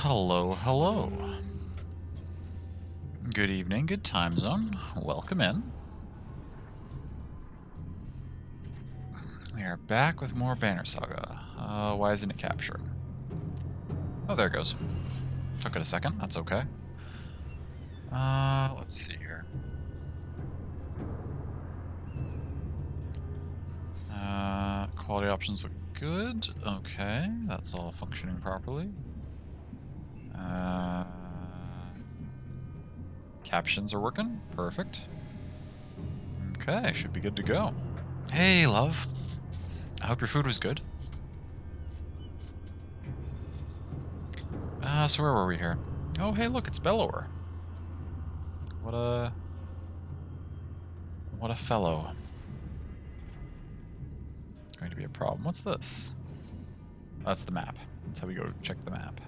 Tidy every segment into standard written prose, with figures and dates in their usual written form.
Hello, hello. Good evening, good time zone. Welcome in. We are back with more Banner Saga. Why isn't it capturing? Oh, there it goes. Took it a second, that's okay. Let's see here. Quality options look good. Okay, that's all functioning properly. Captions are working. Perfect. Okay, should be good to go. Hey, love. I hope your food was good. So where were we here? Oh, hey, look, it's Bellower. What a fellow. Going to be a problem. What's this? That's the map. That's how we go check the map.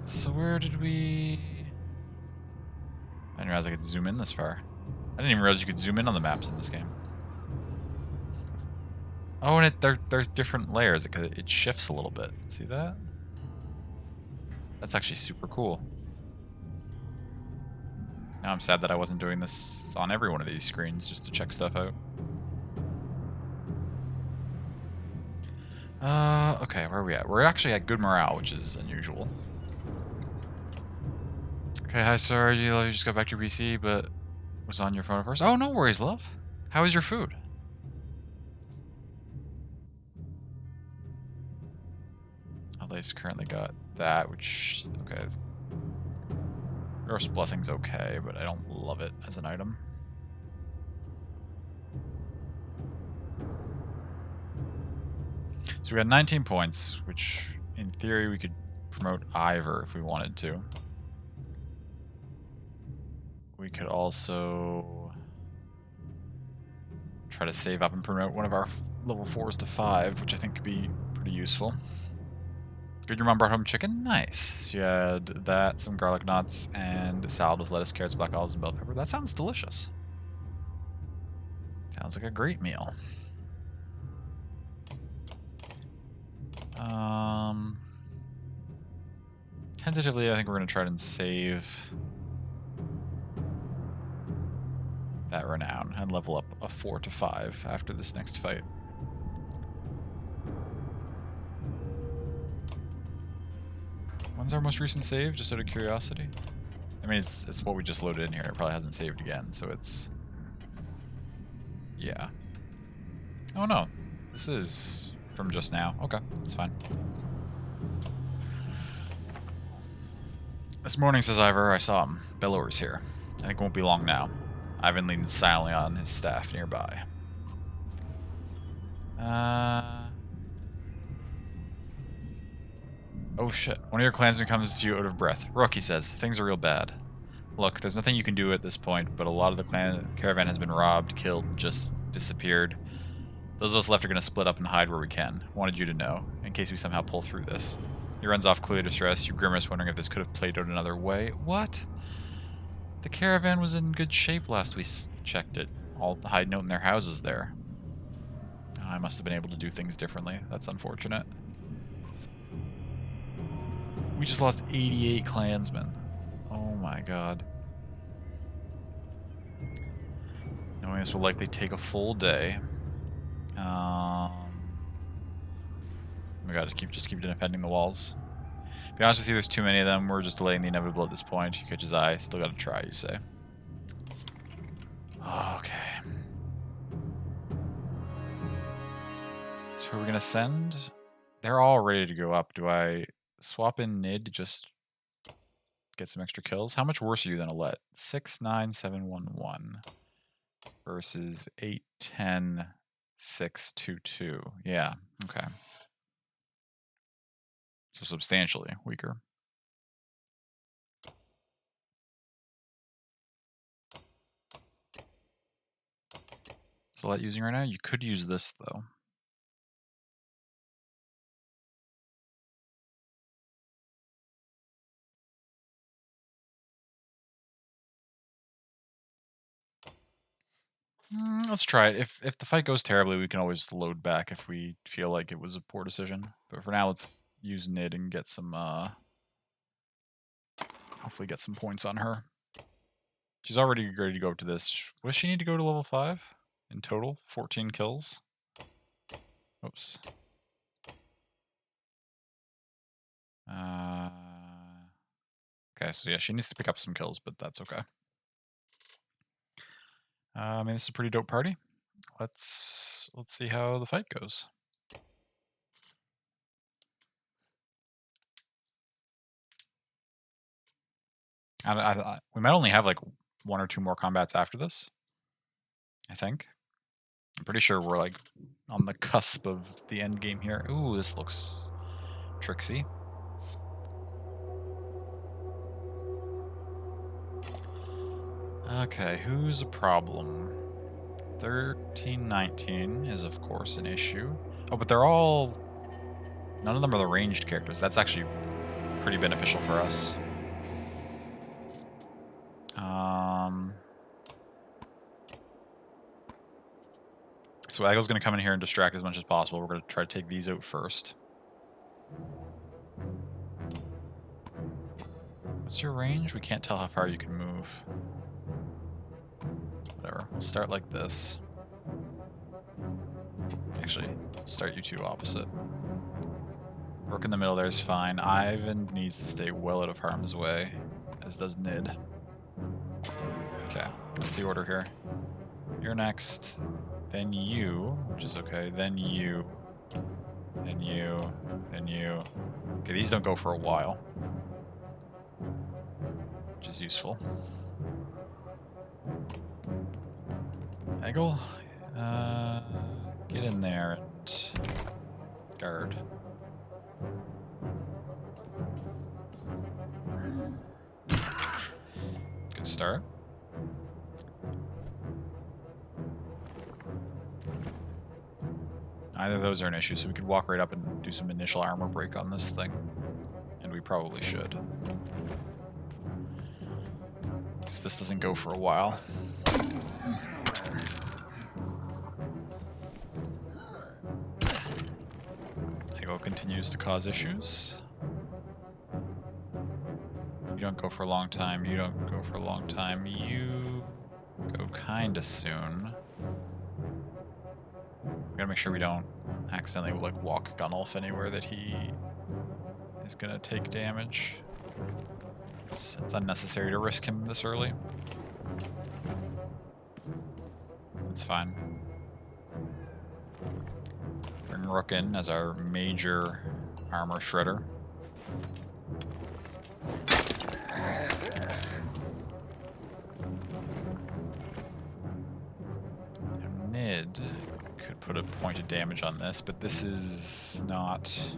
So where did we... I didn't realize I could zoom in this far. I didn't even realize you could zoom in on the maps in this game. Oh, and there's different layers. It shifts a little bit. See that? That's actually super cool. Now I'm sad that I wasn't doing this on every one of these screens just to check stuff out. Okay, where are we at? We're actually at good morale, which is unusual. Okay, hi, sorry, you just got back to your PC, but was on your phone at first. Oh, no worries, love. How is your food? Oh, they just currently got that, which, okay. Earth's Blessing's okay, but I don't love it as an item. So we got 19 points, which in theory we could promote Ivor if we wanted to. We could also try to save up and promote one of our level 4s to 5, which I think could be pretty useful. Good, your mom brought home chicken? Nice. So you had that, some garlic knots, and a salad with lettuce, carrots, black olives, and bell pepper. That sounds delicious. Sounds like a great meal. Tentatively, I think we're going to try and save that renown and level up a 4 to 5 after this next fight. When's our most recent save, just out of curiosity? I mean, it's what we just loaded in here. It probably hasn't saved again, so it's... Yeah. Oh no. This is from just now. Okay, that's fine. This morning, says Ivor, I saw him. Bellower's here. I think it won't be long now. Ivan leans silently on his staff nearby. Oh shit. One of your clansmen comes to you out of breath. Rook, he says. Things are real bad. Look, there's nothing you can do at this point, but a lot of the caravan has been robbed, killed, just disappeared. Those of us left are going to split up and hide where we can. Wanted you to know, in case we somehow pull through this. He runs off, clearly distressed. You grimace, wondering if this could have played out another way. What? The caravan was in good shape last we checked it. All hiding out in their houses there. Oh, I must have been able to do things differently. That's unfortunate. We just lost 88 clansmen. Oh my god. Knowing this will likely take a full day. We gotta just keep defending the walls. To be honest with you, there's too many of them. We're just delaying the inevitable at this point. He catches eye. Still gotta try, you say. Okay. So who are we gonna send? They're all ready to go up. Do I swap in Nid to just get some extra kills? How much worse are you than Alette? 6, 9, 7, 1, 1 versus 8, 10, 6, 2, 2. Yeah, okay. So substantially weaker. Is Alette using right now? You could use this, though. Let's try it. If the fight goes terribly, we can always load back if we feel like it was a poor decision. But for now, let's use Nid and get some, hopefully get some points on her. She's already ready to go up to this. What does she need to go to level 5 in total? 14 kills? Oops. Okay, so yeah, she needs to pick up some kills, but that's okay. I mean, this is a pretty dope party. Let's see how the fight goes. We might only have like 1 or 2 more combats after this, I think. I'm pretty sure we're like on the cusp of the end game here. Ooh, this looks tricksy. Okay, who's a problem? 1319 is of course an issue. Oh, but they're all... None of them are the ranged characters. That's actually pretty beneficial for us. So Aggle's going to come in here and distract as much as possible. We're going to try to take these out first. What's your range? We can't tell how far you can move. Whatever. We'll start like this. Actually, start you two opposite. Rook in the middle there is fine. Ivan needs to stay well out of harm's way, as does Nid. Okay, what's the order here? You're next, then you, which is okay, then you, then you, then you. Okay, these don't go for a while, which is useful. Eggle, get in there and guard. Good start. Neither of those are an issue, so we could walk right up and do some initial armor break on this thing. And we probably should. Because this doesn't go for a while. Eggle continues to cause issues. You don't go for a long time, you don't go for a long time, you go kinda soon. We gotta make sure we don't accidentally like walk Gunnulf anywhere that he is gonna take damage. It's unnecessary to risk him this early. That's fine. Bring Rook in as our major armor shredder. And Nid could put a point of damage on this, but this is not...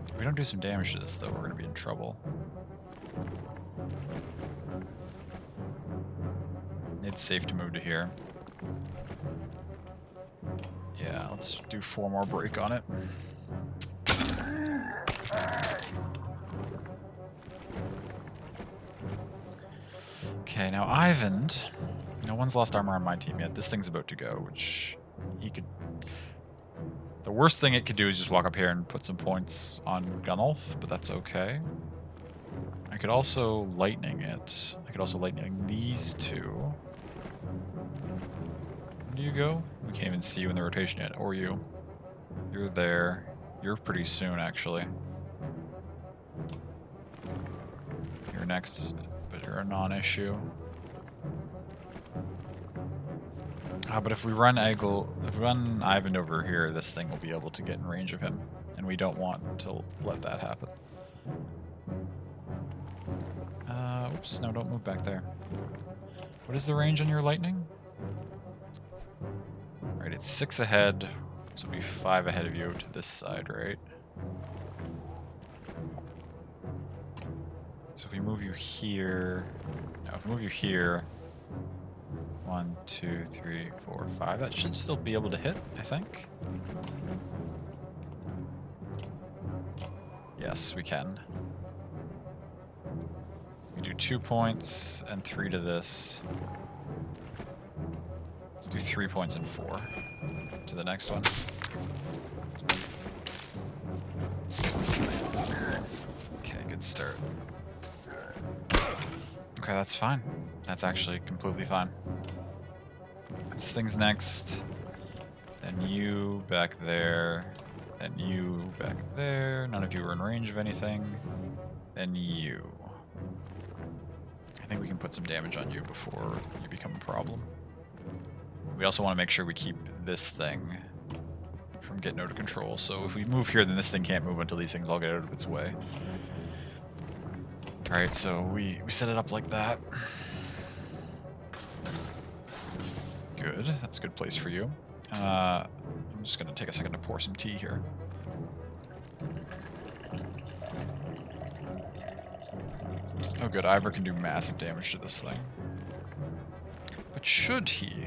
If we don't do some damage to this, though, we're going to be in trouble. It's safe to move to here. Yeah, let's do 4 more break on it. Okay, now Ivan. No one's lost armor on my team yet. This thing's about to go, which he could... The worst thing it could do is just walk up here and put some points on Gunnulf, but that's okay. I could also lightning it. I could also lightning these two. Where do you go? We can't even see you in the rotation yet, or you. You're there. You're pretty soon, actually. You're next, but you're a non-issue. But if we run Ivan over here, this thing will be able to get in range of him, and we don't want to let that happen. Oops, no, don't move back there. What is the range on your lightning? Right, it's 6 ahead, so it'll be 5 ahead of you to this side, right? So if we move you here... No, if we move you here... 1, 2, 3, 4, 5. That should still be able to hit, I think. Yes, we can. We do 2 points and 3 to this. Let's do 3 points and 4 to the next one. Okay, good start. Okay, that's fine. That's actually completely fine. This thing's next. Then you back there. Then you back there. None of you are in range of anything. Then you. I think we can put some damage on you before you become a problem. We also want to make sure we keep this thing from getting out of control. So if we move here, then this thing can't move until these things all get out of its way. Alright, so we set it up like that. Good, that's a good place for you. I'm just going to take a second to pour some tea here. Oh good, Ivor can do massive damage to this thing. But should he?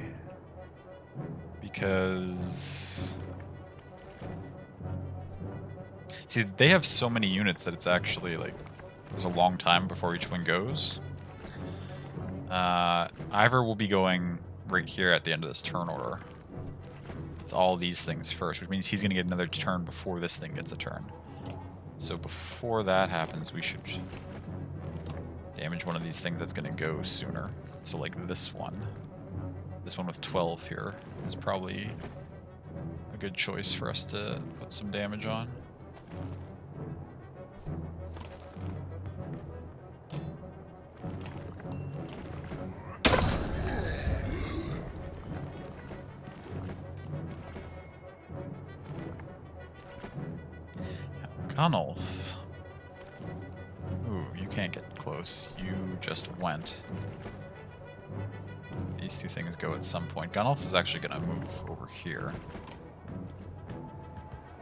Because... see, they have so many units that it's actually, like, there's a long time before each one goes. Ivor will be going right here at the end of this turn order. It's all these things first, which means he's going to get another turn before this thing gets a turn. So before that happens, we should damage one of these things that's going to go sooner. So like this one. This one with 12 here is probably a good choice for us to put some damage on. Gunnulf. Ooh, you can't get close. You just went. These two things go at some point. Gunnulf is actually going to move over here.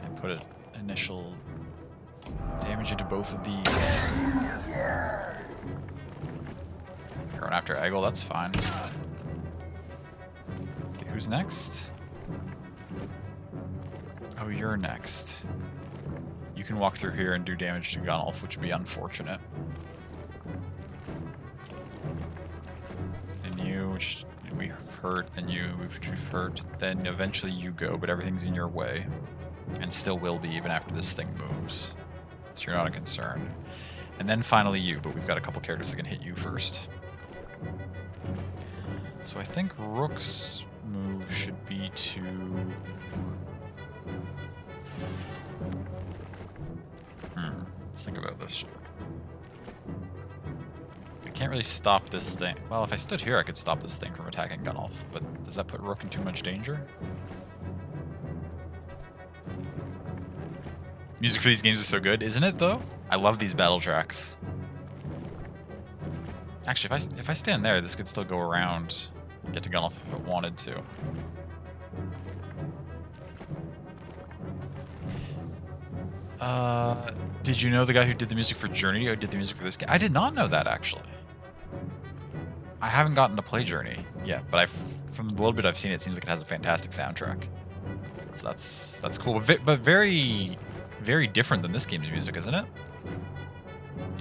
And put initial damage into both of these. Going after Eggle, that's fine. Okay, who's next? Oh, you're next. You can walk through here and do damage to Gunnulf, which would be unfortunate. And you, which we've hurt, and you, which we've hurt. Then eventually you go, but everything's in your way. And still will be even after this thing moves. So you're not a concern. And then finally you, but we've got a couple characters that can hit you first. So I think Rook's move should be to... let's think about this. I can't really stop this thing. Well, if I stood here, I could stop this thing from attacking Gunnulf, but does that put Rook in too much danger? Music for these games is so good, isn't it, though? I love these battle tracks. Actually, if I stand there, this could still go around and get to Gunnulf if it wanted to. Did you know the guy who did the music for Journey or did the music for this game? I did not know that, actually. I haven't gotten to play Journey yet, but from the little bit I've seen, it seems like it has a fantastic soundtrack. So that's cool, but very, very different than this game's music, isn't it?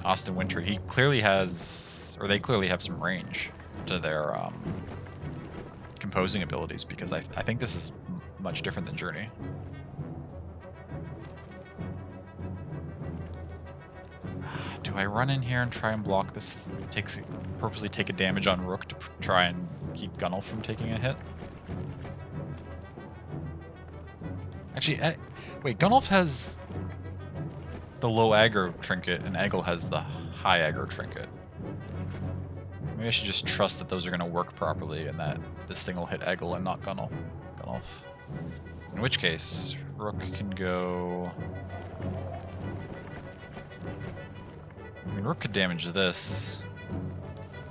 Austin Winter, he clearly has, or they clearly have some range to their composing abilities, because I think this is much different than Journey. Do I run in here and try and block this? Purposely take a damage on Rook to try and keep Gunnulf from taking a hit? Actually, wait, Gunnulf has the low aggro trinket and Eggle has the high aggro trinket. Maybe I should just trust that those are going to work properly and that this thing will hit Eggle and not Gunnulf. In which case, Rook can go... I mean, Rook could damage this,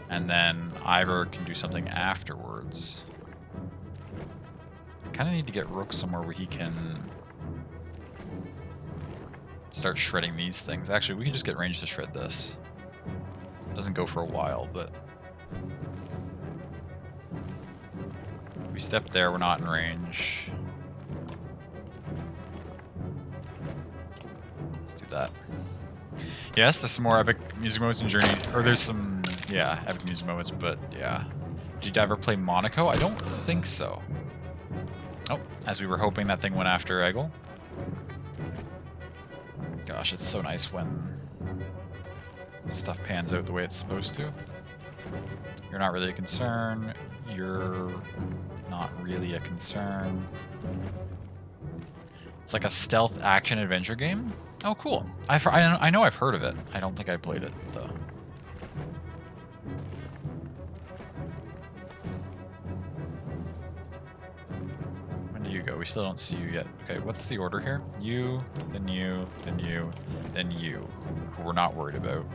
and then Ivor can do something afterwards. I kind of need to get Rook somewhere where he can start shredding these things. Actually, we can just get range to shred this. Doesn't go for a while, but... if we step there, we're not in range. Let's do that. Yes, there's some more epic music moments in Journey, or there's some, yeah, epic music moments, but yeah. Did you ever play Monaco? I don't think so. Oh, as we were hoping, that thing went after Eggle. Gosh, it's so nice when stuff pans out the way it's supposed to. You're not really a concern. You're not really a concern. It's like a stealth action adventure game. Oh, cool. I know I've heard of it. I don't think I played it, though. When do you go? We still don't see you yet. Okay, what's the order here? You, then you, then you, then you, who we're not worried about.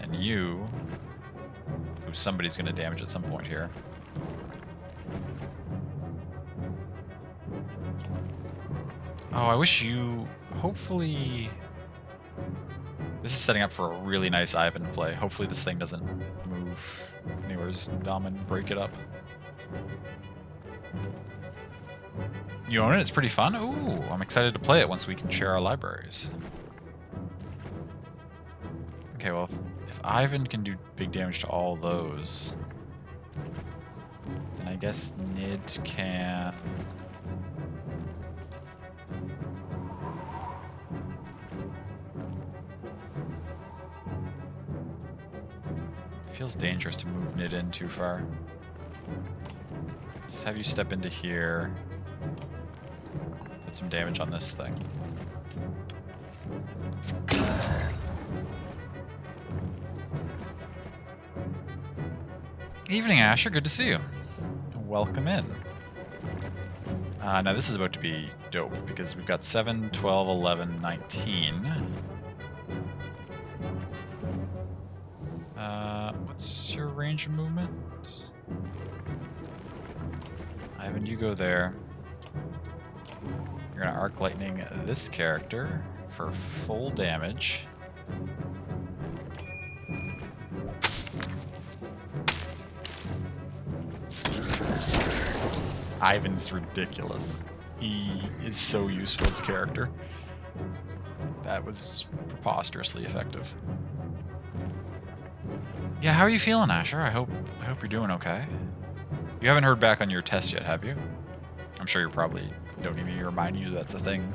And you, who somebody's going to damage at some point here. Oh, I wish you... Hopefully... This is setting up for a really nice Ivan play. Hopefully this thing doesn't move anywhere dumb and break it up. You own it? It's pretty fun? Ooh, I'm excited to play it once we can share our libraries. Okay, well, if Ivan can do big damage to all those, then I guess Nid can... Feels dangerous to move Nid in too far. Let's have you step into here. Put some damage on this thing. Evening, Asher. Good to see you. Welcome in. Now this is about to be dope because we've got 7, 12, 11, 19. What's your range of movement? Ivan, you go there. You're gonna arc lightning this character for full damage. Ivan's ridiculous. He is so useful as a character. That was preposterously effective. Yeah, how are you feeling, Asher? I hope you're doing okay. You haven't heard back on your test yet, have you? I'm sure you probably don't need me to remind you that's a thing.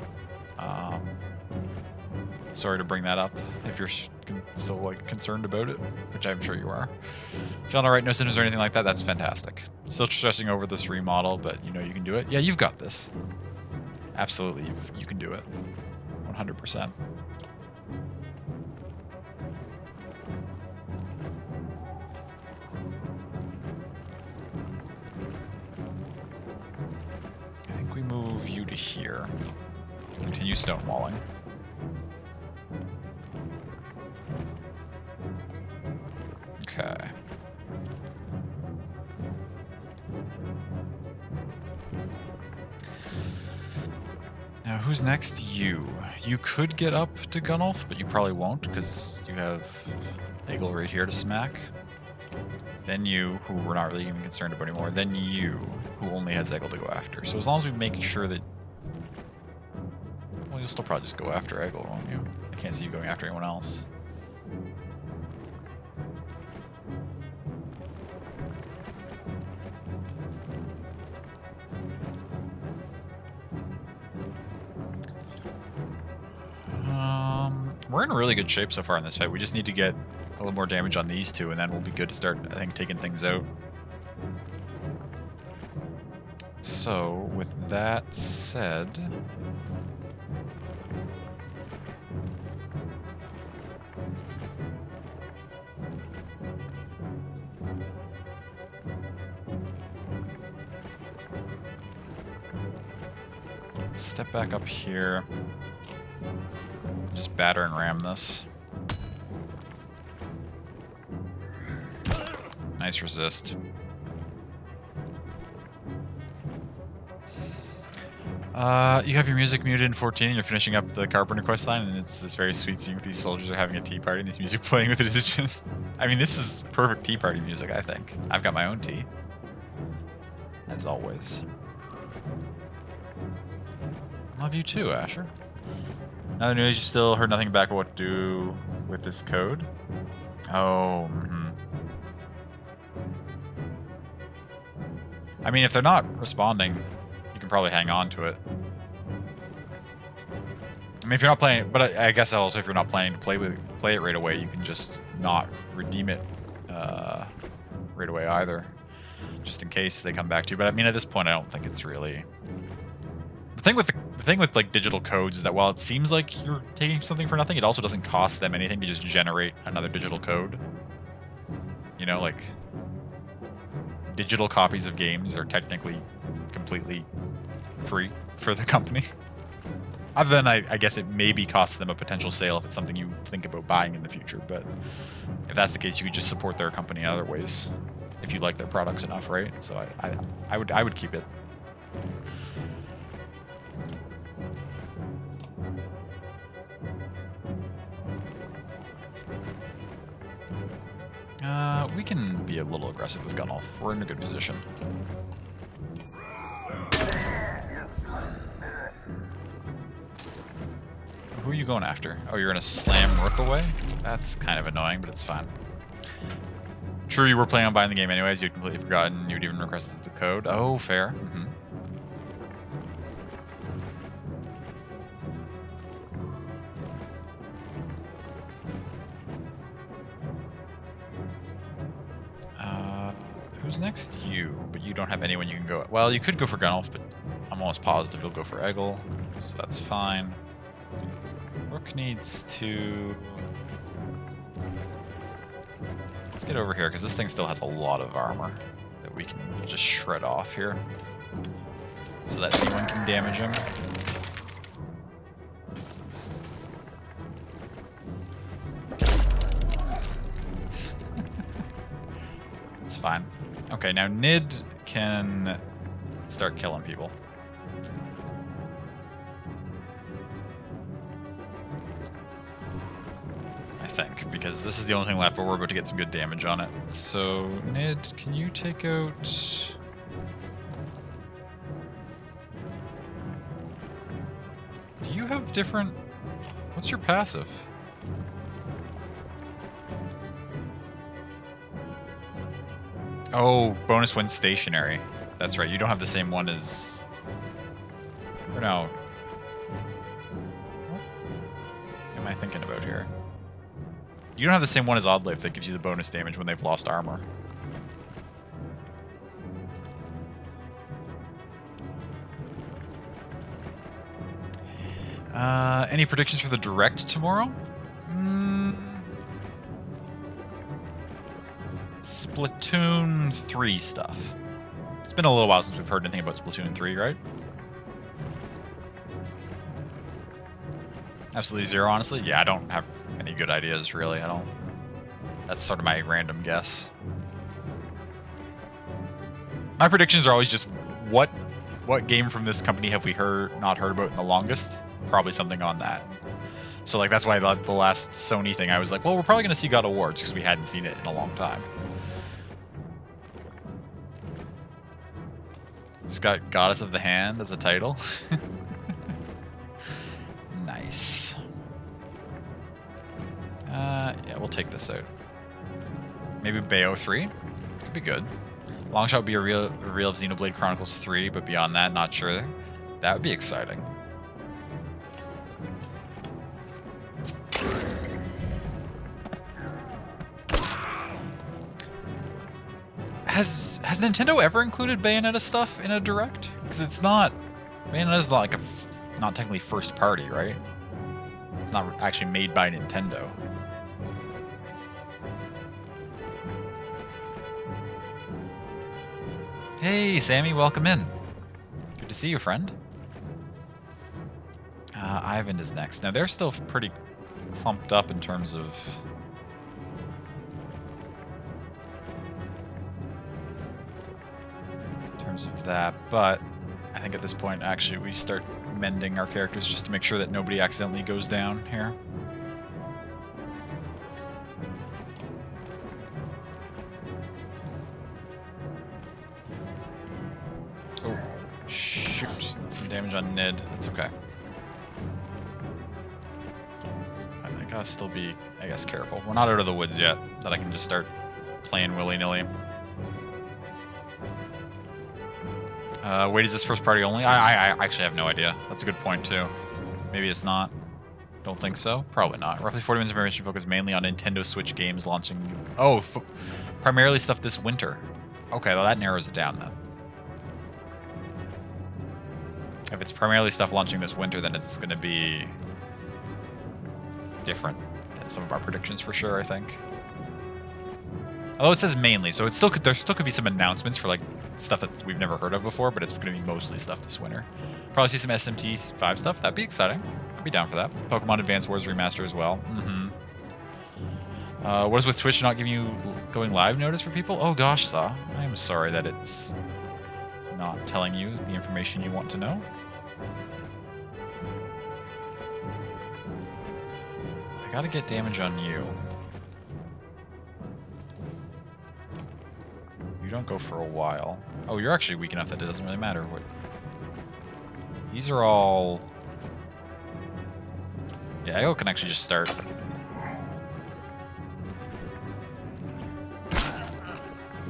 Sorry to bring that up if you're still like concerned about it, which I'm sure you are. Feeling alright, no symptoms or anything like that? That's fantastic. Still stressing over this remodel, but you know you can do it. Yeah, you've got this. Absolutely, you can do it. 100%. I think we move you to here. Continue stonewalling. Okay. Now, who's next? You. You could get up to Gunnulf, but you probably won't, because you have Eggle right here to smack. Then you, who we're not really even concerned about anymore. Then you, who only has Eggle to go after. So as long as we make sure that... Well, you'll still probably just go after Eggle, won't you? I can't see you going after anyone else. We're in really good shape so far in this fight. We just need to get a little more damage on these two, and then we'll be good to start, I think, taking things out. So, with that said... Let's step back up here. Just batter and ram this. Nice resist. You have your music muted in 14 and you're finishing up the Carpenter quest line, and it's this very sweet scene with these soldiers are having a tea party and this music playing with it is just... I mean, this is perfect tea party music, I think. I've got my own tea. As always. Love you too, Asher. Another news, you still heard nothing back about what to do with this code? Oh, I mean, if they're not responding, you can probably hang on to it. I mean, if you're not playing, but I guess also if you're not planning to play it right away, you can just not redeem it right away either, just in case they come back to you. But I mean, at this point, I don't think it's really the thing with like digital codes is that while it seems like you're taking something for nothing, it also doesn't cost them anything to just generate another digital code. You know, like digital copies of games are technically completely free for the company. Other than, I guess it maybe costs them a potential sale if it's something you think about buying in the future. But if that's the case, you could just support their company in other ways if you like their products enough, right? So I would keep it. We can be a little aggressive with Gunnulf. We're in a good position. Who are you going after? Oh, you're going to slam Rook away? That's kind of annoying, but it's fine. True, you were planning on buying the game anyways. You'd completely forgotten. You'd even requested the code. Oh, fair. Mm-hmm. Who's next? You. But you don't have anyone you can go... Well, you could go for Gunnulf, but I'm almost positive you'll go for Eggle. So that's fine. Rook needs to... Let's get over here, because this thing still has a lot of armor that we can just shred off here. So that anyone can damage him. It's fine. Okay, now Nid can start killing people. I think, because this is the only thing left, but we're about to get some good damage on it. So, Nid, can you take out... Do you have different... What's your passive? Oh, bonus when stationary. That's right, you don't have the same one as... Or no. What am I thinking about here? You don't have the same one as Oddlife that gives you the bonus damage when they've lost armor. Any predictions for the Direct tomorrow? Splatoon 3 stuff. It's been a little while since we've heard anything about Splatoon 3, right? Absolutely zero, honestly. Yeah, I don't have any good ideas, really. I don't... That's sort of my random guess. My predictions are always just, what game from this company have we not heard about in the longest? Probably something on that. So, like, that's why the last Sony thing, I was like, well, we're probably going to see God of War, just because we hadn't seen it in a long time. Just got Goddess of the Hand as a title. Nice. Yeah, we'll take this out. Maybe Bellow 3? Could be good. Longshot would be a real of Xenoblade Chronicles 3, but beyond that, not sure. That would be exciting. Has Nintendo ever included Bayonetta stuff in a Direct? Because it's not... Bayonetta's not like not technically first party, right? It's not actually made by Nintendo. Hey, Sammy, welcome in. Good to see you, friend. Ivan is next. Now, they're still pretty clumped up in terms of... that, but I think at this point, actually, we start mending our characters just to make sure that nobody accidentally goes down here. Oh, shoot. Some damage on Nid. That's okay. I gotta still be, I guess, careful. We're not out of the woods yet, that I can just start playing willy-nilly. Wait, is this first party only? I actually have no idea. That's a good point, too. Maybe it's not. Don't think so. Probably not. Roughly 40 minutes of information focused mainly on Nintendo Switch games launching... Oh, primarily stuff this winter. Okay, well that narrows it down, then. If it's primarily stuff launching this winter, then it's going to be... different than some of our predictions for sure, I think. Although it says mainly, so it's still there still could be some announcements for like stuff that we've never heard of before, but it's going to be mostly stuff this winter. Probably see some SMT5 stuff. That'd be exciting. I'd be down for that. Pokemon Advance Wars Remaster as well. What is with Twitch not giving you going live notice for people? Oh gosh, Saw. I am sorry that it's not telling you the information you want to know. I gotta get damage on you. You don't go for a while. Oh, you're actually weak enough that it doesn't really matter. What? These are all... Yeah, Ego can actually just start.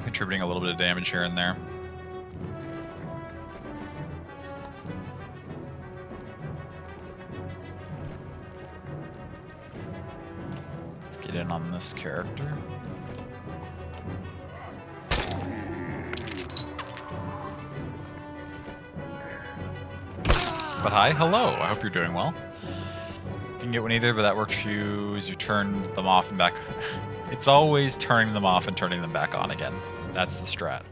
Contributing a little bit of damage here and there. Let's get in on this character. But hi, hello, I hope you're doing well. Didn't get one either, but that worked for you as you turned them off and back. It's always turning them off and turning them back on again. That's the strat.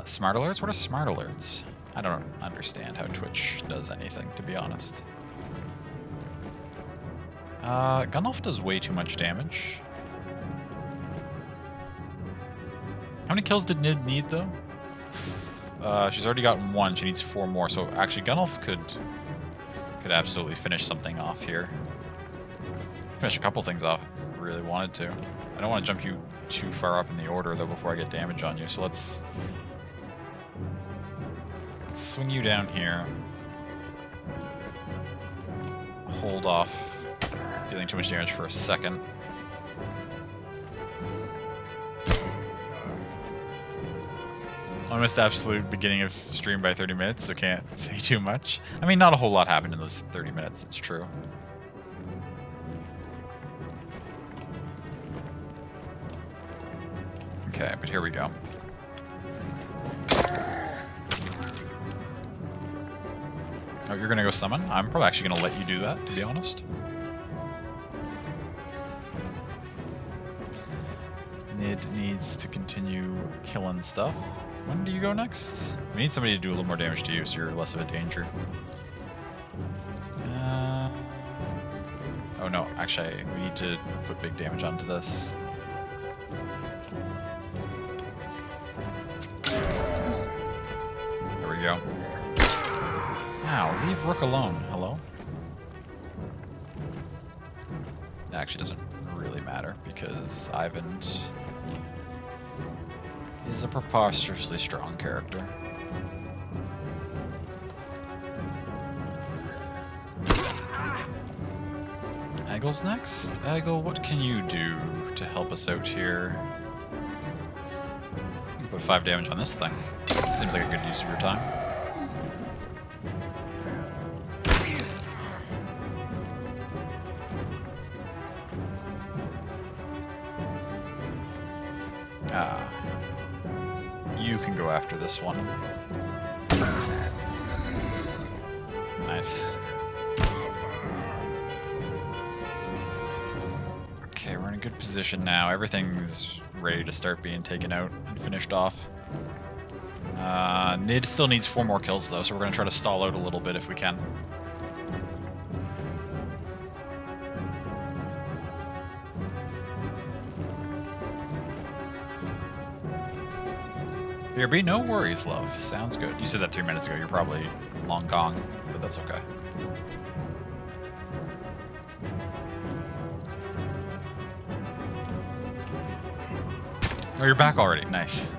Smart alerts? What are smart alerts? I don't understand how Twitch does anything, to be honest. Gunolf does way too much damage. How many kills did Nid need, though? She's already gotten one. She needs 4 more. So actually, Gunolf could absolutely finish something off here. Finish a couple things off if we really wanted to. I don't want to jump you too far up in the order, though, before I get damage on you. So let's swing you down here. Hold off dealing too much damage for a second. I missed the absolute beginning of stream by 30 minutes, so can't say too much. I mean, not a whole lot happened in those 30 minutes, it's true. Okay, but here we go. Oh, you're gonna go summon? I'm probably actually gonna let you do that, to be honest. Nid needs to continue killing stuff. When do you go next? We need somebody to do a little more damage to you so you're less of a danger. Oh no, actually, we need to put big damage onto this. There we go. Ow, leave Rook alone. Hello? That actually doesn't really matter because Ivan is a preposterously strong character. Aggle's next? Aggle, what can you do to help us out here? You can put 5 damage on this thing. Seems like a good use of your time. You can go after this one. Nice. Okay, we're in a good position now. Everything's ready to start being taken out and finished off. Nid still needs 4 more kills though, so we're going to try to stall out a little bit if we can. BRB, no worries, love. Sounds good. You said that 3 minutes ago. You're probably long gone, but that's okay. Oh, you're back already. Nice.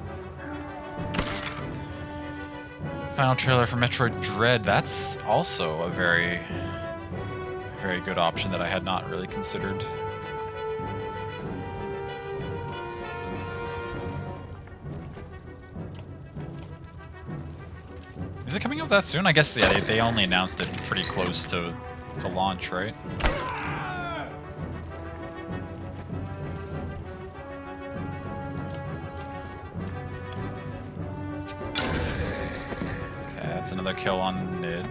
Final trailer for Metroid Dread. That's also a very, very good option that I had not really considered. Is it coming out that soon? I guess, yeah, they only announced it pretty close to launch, right? Okay, that's another kill on Nid.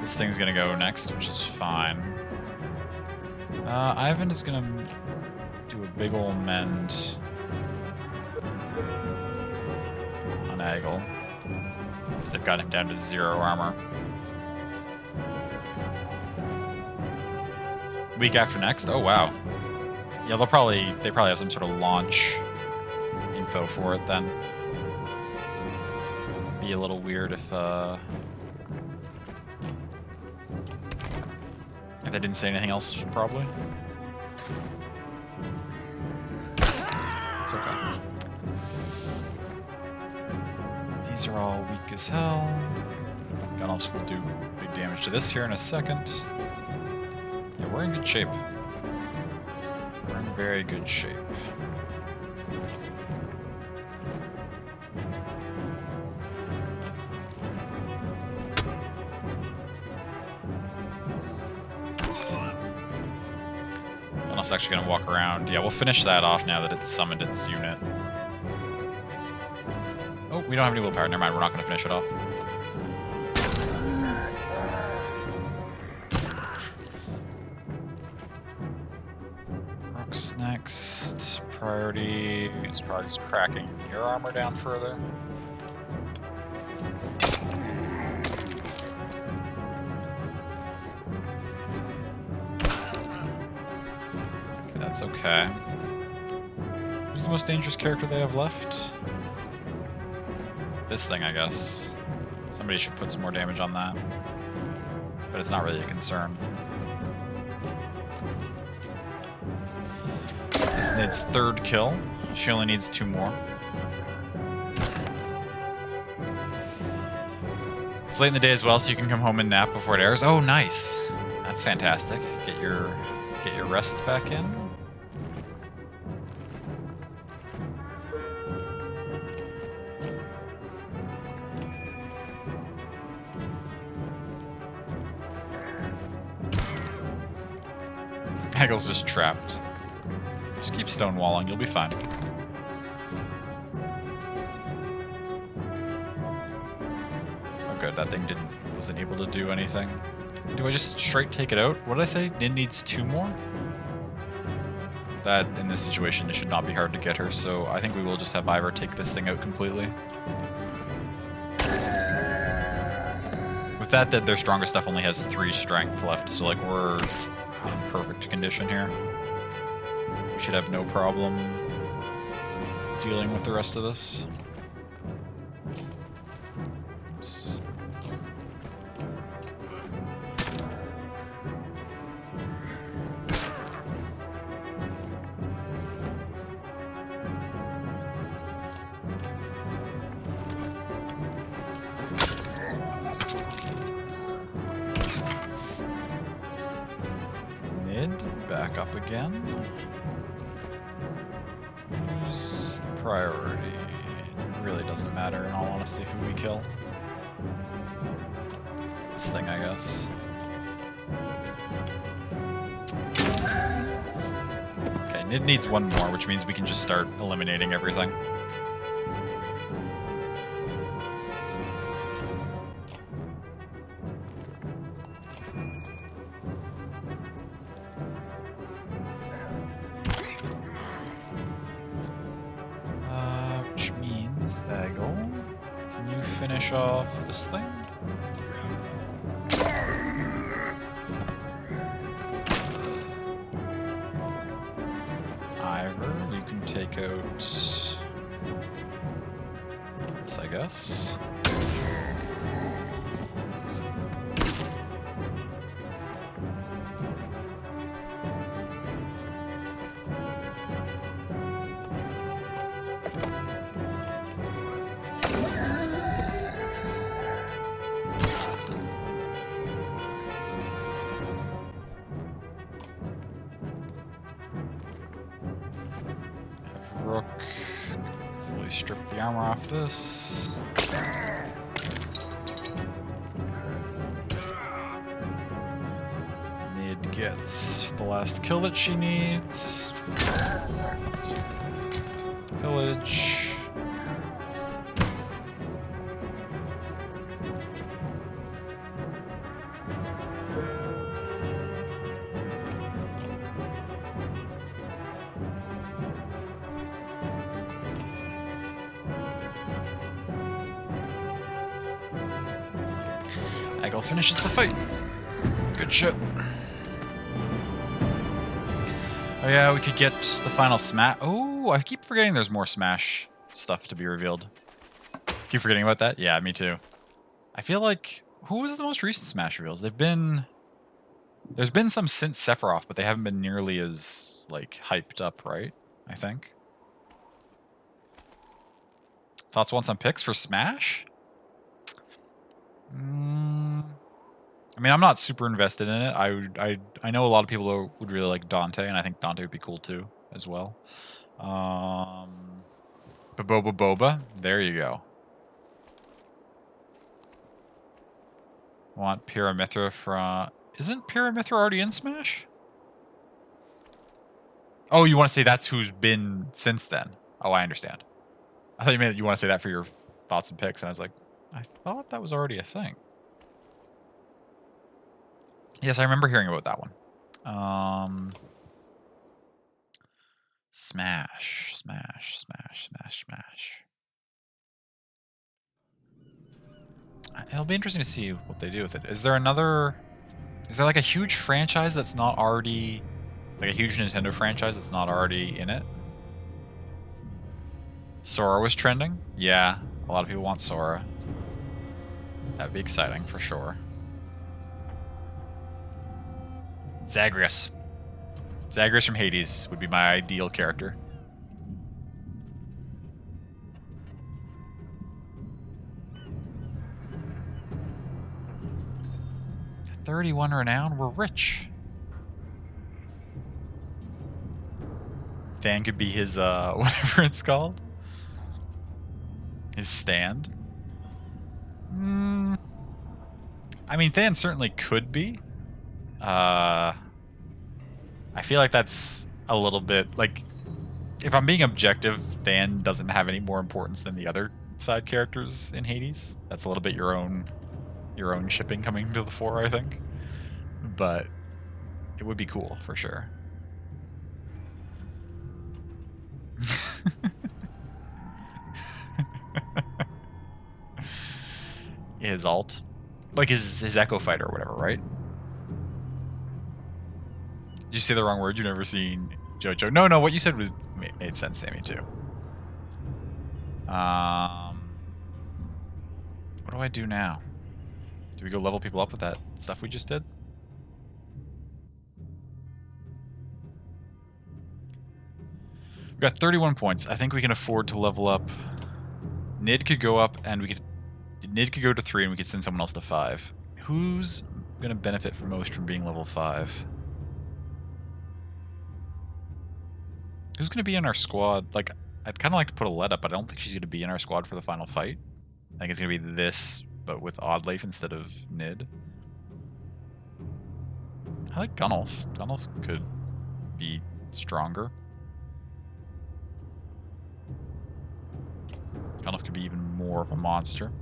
This thing's gonna go next, which is fine. Ivan is gonna do a big ol' mend on Agel, because they've got him down to 0 armor. Week after next? Oh wow. Yeah, they probably have some sort of launch info for it then. Be a little weird if they didn't say anything else, probably. It's okay. These are all weak as hell. Gunelfs will do big damage to this here in a second. Yeah, we're in good shape. We're in very good shape. Gunelf's actually going to walk around. Yeah, we'll finish that off now that it's summoned its unit. Oh, we don't have any willpower. Never mind, we're not going to finish it off. Rook's next. Priority is probably just cracking your armor down further. Okay, that's okay. Who's the most dangerous character they have left? This thing, I guess. Somebody should put some more damage on that. But it's not really a concern. It's Nid's 3rd kill. She only needs 2 more. It's late in the day as well, so you can come home and nap before it airs. Oh, nice. That's fantastic. Get your rest back in. Hagel's just trapped. Just keep stonewalling, you'll be fine. Oh good, that thing wasn't able to do anything. Do I just straight take it out? What did I say? Nin needs 2 more? That, in this situation, it should not be hard to get her, so I think we will just have Ivor take this thing out completely. With that dead, their strongest stuff only has 3 strength left, so like we're in perfect condition here. We should have no problem dealing with the rest of this. Oops. Back up again. Who's the priority? It really doesn't matter, in all honesty, who we kill. This thing, I guess. Okay, Nid needs 1 more, which means we can just start eliminating everything. Can you finish off this thing? Ivor, you can take out this, I guess. Rook, fully strip the armor off this. gets the last kill that she needs. Pillage. Aggle finishes the fight. Good shit. Oh yeah, we could get the final Smash. Oh, I keep forgetting there's more Smash stuff to be revealed. Keep forgetting about that? Yeah, me too. I feel like... Who was the most recent Smash reveals? There's been some since Sephiroth, but they haven't been nearly as, like, hyped up, right? I think. Thoughts on some picks for Smash? I mean, I'm not super invested in it. I know a lot of people would really like Dante, and I think Dante would be cool too, as well. Boba. There you go. Want Pyramithra from... Isn't Pyramithra already in Smash? Oh, you want to say that's who's been since then? Oh, I understand. I thought you meant you want to say that for your thoughts and picks, and I was like, I thought that was already a thing. Yes, I remember hearing about that one. Smash. It'll be interesting to see what they do with it. Is there like a huge franchise that's not already, like a huge Nintendo franchise that's not already in it? Sora was trending? Yeah, a lot of people want Sora. That'd be exciting for sure. Zagreus. Zagreus from Hades would be my ideal character. 31 renown, we're rich. Than could be his, whatever it's called. His stand. I mean, Than certainly could be. I feel like that's a little bit, like, if I'm being objective, Than doesn't have any more importance than the other side characters in Hades. That's a little bit your own shipping coming to the fore, I think. But it would be cool, for sure. His alt. Like his Echo Fighter or whatever, right? Did you say the wrong word? You've never seen JoJo. No, what you said made sense to me too. What do I do now? Do we go level people up with that stuff we just did? We got 31 points. I think we can afford to level up. Nid could go up, and Nid could go to 3, and we could send someone else to 5. Who's gonna benefit from most from being level 5? Who's gonna be in our squad? Like, I'd kind of like to put Alette up, but I don't think she's gonna be in our squad for the final fight. I think it's gonna be this, but with Oddleif instead of Nid. I like Gunnulf. Gunnulf could be stronger. Gunnulf could be even more of a monster.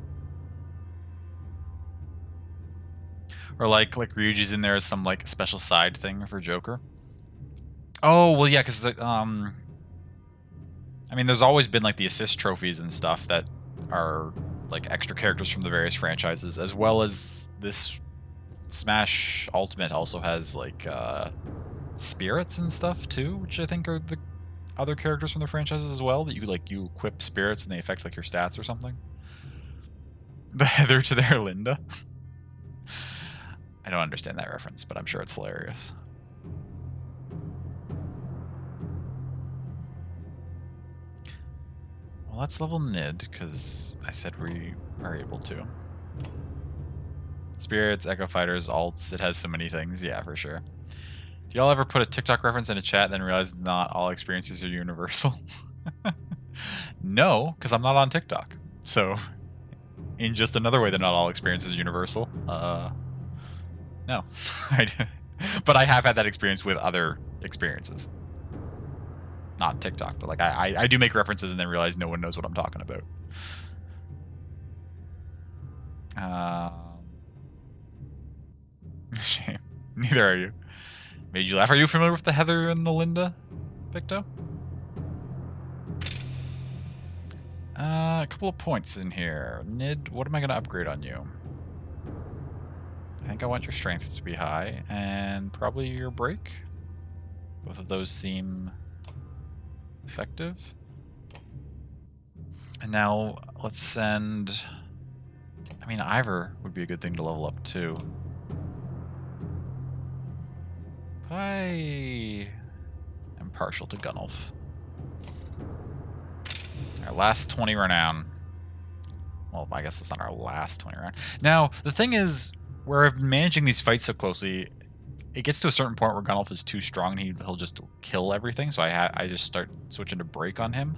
Or like Ryuji's in there as some like special side thing for Joker. Oh, well yeah, because the I mean there's always been like the assist trophies and stuff that are like extra characters from the various franchises, as well as this Smash Ultimate also has like spirits and stuff too, which I think are the other characters from the franchises as well, that you equip spirits and they affect like your stats or something. The Heather to their Linda. I don't understand that reference, but I'm sure it's hilarious. Well, let's level Nid, because I said we are able to. Spirits, Echo Fighters, alts, it has so many things, yeah, for sure. Do y'all ever put a TikTok reference in a chat and then realize not all experiences are universal? No, because I'm not on TikTok. So, in just another way that not all experiences are universal, no. But I have had that experience with other experiences. Not TikTok, but like I do make references and then realize no one knows what I'm talking about. Shame. Neither are you. Made you laugh. Are you familiar with the Heather and the Linda, Picto? A couple of points in here. Nid, what am I going to upgrade on you? I think I want your strength to be high, and probably your break. Both of those seem effective. And now let's send... I mean, Ivor would be a good thing to level up too. But I am partial to Gunnulf. Our last 20 renown. Well, I guess it's not our last 20 round. Now, the thing is, where I've been managing these fights so closely, it gets to a certain point where Gunnulf is too strong and he'll just kill everything, so I just start switching to break on him.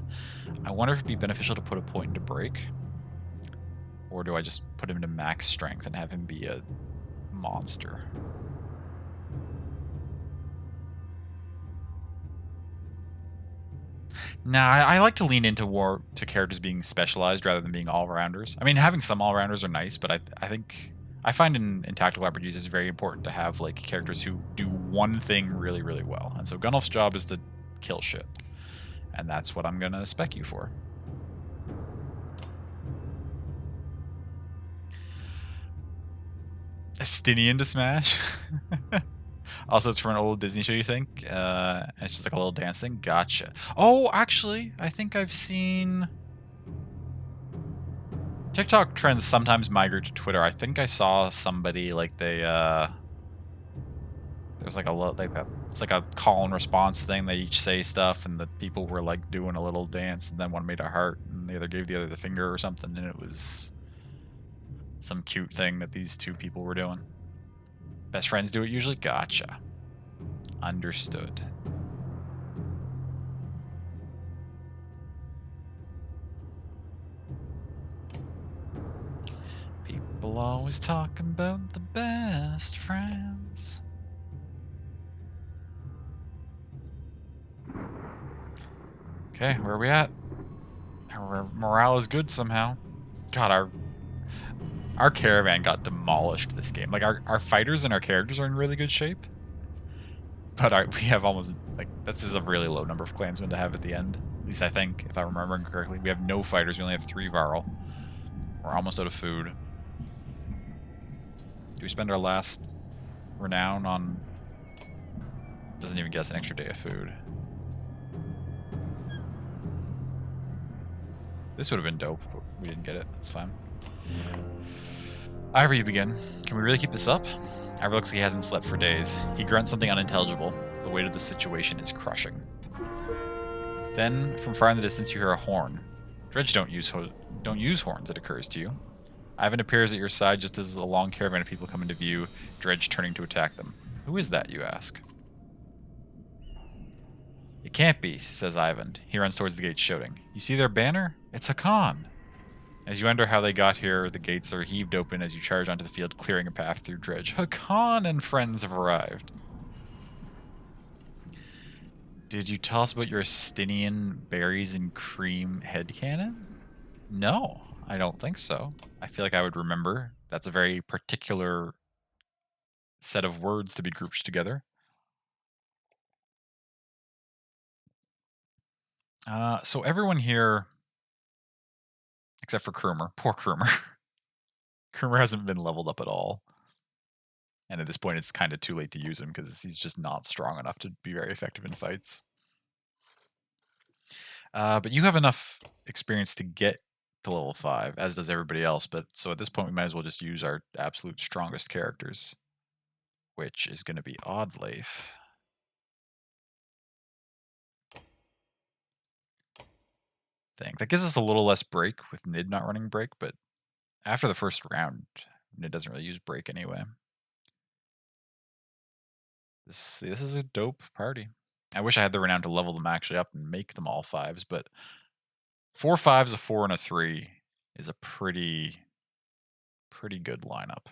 I wonder if it'd be beneficial to put a point into break. Or do I just put him to max strength and have him be a monster? Nah, I like to lean into characters being specialized rather than being all-rounders. I mean, having some all-rounders are nice, but I think... I find in tactical RPGs it's very important to have like characters who do one thing really, really well. And so Gunnulf's job is to kill shit. And that's what I'm going to spec you for. Estinian to smash? Also, it's from an old Disney show, you think? And it's just like a little dance thing? Gotcha. Oh, actually, I think I've seen... TikTok trends sometimes migrate to Twitter. I think I saw somebody, like, they, there's like it's like a call and response thing. They each say stuff, and the people were, like, doing a little dance, and then one made a heart, and the other gave the other the finger or something, and it was some cute thing that these two people were doing. Best friends do it usually? Gotcha. Understood. People always talking about the best friends. Okay, where are we at? Our morale is good somehow. God, our caravan got demolished this game. Like, our fighters and our characters are in really good shape. But we have almost, like, this is a really low number of clansmen to have at the end. At least I think, if I'm remembering correctly. We have no fighters, we only have 3 Varl. We're almost out of food. Do we spend our last renown on... Doesn't even get us an extra day of food. This would have been dope, but we didn't get it. That's fine. Ivor, you begin. Can we really keep this up? Ivor looks like he hasn't slept for days. He grunts something unintelligible. The weight of the situation is crushing. Then, from far in the distance, you hear a horn. Dredge don't use horns, it occurs to you. Ivan appears at your side just as a long caravan of people come into view, Dredge turning to attack them. Who is that, you ask? It can't be, says Ivan. He runs towards the gate shouting. You see their banner? It's Hakan. As you wonder how they got here, the gates are heaved open as you charge onto the field, clearing a path through Dredge. Hakan and friends have arrived. Did you tell us about your Estinian berries and cream headcanon? No, I don't think so. I feel like I would remember. That's a very particular set of words to be grouped together. So everyone here, except for Krumer, poor Krumer. Krumer hasn't been leveled up at all. And at this point, it's kind of too late to use him because he's just not strong enough to be very effective in fights. But you have enough experience to get to level 5, as does everybody else. But so at this point, we might as well just use our absolute strongest characters, which is going to be Oddleif. That gives us a little less break with Nid not running break, but after the first round, Nid doesn't really use break anyway. This is a dope party. I wish I had the renown to level them actually up and make them all 5s, but 4 5s, a 4, and a 3 is a pretty good lineup.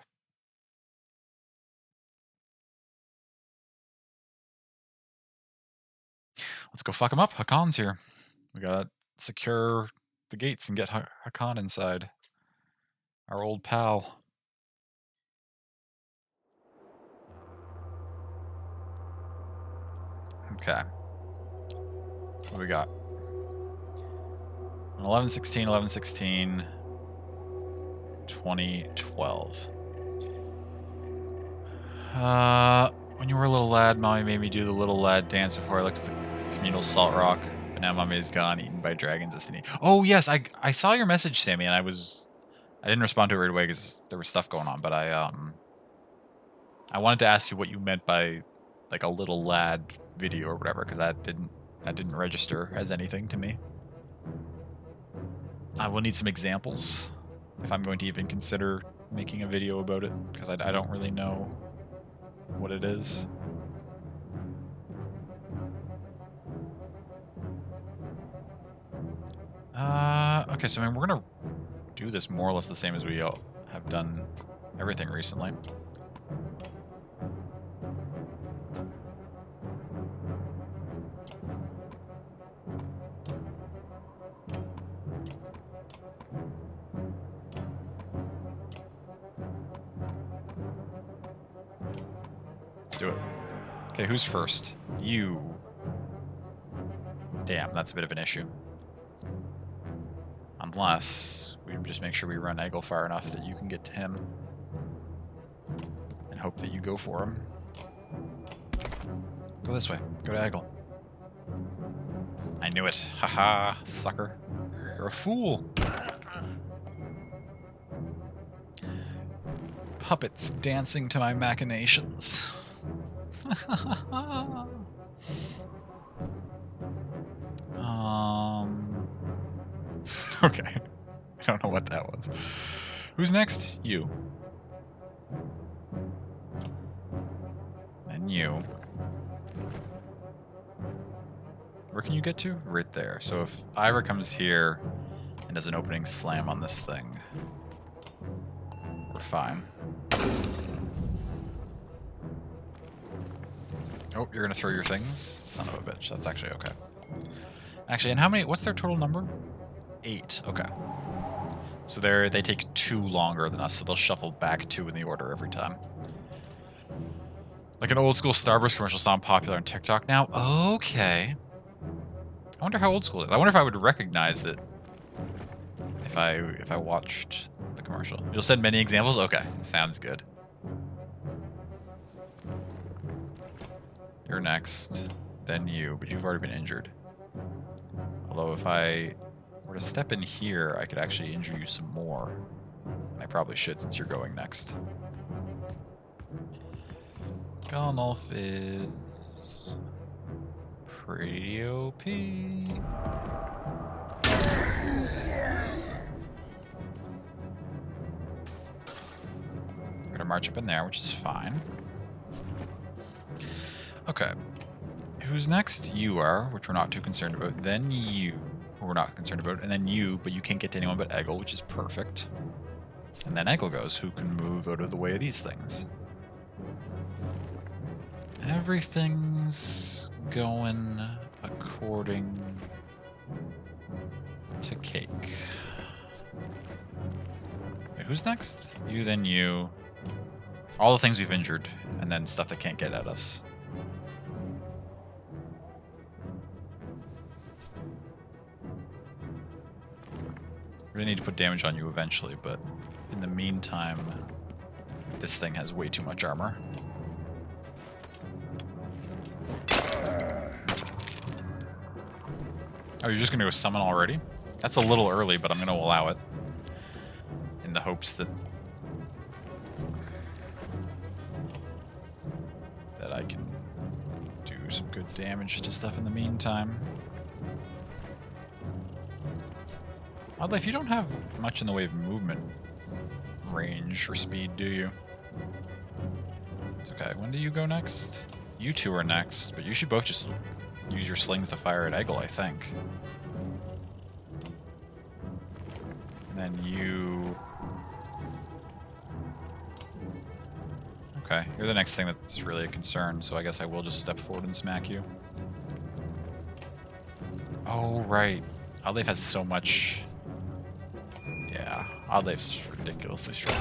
Let's go fuck him up. Hakon's here. We gotta secure the gates and get Hakon inside. Our old pal. Okay. What do we got? 11/16, 11/16, 2012. When you were a little lad, Mommy made me do the little lad dance before I looked at the communal salt rock. But now Mommy is gone, eaten by dragons. Oh yes, I saw your message, Sammy, and I didn't respond to it right away because there was stuff going on. But I wanted to ask you what you meant by like a little lad video or whatever, because that didn't register as anything to me. I will need some examples if I'm going to even consider making a video about it, because I don't really know what it is. Okay, so I mean, we're gonna do this more or less the same as we have done everything recently. Let's do it. Okay, who's first? You. Damn, that's a bit of an issue. Unless we just make sure we run Eggle far enough that you can get to him. And hope that you go for him. Go this way. Go to Eggle. I knew it. Haha, sucker. You're a fool. Puppets dancing to my machinations. Okay. I don't know what that was. Who's next? You. And you. Where can you get to? Right there. So if Ira comes here and does an opening slam on this thing, we're fine. Oh, you're gonna throw your things? Son of a bitch. That's actually okay. Actually, and how many? What's their total number? 8. Okay. So they take 2 longer than us, so they'll shuffle back 2 in the order every time. Like an old school Starburst commercial song popular on TikTok now? Okay. I wonder how old school it is. I wonder if I would recognize it if I watched the commercial. You'll send many examples? Okay. Sounds good. You're next. Then you, but you've already been injured. Although if I were to step in here, I could actually injure you some more. And I probably should since you're going next. Gonolf is pretty OP. We're gonna march up in there, which is fine. Okay. Who's next? You are, which we're not too concerned about. Then you, who we're not concerned about. And then you, but you can't get to anyone but Eggle, which is perfect. And then Eggle goes, who can move out of the way of these things. Everything's going according to cake. Wait, who's next? You, then you. All the things we've injured, and then stuff that can't get at us. We're gonna need to put damage on you eventually, but in the meantime, this thing has way too much armor. Oh, you're just gonna go summon already? That's a little early, but I'm gonna allow it. In the hopes that I can do some good damage to stuff in the meantime. Oddly, if you don't have much in the way of movement range or speed, do you? It's okay. When do you go next? You two are next, but you should both just use your slings to fire at Eggle, I think. And then you... Okay, you're the next thing that's really a concern, so I guess I will just step forward and smack you. Oh, right. Aldave has so much... Yeah, Aldave's ridiculously strong.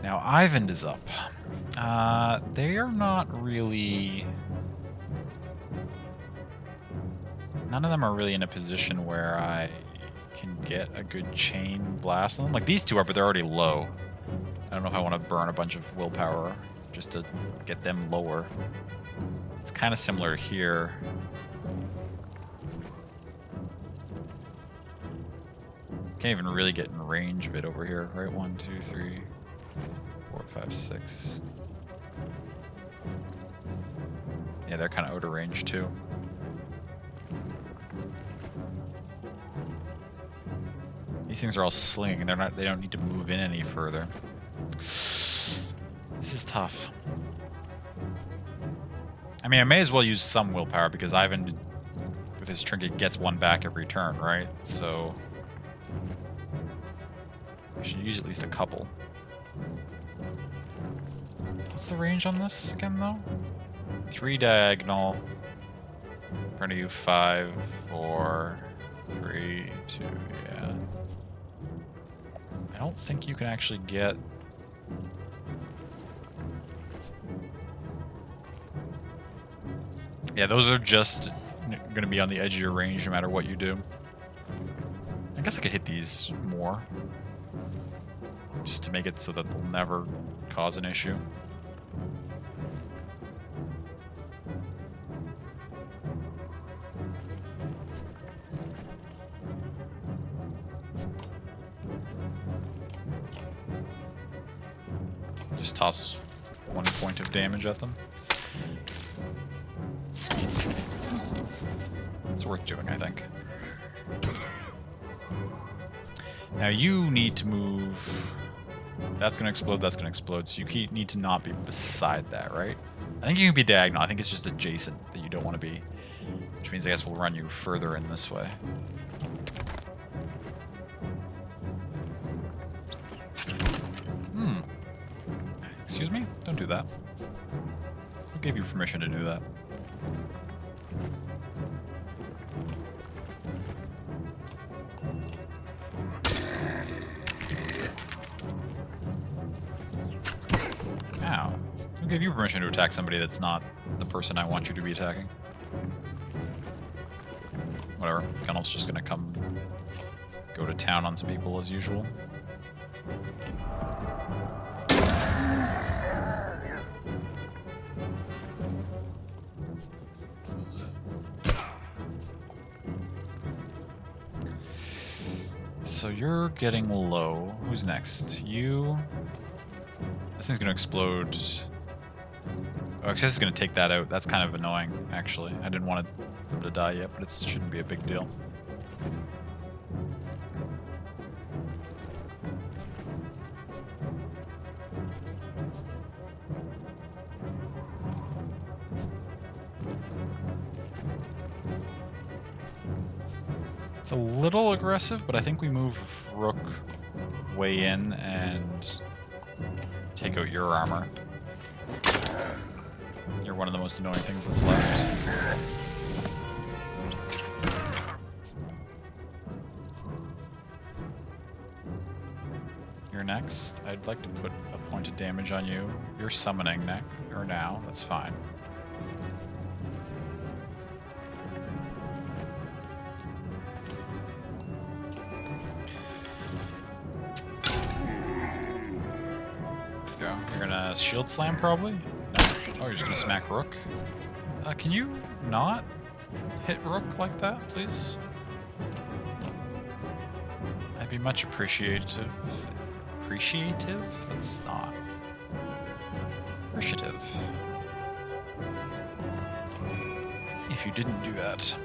Now, Ivan is up. They are not really... None of them are really in a position where I can get a good chain blast on them. Like, these two are, but they're already low. I don't know if I want to burn a bunch of willpower just to get them lower. It's kind of similar here. Can't even really get in range of it over here, right? 1, 2, 3, 4, 5, 6. Yeah, they're kind of out of range too. These things are all slinging. They're not. They don't need to move in any further. This is tough. I mean, I may as well use some willpower because Ivan, with his trinket, gets one back every turn, right? So I should use at least a couple. What's the range on this again, though? 3 diagonal. In front of you, 5, 4, 3, 2, yeah. I don't think you can actually get... Yeah, those are just going to be on the edge of your range no matter what you do. I guess I could hit these more. Just to make it so that they'll never cause an issue. Just toss 1 point of damage at them. It's worth doing, I think. Now you need to move... That's going to explode, so you need to not be beside that, right? I think you can be diagonal. I think it's just adjacent that you don't want to be. Which means I guess we'll run you further in this way. Excuse me? Don't do that. Who gave you permission to do that? Ow. Who gave you permission to attack somebody that's not the person I want you to be attacking? Whatever. Gunnel's just gonna come go to town on some people as usual. So you're getting low. Who's next? You. This thing's gonna explode. Oh, actually, this is gonna take that out. That's kind of annoying, actually. I didn't want them to die yet, but it shouldn't be a big deal. It's a little aggressive, but I think we move Rook way in and take out your armor. You're one of the most annoying things that's left. You're next. I'd like to put a point of damage on you. You're summoning now. That's fine. You're gonna shield slam, probably? No. Oh, you're just gonna smack Rook? Can you not hit Rook like that, please? I'd be much appreciative. Appreciative? That's not. Appreciative. If you didn't do that.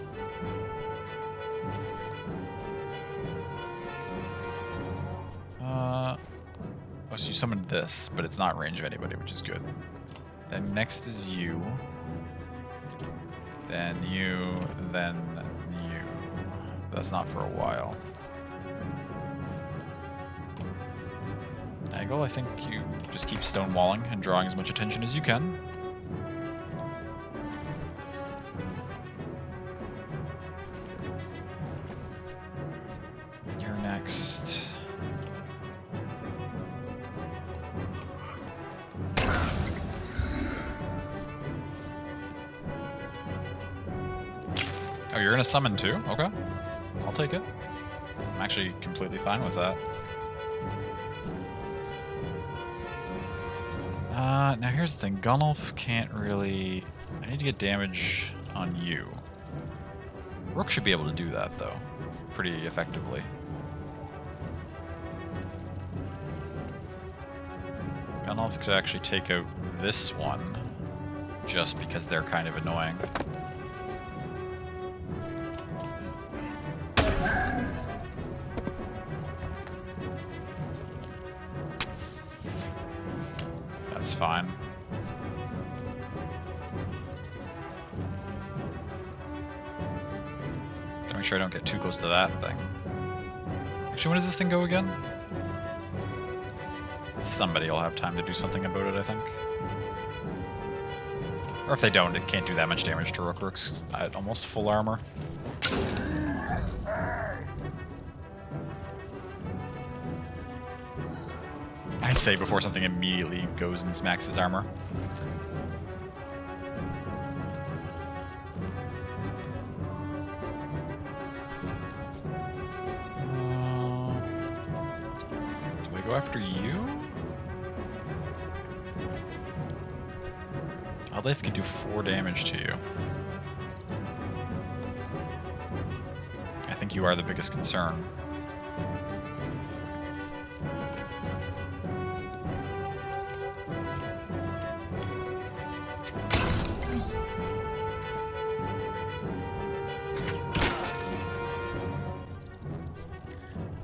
Oh, so you summoned this, but it's not in range of anybody, which is good. Then next is you. Then you, then you. But that's not for a while. Eggle, I think you just keep stonewalling and drawing as much attention as you can. You're next. Oh, you're gonna summon too? Okay. I'll take it. I'm actually completely fine with that. Now here's the thing. Gunnulf can't really... I need to get damage on you. Rook should be able to do that, though. Pretty effectively. Gunnulf could actually take out this one, just because they're kind of annoying. That's fine. Gotta make sure I don't get too close to that thing. Actually, when does this thing go again? Somebody will have time to do something about it, I think. Or if they don't, it can't do that much damage to Rook. Rook's at almost full armor. I say before something immediately goes and smacks his armor. Do I go after you? Aldleif can do 4 damage to you. I think you are the biggest concern.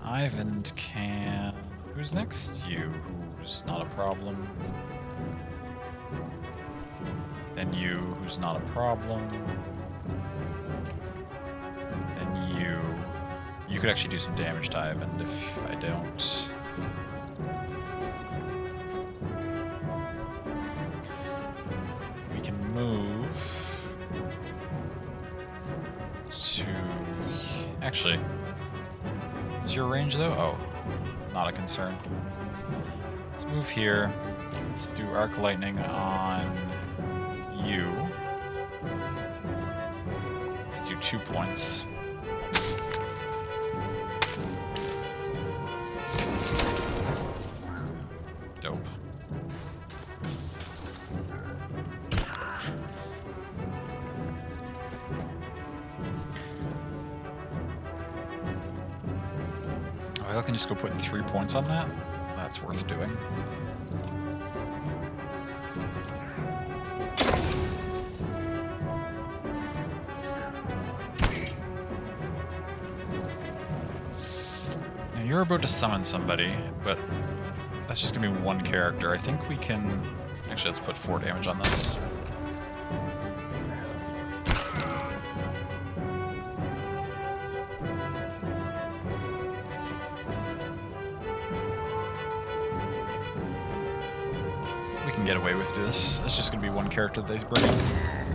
Ivan can... Who's next? You, who's not a problem. Then you, who's not a problem. Then you... You could actually do some damage to Ivan if I don't. We can move to... Actually... What's your range, though? Oh, not a concern. Let's move here. Let's do Arc Lightning on you. Let's do 2 points. Dope. I can just go put 3 points on that. That's worth doing. Now you're about to summon somebody, but that's just gonna be one character. I think we can... Actually, let's put 4 damage on this. Get away with this. It's just gonna be one character that they bring in.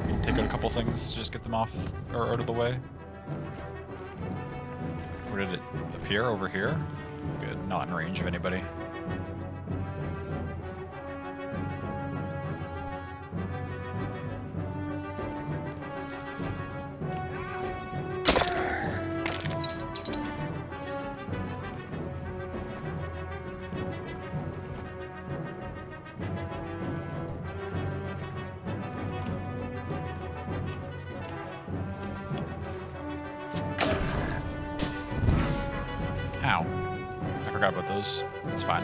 You can take out a couple things, just get them off or out of the way. Where did it appear? Over here? Good, not in range of anybody. Ow. I forgot about those. That's fine.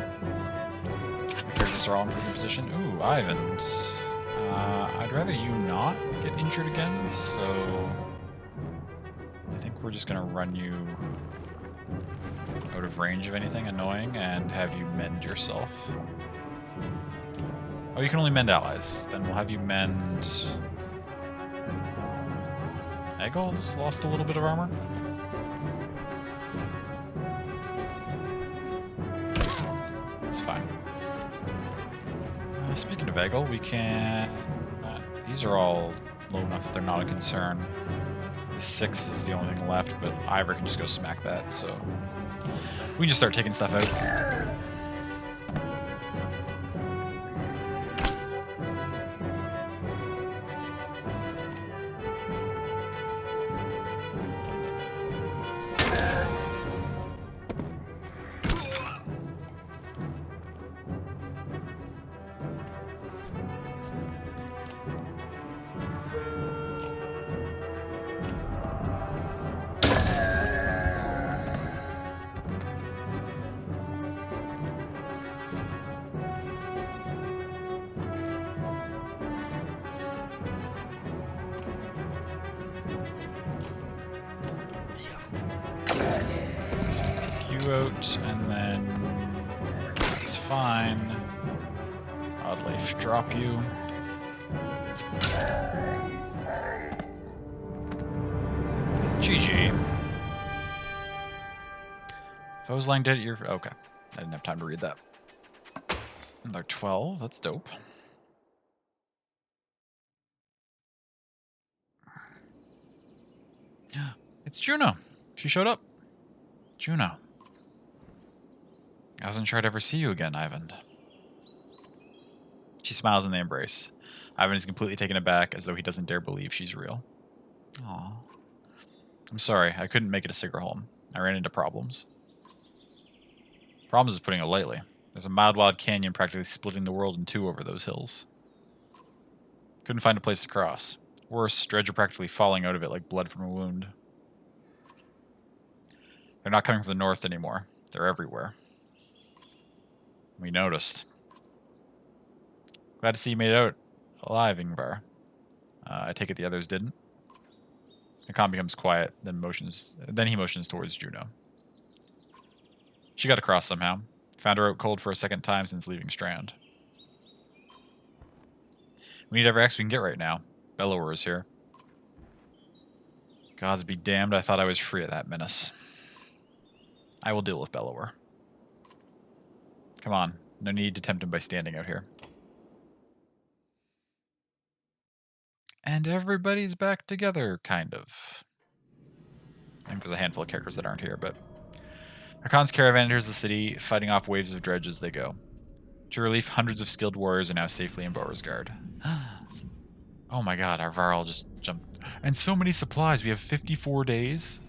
The characters are all in a good position. Ooh, Ivan. I'd rather you not get injured again, so... I think we're just gonna run you out of range of anything annoying and have you mend yourself. Oh, you can only mend allies. Then we'll have you mend... Eggle's lost a little bit of armor. It's fine. Speaking of Eggle, we can... these are all low enough that they're not a concern. The 6 is the only thing left, but Ivor can just go smack that, so... we can just start taking stuff out. Out, and then that's fine. Oddleif, drop you. GG. Foes lying dead at your... okay. I didn't have time to read that. Another 12. That's dope. It's Juno. She showed up. Juno. I wasn't sure I'd ever see you again, Ivan. She smiles and they embrace. Ivan is completely taken aback, as though he doesn't dare believe she's real. Aww. I'm sorry, I couldn't make it to Sigerholm. I ran into problems. Problems is putting it lightly. There's a mild wild canyon practically splitting the world in two over those hills. Couldn't find a place to cross. Worse, dredge are practically falling out of it like blood from a wound. They're not coming from the north anymore. They're everywhere. We noticed. Glad to see you made it out alive, Ingvar. I take it the others didn't. Hakan becomes quiet, then he motions towards Juno. She got across somehow. Found her out cold for a second time since leaving Strand. We need every X we can get right now. Bellower is here. Gods be damned, I thought I was free of that menace. I will deal with Bellower. Come on, no need to tempt him by standing out here. And everybody's back together, kind of. I think there's a handful of characters that aren't here, but... Hakon's caravan enters the city, fighting off waves of dredge as they go. To relief, hundreds of skilled warriors are now safely in Beauregard. Oh my god, our Varl just jumped. And so many supplies, we have 54 days.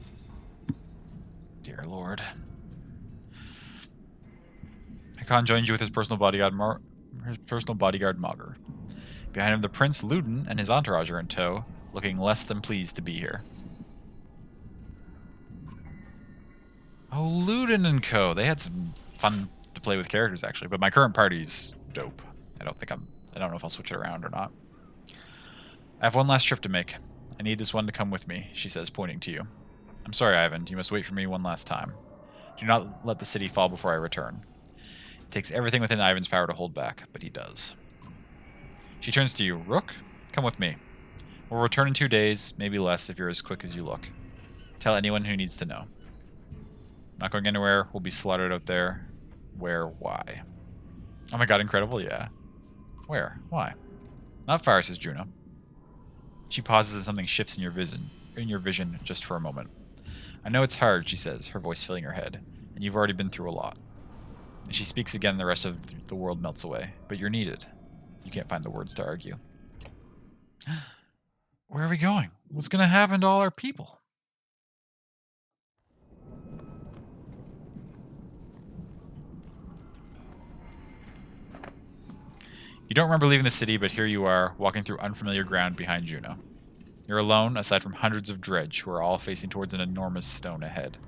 Dear lord. Hakon joins you with his personal bodyguard, Mauger. Behind him, the Prince Luden and his entourage are in tow, looking less than pleased to be here. Oh, Luden and co. They had some fun to play with characters, actually, but my current party's dope. I don't know if I'll switch it around or not. I have one last trip to make. I need this one to come with me, she says, pointing to you. I'm sorry, Ivan. You must wait for me one last time. Do not let the city fall before I return. It takes everything within Ivan's power to hold back, but he does. She turns to you. Rook, come with me. We'll return in 2 days, maybe less if you're as quick as you look. Tell anyone who needs to know. Not going anywhere. We'll be slaughtered out there. Where? Why? Oh my god, incredible, yeah. Where? Why? Not far, says Juno. She pauses and something shifts in your vision just for a moment. I know it's hard, she says, her voice filling her head, and you've already been through a lot. And she speaks again, the rest of the world melts away. But you're needed. You can't find the words to argue. Where are we going? What's going to happen to all our people? You don't remember leaving the city, but here you are, walking through unfamiliar ground behind Juno. You're alone, aside from hundreds of dredge, who are all facing towards an enormous stone ahead.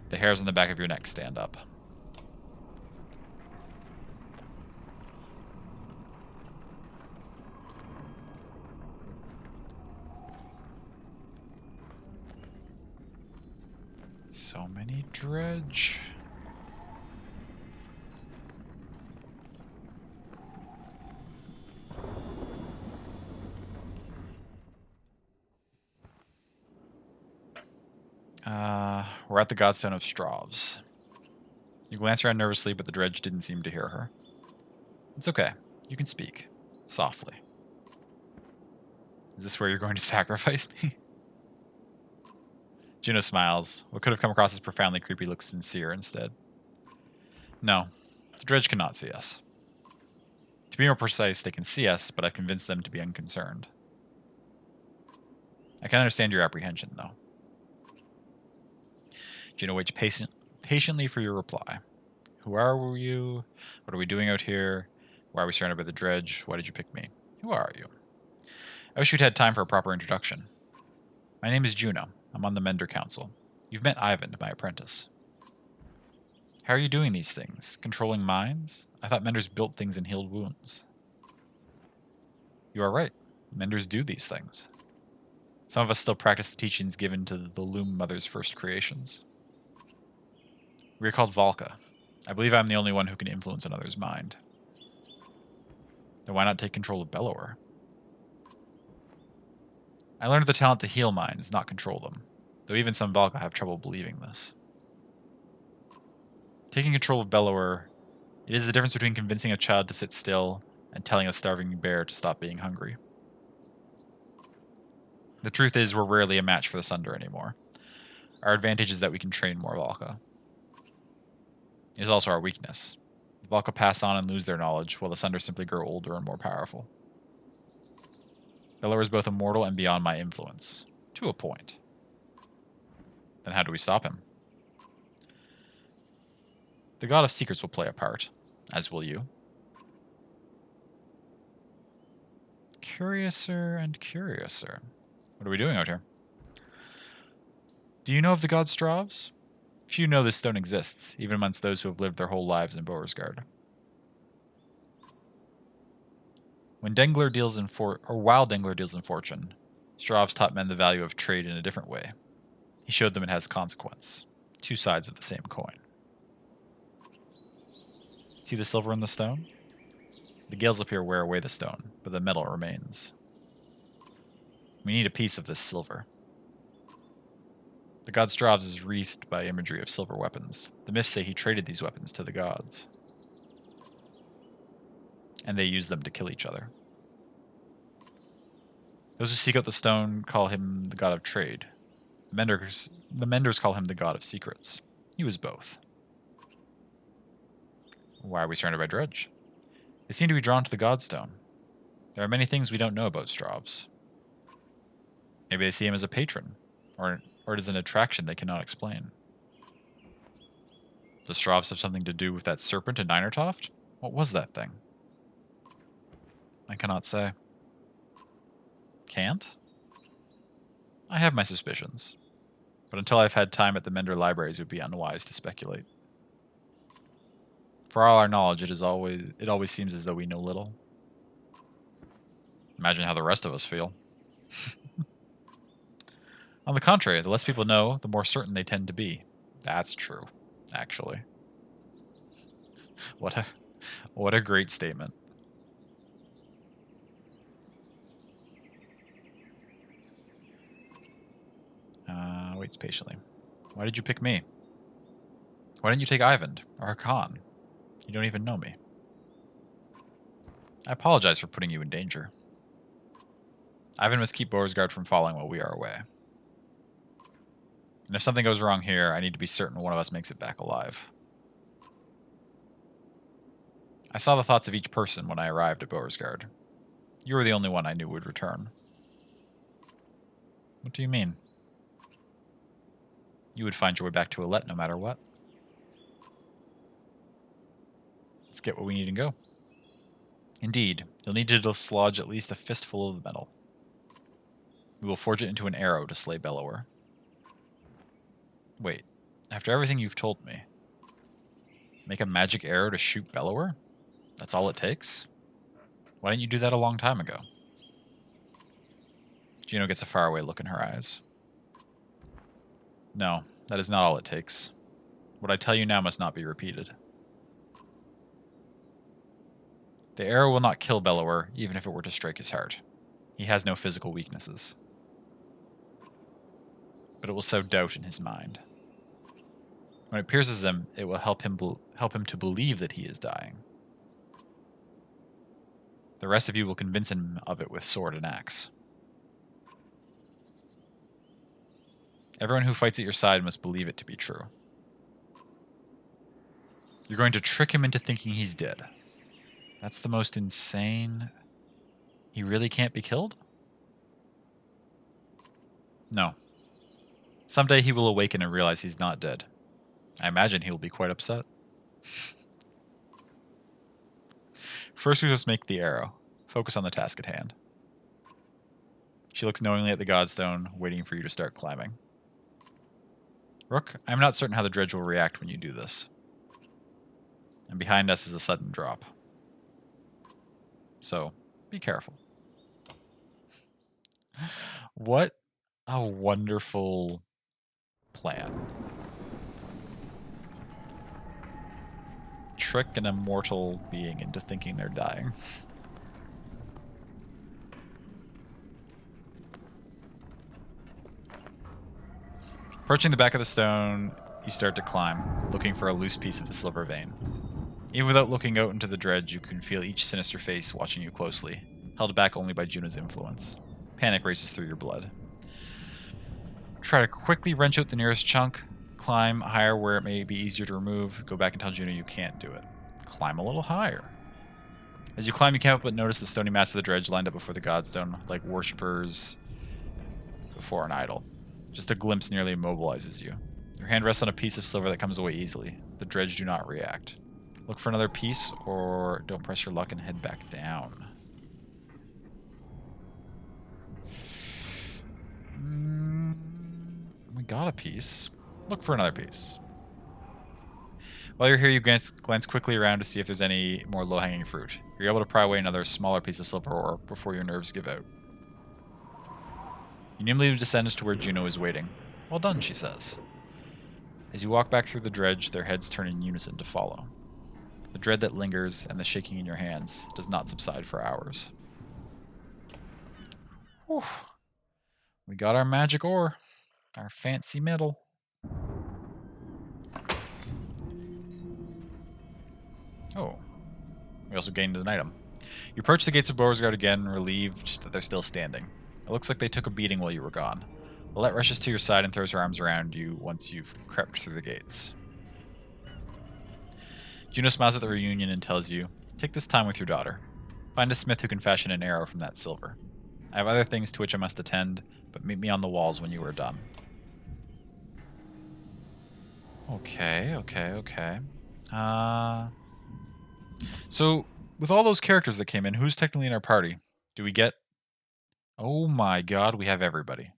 The hairs on the back of your neck stand up. So many dredge. We're at the Godstone of Stravs. You glance around nervously, but the dredge didn't seem to hear her. It's okay. You can speak. Softly. Is this where you're going to sacrifice me? Juno smiles. What could have come across as profoundly creepy looks sincere instead. No. The dredge cannot see us. To be more precise, they can see us, but I've convinced them to be unconcerned. I can understand your apprehension, though. Juno waits patiently for your reply. Who are you? What are we doing out here? Why are we surrounded by the dredge? Why did you pick me? Who are you? I wish you'd had time for a proper introduction. My name is Juno. I'm on the Mender Council. You've met Ivan, my apprentice. How are you doing these things? Controlling minds? I thought Menders built things and healed wounds. You are right. Menders do these things. Some of us still practice the teachings given to the Loom Mother's first creations. We are called Valka. I believe I'm the only one who can influence another's mind. Then why not take control of Bellower? I learned the talent to heal minds, not control them, though even some Valka have trouble believing this. Taking control of Bellower, it is the difference between convincing a child to sit still and telling a starving bear to stop being hungry. The truth is, we're rarely a match for the Sunder anymore. Our advantage is that we can train more Valka. It is also our weakness. The Valka pass on and lose their knowledge, while the Sunder simply grow older and more powerful. Bellower is both immortal and beyond my influence. To a point. Then how do we stop him? The God of Secrets will play a part, as will you. Curiouser and curiouser. What are we doing out here? Do you know of the god Stravs? Few know this stone exists, even amongst those who have lived their whole lives in Beauregard. While Dengler deals in fortune, Stravs taught men the value of trade in a different way. He showed them it has consequence. Two sides of the same coin. See the silver in the stone? The gales up here wear away the stone, but the metal remains. We need a piece of this silver. The god Stravs is wreathed by imagery of silver weapons. The myths say he traded these weapons to the gods. And they use them to kill each other. Those who seek out the stone call him the god of trade. The Menders call him the god of secrets. He was both. Why are we surrounded by dredge? They seem to be drawn to the godstone. There are many things we don't know about Stravs. Maybe they see him as a patron, or it is an attraction they cannot explain. Does Stravs have something to do with that serpent in Ninertoft? What was that thing? I cannot say. Can't? I have my suspicions, but until I've had time at the Mender libraries, it would be unwise to speculate. For all our knowledge, it always seems as though we know little. Imagine how the rest of us feel. On the contrary, the less people know, the more certain they tend to be. That's true, actually. What a great statement. Waits patiently. Why did you pick me? Why didn't you take Ivan or Hakan? You don't even know me. I apologize for putting you in danger. Ivan must keep Beauregard from falling while we are away. And if something goes wrong here, I need to be certain one of us makes it back alive. I saw the thoughts of each person when I arrived at Beauregard. You were the only one I knew would return. What do you mean? You would find your way back to Alette no matter what. Let's get what we need and go. Indeed, you'll need to dislodge at least a fistful of the metal. We will forge it into an arrow to slay Bellower. Wait, after everything you've told me, make a magic arrow to shoot Bellower? That's all it takes? Why didn't you do that a long time ago? Juno gets a faraway look in her eyes. No, that is not all it takes. What I tell you now must not be repeated. The arrow will not kill Bellower, even if it were to strike his heart. He has no physical weaknesses. But it will sow doubt in his mind. When it pierces him, it will help him to believe that he is dying. The rest of you will convince him of it with sword and axe. Everyone who fights at your side must believe it to be true. You're going to trick him into thinking he's dead. That's the most insane... He really can't be killed? No. Someday he will awaken and realize he's not dead. I imagine he will be quite upset. First we must make the arrow. Focus on the task at hand. She looks knowingly at the godstone, waiting for you to start climbing. Rook, I am not certain how the dredge will react when you do this. And behind us is a sudden drop. So, be careful. What a wonderful plan. Trick an immortal being into thinking they're dying. Approaching the back of the stone, you start to climb, looking for a loose piece of the silver vein. Even without looking out into the dredge, you can feel each sinister face watching you closely, held back only by Juna's influence. Panic races through your blood. Try to quickly wrench out the nearest chunk, climb higher where it may be easier to remove, go back and tell Juna you can't do it. Climb a little higher. As you climb, you can't help but notice the stony mass of the dredge lined up before the godstone, like worshippers before an idol. Just a glimpse nearly immobilizes you. Your hand rests on a piece of silver that comes away easily. The dredge do not react. Look for another piece, or don't press your luck and head back down. We got a piece. Look for another piece. While you're here, you glance quickly around to see if there's any more low-hanging fruit. You're able to pry away another smaller piece of silver ore before your nerves give out. You nimbly descend to where Juno is waiting. Well done, she says. As you walk back through the dredge, their heads turn in unison to follow. The dread that lingers and the shaking in your hands does not subside for hours. Whew. We got our magic ore. Our fancy metal. Oh. We also gained an item. You approach the gates of Beauregard again, relieved that they're still standing. It looks like they took a beating while you were gone. Lilette rushes to your side and throws her arms around you once you've crept through the gates. Juno smiles at the reunion and tells you, take this time with your daughter. Find a smith who can fashion an arrow from that silver. I have other things to which I must attend, but meet me on the walls when you are done. Okay. So, with all those characters that came in, who's technically in our party? Do we get... Oh my god, we have everybody.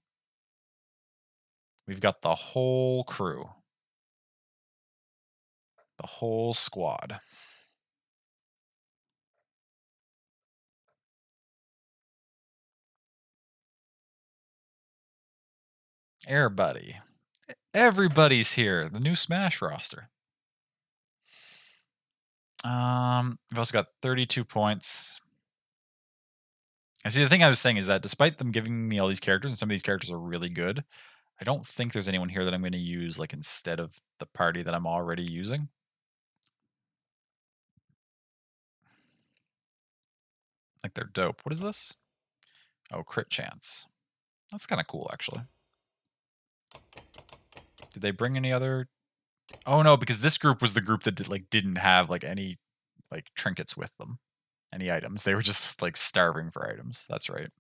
We've got the whole crew. The whole squad. Everybody. Everybody's here. The new Smash roster. We've also got 32 points. And see, the thing I was saying is that despite them giving me all these characters, and some of these characters are really good, I don't think there's anyone here that I'm going to use like instead of the party that I'm already using. Like they're dope. What is this? Oh, crit chance. That's kind of cool, actually. Did they bring any other? Oh no, because this group was the group that didn't have like any like trinkets with them, any items. They were just like starving for items. That's right.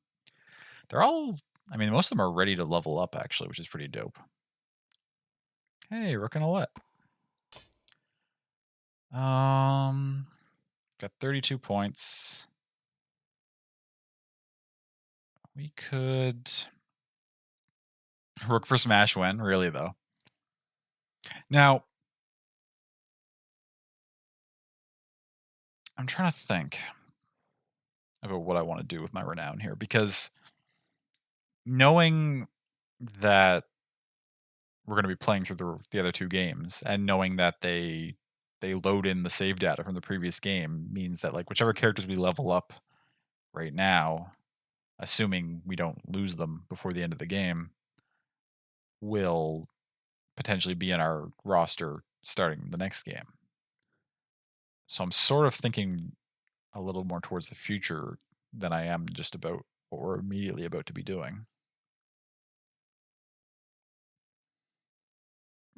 They're all. I mean, most of them are ready to level up actually, which is pretty dope. Hey, Rook and Alette. Got 32 points. We could Rook for Smash win, really though. Now, I'm trying to think about what I want to do with my renown here, because knowing that we're going to be playing through the other two games, and knowing that they load in the save data from the previous game means that like whichever characters we level up right now, assuming we don't lose them before the end of the game, will potentially be in our roster starting the next game. So I'm sort of thinking a little more towards the future than I am just about what we're immediately about to be doing.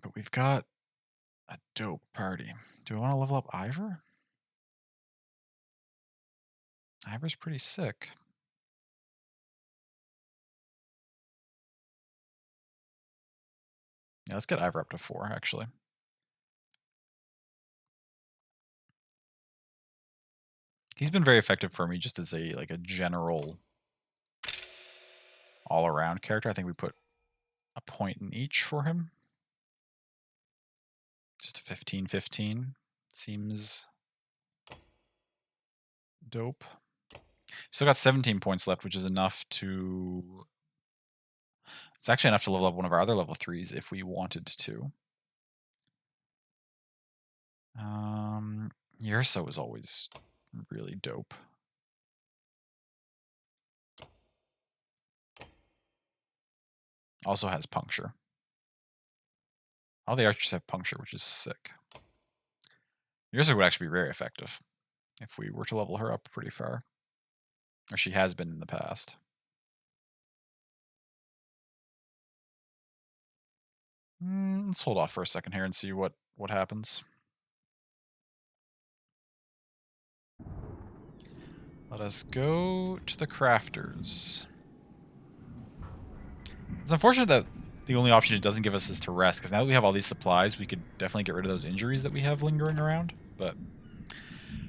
But we've got a dope party. Do I want to level up Ivor? Ivor's pretty sick. Yeah, let's get Ivor up to 4, actually. He's been very effective for me just as a general all-around character. I think we put a point in each for him. Just a 15-15 seems dope. Still got 17 points left, which is enough to... It's actually enough to level up one of our other level 3s if we wanted to. Yerso is always really dope. Also has puncture. All the archers have puncture, which is sick. Yerso would actually be very effective if we were to level her up pretty far. Or she has been in the past. Let's hold off for a second here and see what happens. Let us go to the crafters. It's unfortunate that the only option it doesn't give us is to rest, because now that we have all these supplies, we could definitely get rid of those injuries that we have lingering around. But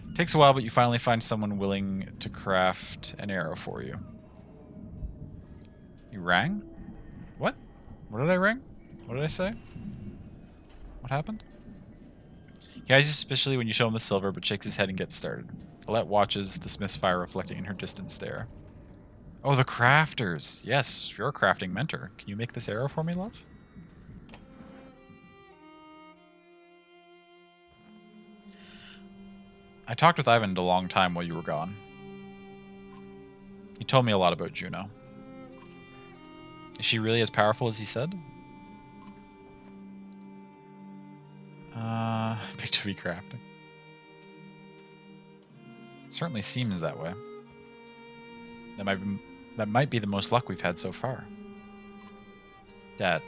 it takes a while, but you finally find someone willing to craft an arrow for you. You rang? What? What did I ring? What did I say? What happened? He eyes you suspiciously when you show him the silver, but shakes his head and gets started. Alette watches, the smith's fire reflecting in her distant stare. Oh, the crafters. Yes, you're a crafting mentor. Can you make this arrow for me, love? I talked with Ivan a long time while you were gone. He told me a lot about Juno. Is she really as powerful as he said? Pick to be crafting. It certainly seems that way. That might be the most luck we've had so far. Dad,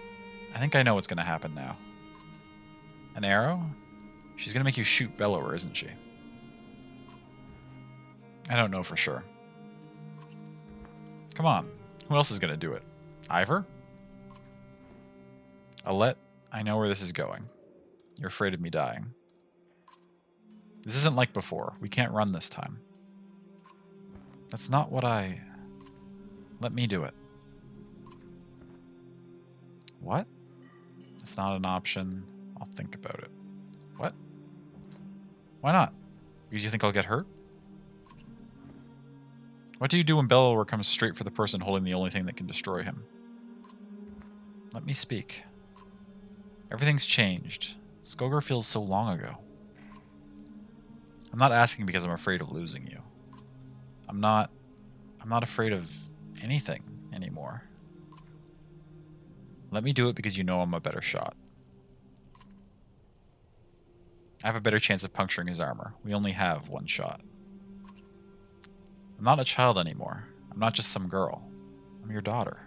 I think I know what's going to happen now. An arrow? She's going to make you shoot Bellower, isn't she? I don't know for sure. Come on. Who else is going to do it? Ivor? Alette, I know where this is going. You're afraid of me dying. This isn't like before. We can't run this time. That's not what I... Let me do it. What? That's not an option. I'll think about it. What? Why not? Because you think I'll get hurt? What do you do when Bellower comes straight for the person holding the only thing that can destroy him? Let me speak. Everything's changed. Skogar feels so long ago. I'm not asking because I'm afraid of losing you. I'm not afraid of anything anymore. Let me do it because you know I'm a better shot. I have a better chance of puncturing his armor. We only have one shot. I'm not a child anymore. I'm not just some girl. I'm your daughter.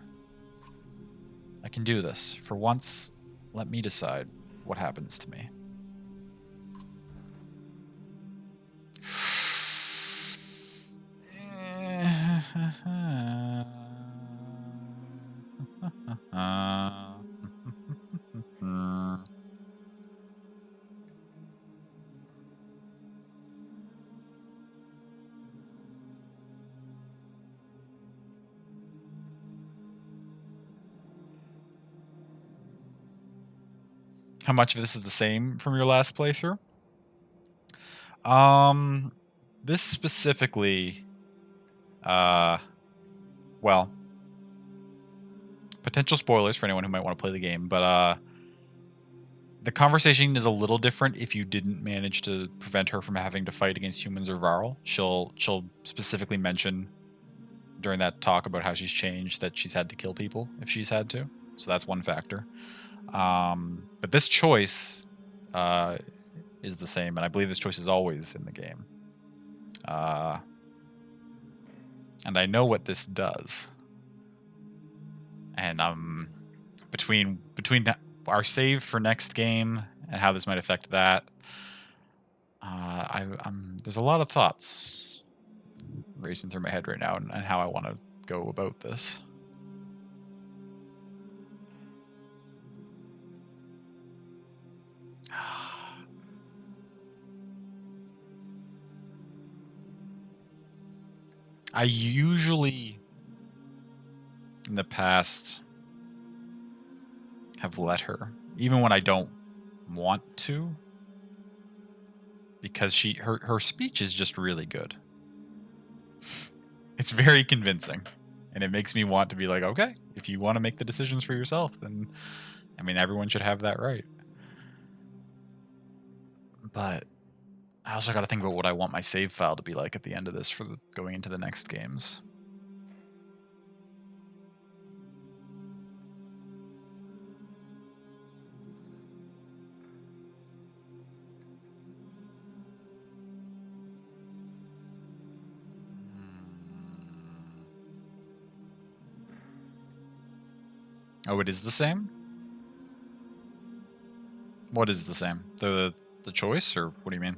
I can do this. For once, let me decide what happens to me. How much of this is the same from your last playthrough? This specifically, well, potential spoilers for anyone who might want to play the game, but the conversation is a little different if you didn't manage to prevent her from having to fight against humans or Varl. She'll specifically mention during that talk about how she's changed that she's had to kill people if she's had to. So that's one factor. But this choice is the same, and I believe this choice is always in the game. And I know what this does. And between our save for next game and how this might affect that, there's a lot of thoughts racing through my head right now and how I want to go about this. I usually, in the past, have let her, even when I don't want to, because her speech is just really good. It's very convincing, and it makes me want to be like, okay, if you want to make the decisions for yourself, then, I mean, everyone should have that right. But I also got to think about what I want my save file to be like at the end of this for going into the next games. Oh, it is the same? What is the same? The choice, or what do you mean?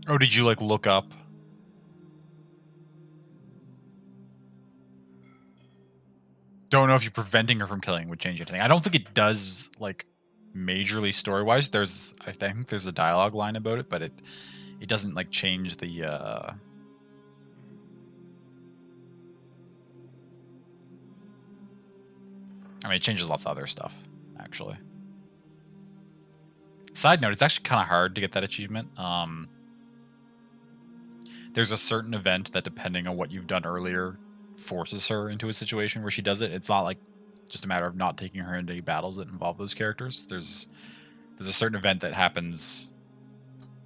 Oh, did you, like, look up? Don't know if you're preventing her from killing would change anything. I don't think it does, like, majorly story-wise. I think there's a dialogue line about it, but it doesn't, like, change the, I mean, it changes lots of other stuff, actually. Side note, it's actually kind of hard to get that achievement. There's a certain event that, depending on what you've done earlier, forces her into a situation where she does it. It's not like just a matter of not taking her into any battles that involve those characters. There's a certain event that happens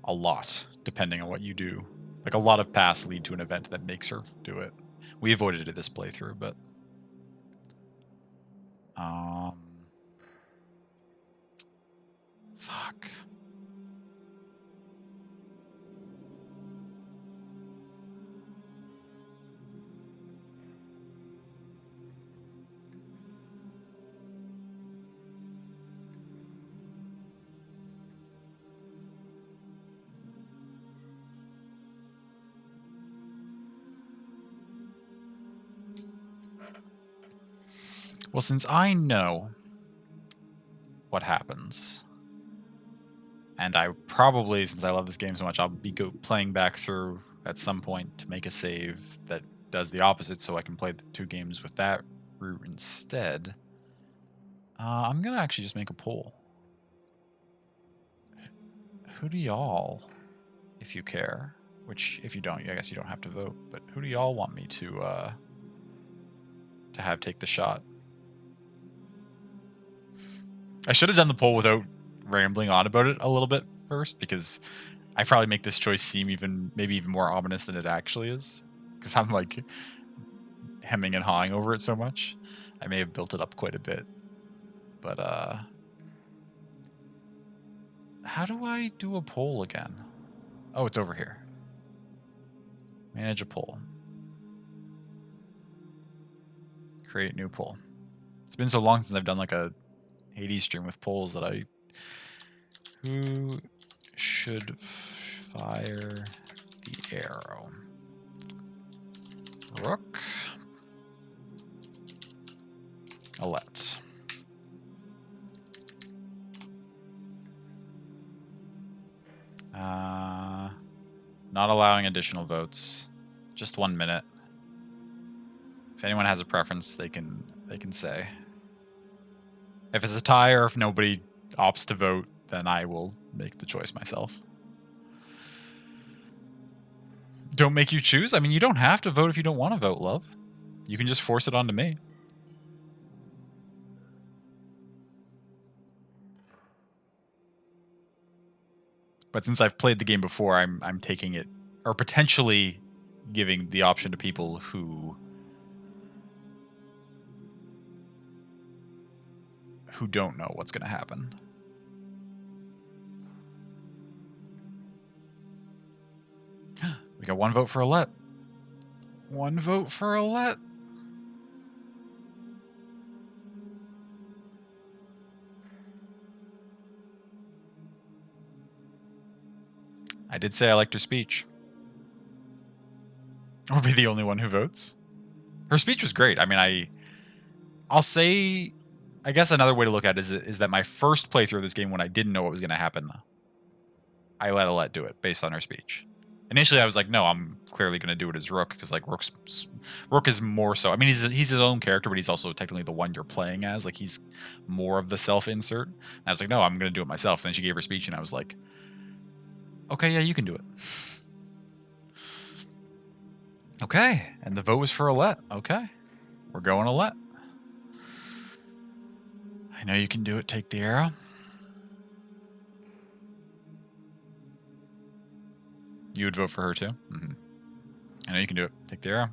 a lot, depending on what you do. Like, a lot of paths lead to an event that makes her do it. We avoided it this playthrough, but... Fuck. Well, since I know what happens, and I probably, since I love this game so much, I'll be playing back through at some point to make a save that does the opposite, so I can play the 2 games with that route instead. I'm gonna actually just make a poll. Who do y'all, if you care, which if you don't, I guess you don't have to vote, but who do y'all want me to have take the shot? I should have done the poll without rambling on about it a little bit first, because I probably make this choice seem maybe even more ominous than it actually is, because I'm like hemming and hawing over it so much. I may have built it up quite a bit, but how do I do a poll again? Oh, it's over here. Manage a poll. Create new poll. It's been so long since I've done like a Hades stream with polls that who should fire the arrow? Rook. Alette. Not allowing additional votes. Just 1 minute. If anyone has a preference, they can say. If it's a tie or if nobody opts to vote, then I will make the choice myself. Don't make you choose? I mean, you don't have to vote if you don't want to vote, love. You can just force it onto me. But since I've played the game before, I'm taking it, or potentially giving the option to people who who don't know what's going to happen. We got 1 vote for Alette. 1 vote for Alette. I did say I liked her speech. I'll be the only one who votes. Her speech was great. I mean, I'll say, I guess another way to look at it is that my first playthrough of this game, when I didn't know what was going to happen, I let Alette do it based on her speech. Initially, I was like, no, I'm clearly going to do it as Rook, because like Rook is more so. I mean, he's his own character, but he's also technically the one you're playing as. Like, he's more of the self-insert. And I was like, no, I'm going to do it myself. And then she gave her speech, and I was like, okay, yeah, you can do it. Okay, and the vote was for Alette. Okay, we're going Alette. I know you can do it. Take the arrow. You would vote for her too? Mm-hmm. I know you can do it. Take the arrow.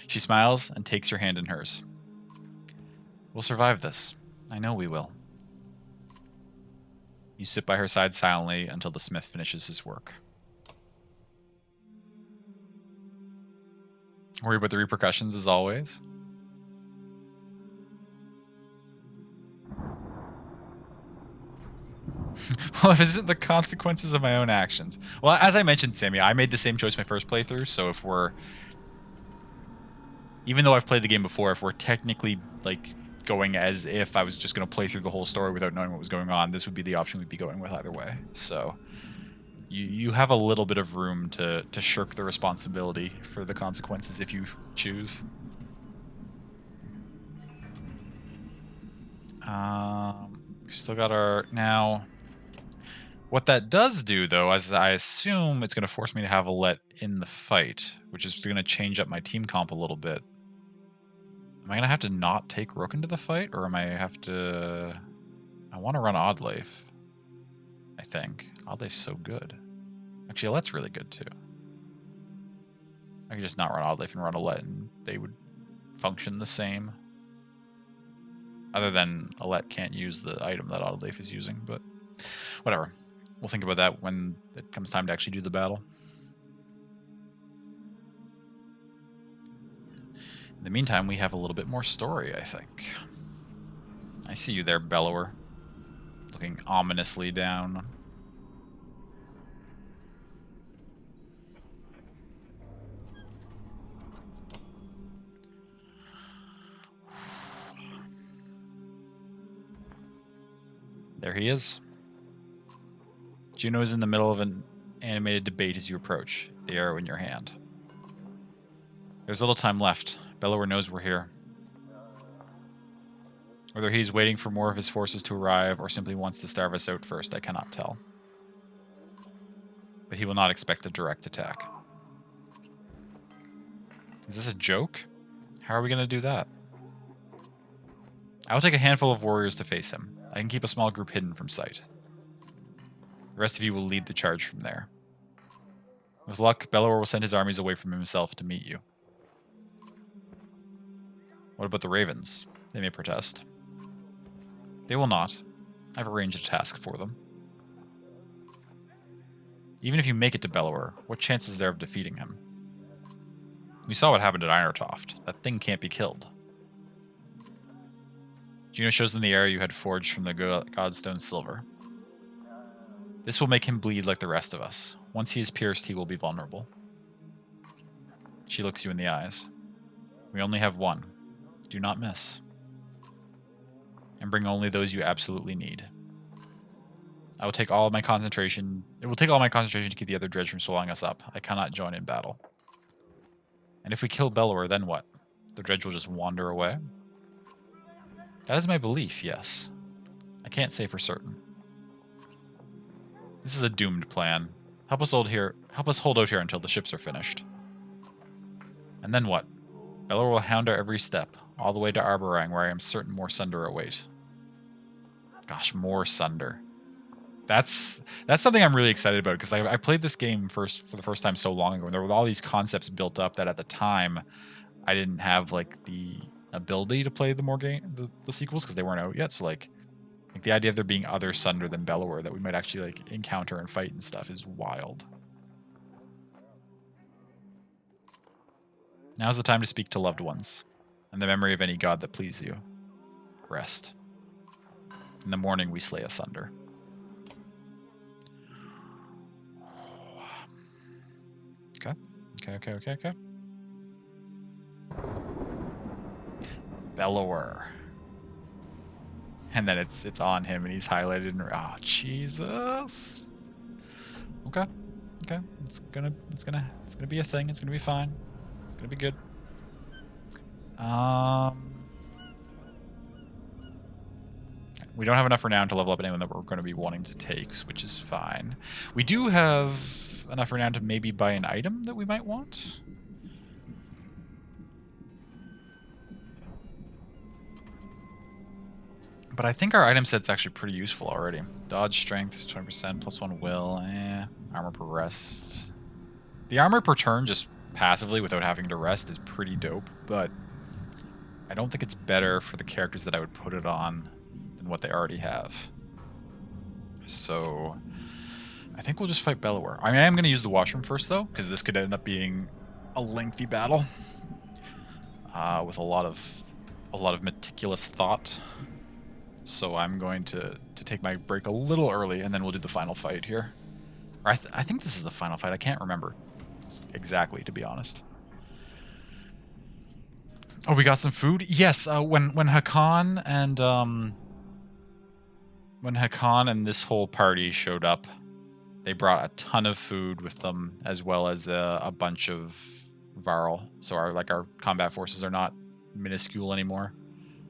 She smiles and takes your hand in hers. We'll survive this. I know we will. You sit by her side silently until the smith finishes his work. Worry about the repercussions as always. Well, if it isn't the consequences of my own actions. Well, as I mentioned, Sammy, I made the same choice my first playthrough, so if we're... Even though I've played the game before, if we're technically, like, going as if I was just going to play through the whole story without knowing what was going on, this would be the option we'd be going with either way. So, you have a little bit of room to shirk the responsibility for the consequences if you choose. We still got our... Now... What that does do, though, is I assume it's going to force me to have Alette in the fight, which is going to change up my team comp a little bit. Am I going to have to not take Rook into the fight, or am I have to... I want to run Oddleif, I think. Oddleif's so good. Actually, Alette's really good, too. I could just not run Oddleif and run Alette, and they would function the same. Other than Alette can't use the item that Oddleif is using, but whatever. We'll think about that when it comes time to actually do the battle. In the meantime, we have a little bit more story, I think. I see you there, Bellower. Looking ominously down. There he is. Juno is in the middle of an animated debate as you approach, the arrow in your hand. There's little time left. Bellower knows we're here. Whether he's waiting for more of his forces to arrive or simply wants to starve us out first, I cannot tell. But he will not expect a direct attack. Is this a joke? How are we going to do that? I will take a handful of warriors to face him. I can keep a small group hidden from sight. The rest of you will lead the charge from there. With luck, Bellower will send his armies away from himself to meet you. What about the ravens? They may protest. They will not. I've arranged a task for them. Even if you make it to Bellower, what chance is there of defeating him? We saw what happened at Irontoft. That thing can't be killed. Juno shows them the arrow you had forged from the Godstone silver. This will make him bleed like the rest of us. Once he is pierced, he will be vulnerable. She looks you in the eyes. We only have one. Do not miss. And bring only those you absolutely need. I will take all of my concentration. It will take all my concentration to keep the other dredge from swallowing us up. I cannot join in battle. And if we kill Bellower, then what? The dredge will just wander away? That is my belief, yes. I can't say for certain. This is a doomed plan. Help us hold out here until the ships are finished. And then what? Bellower will hound our every step, all the way to Arborang, where I am certain more Sunder await. Gosh, more Sunder. That's something I'm really excited about, because I played this game for the first time so long ago, and there were all these concepts built up that at the time I didn't have like the ability to play the sequels because they weren't out yet. So like Like, the idea of there being other Sunder than Bellower that we might actually, like, encounter and fight and stuff is wild. Now's the time to speak to loved ones, and the memory of any god that please you. Rest. In the morning we slay asunder. Okay. Bellower. And then it's on him and he's highlighted and oh Jesus. Okay. It's gonna be a thing. It's gonna be fine. It's gonna be good. We don't have enough renown to level up anyone that we're going to be wanting to take, which is fine. We do have enough renown to maybe buy an item that we might want. But I think our item set's actually pretty useful already. Dodge strength is 20%, +1 will, armor per rest. The armor per turn just passively without having to rest is pretty dope, but I don't think it's better for the characters that I would put it on than what they already have. So I think we'll just fight Bellower. I mean, I am going to use the washroom first, though, because this could end up being a lengthy battle with a lot of meticulous thought. So I'm going to take my break a little early, and then we'll do the final fight here. Or I think this is the final fight. I can't remember exactly, to be honest. Oh, we got some food? Yes, when Hakan and this whole party showed up, they brought a ton of food with them, as well as a bunch of Varl. So our combat forces are not minuscule anymore.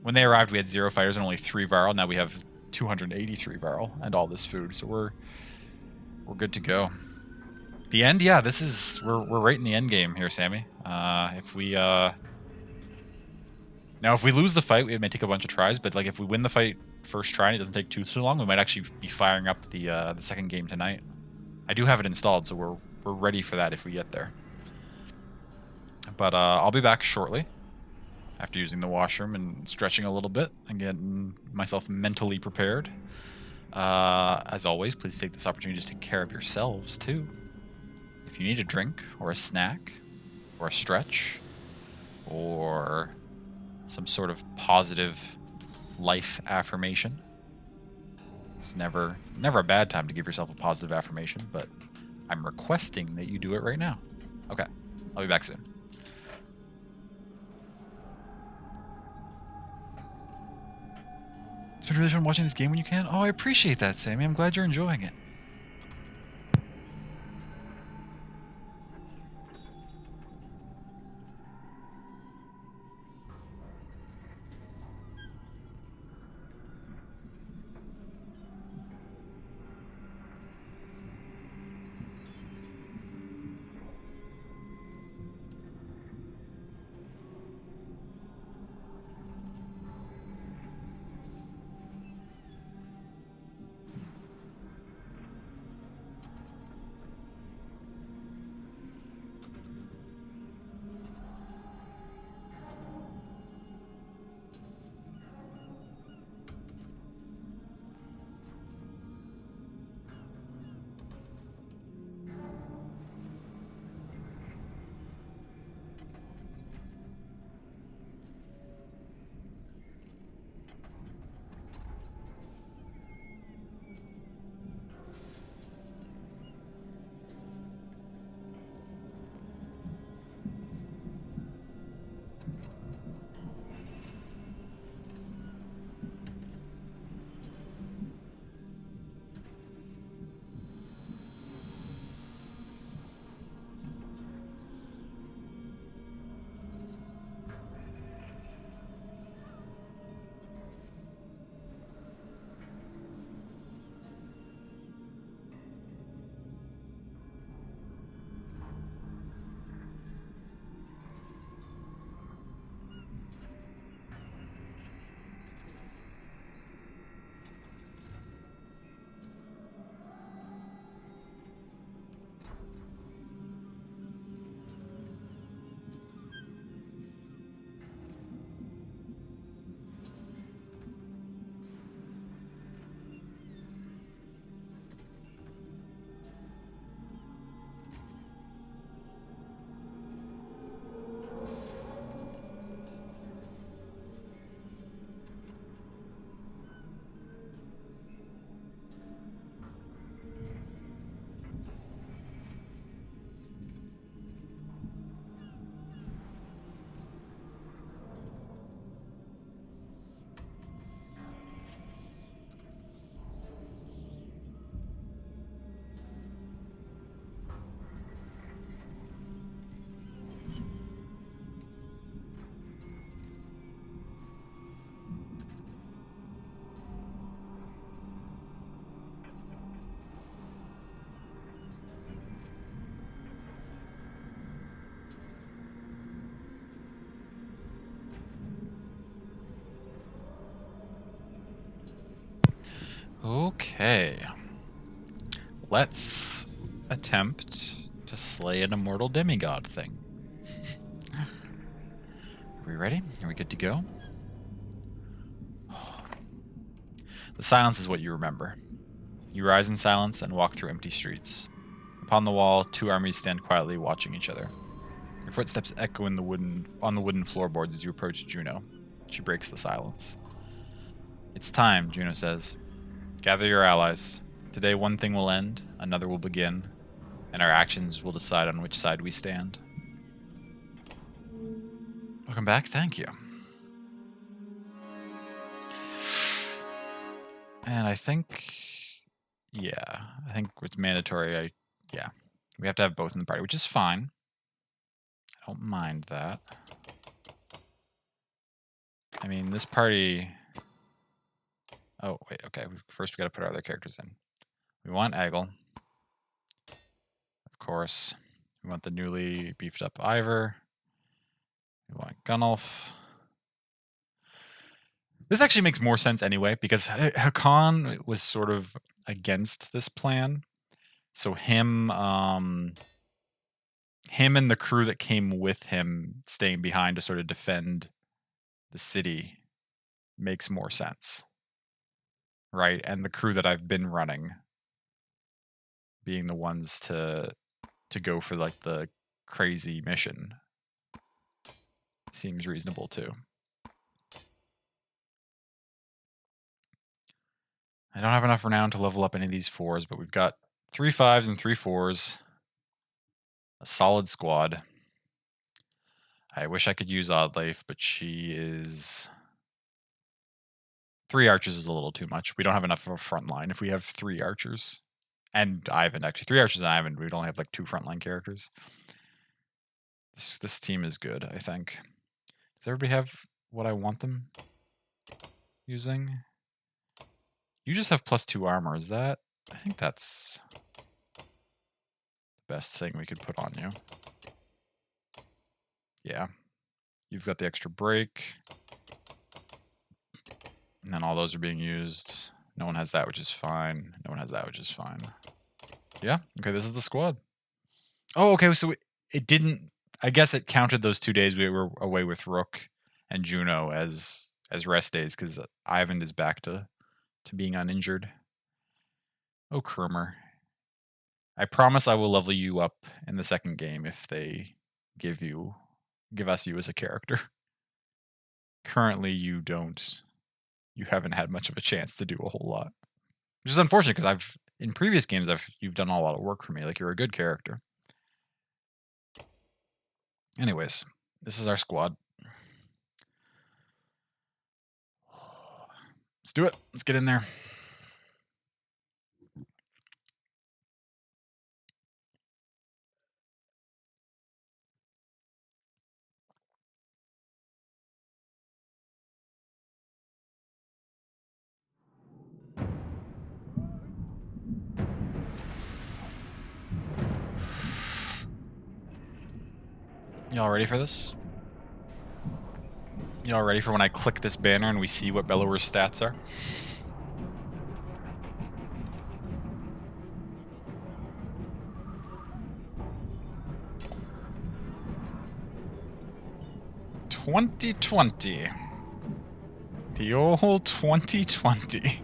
When they arrived, we had 0 fighters and only 3 Varl. Now we have 283 Varl and all this food, so we're good to go. The end, yeah, this is we're right in the end game here, Sammy. If we lose the fight, it may take a bunch of tries, but like if we win the fight first try and it doesn't take too long, we might actually be firing up the second game tonight. I do have it installed, so we're ready for that if we get there. But I'll be back shortly after using the washroom and stretching a little bit and getting myself mentally prepared. As always, please take this opportunity to take care of yourselves too. If you need a drink or a snack or a stretch or some sort of positive life affirmation, it's never a bad time to give yourself a positive affirmation, but I'm requesting that you do it right now. Okay, I'll be back soon. It's been really fun watching this game when you can. Oh, I appreciate that, Sammy. I'm glad you're enjoying it. Okay. Let's attempt to slay an immortal demigod thing. Are we ready? Are we good to go? The silence is what you remember. You rise in silence and walk through empty streets. Upon the wall, two armies stand quietly watching each other. Your footsteps echo on the wooden floorboards as you approach Juno. She breaks the silence. It's time, Juno says. Gather your allies. Today one thing will end, another will begin, and our actions will decide on which side we stand. Welcome back, thank you. And I think, yeah, I think it's mandatory. Yeah, we have to have both in the party, which is fine. I don't mind that. I mean, this party... Oh, wait, okay. First we gotta put our other characters in. We want Eggle. Of course. We want the newly beefed up Ivor. We want Gunnulf. This actually makes more sense anyway, because Hakan was sort of against this plan. So him and the crew that came with him staying behind to sort of defend the city makes more sense. Right? And the crew that I've been running being the ones to go for like the crazy mission seems reasonable too. I don't have enough renown to level up any of these 4s, but we've got 3 5s and 3 4s. A solid squad. I wish I could use Oddleif, but she is... 3 archers is a little too much. We don't have enough of a front line if we have 3 archers. And Ivan, actually. 3 archers and Ivan, we'd only have like 2 frontline characters. This team is good, I think. Does everybody have what I want them using? You just have +2 armor, is that? I think that's the best thing we could put on you. Yeah. You've got the extra break. And then all those are being used. No one has that, which is fine. No one has that, which is fine. Yeah, okay, this is the squad. Oh, okay, so it didn't... I guess it counted those 2 days we were away with Rook and Juno as rest days, because Ivan is back to being uninjured. Oh, Krummer. I promise I will level you up in the second game if they give us you as a character. Currently, you haven't had much of a chance to do a whole lot. Which is unfortunate, because in previous games, you've done a lot of work for me. Like, you're a good character. Anyways, this is our squad. Let's do it. Let's get in there. Y'all ready for this? Y'all ready for when I click this banner and we see what Bellower's stats are? $2020. The old 2020.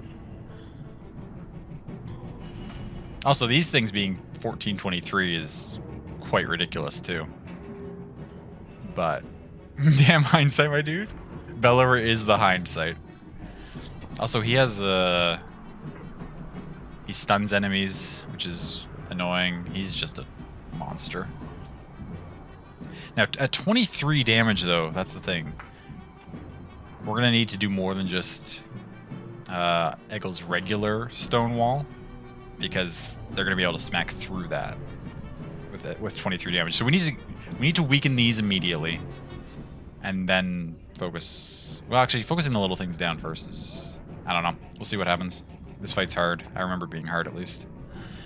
Also, these things being 1423 is quite ridiculous too. But damn hindsight, my dude. Bellower is the hindsight. Also, he has he stuns enemies, which is annoying. He's just a monster. Now, at 23 damage, though, that's the thing. We're gonna need to do more than just Eggle's regular stone wall, because they're gonna be able to smack through that with 23 damage. So we need to weaken these immediately, and then focus. Well, actually, focusing the little things down first is, I don't know. We'll see what happens. This fight's hard. I remember being hard, at least.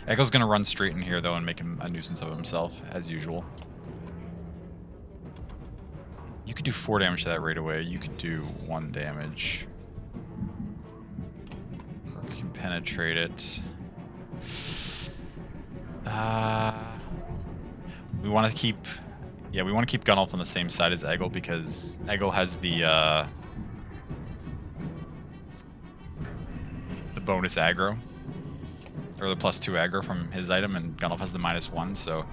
Eggle's gonna run straight in here, though, and make him a nuisance of himself, as usual. You could do 4 damage to that right away. You could do 1 damage. penetrate it. We want to keep... Yeah, we want to keep Gunnulf on the same side as Eggle because Eggle has the bonus aggro. Or the +2 aggro from his item, and Gunnulf has the -1, so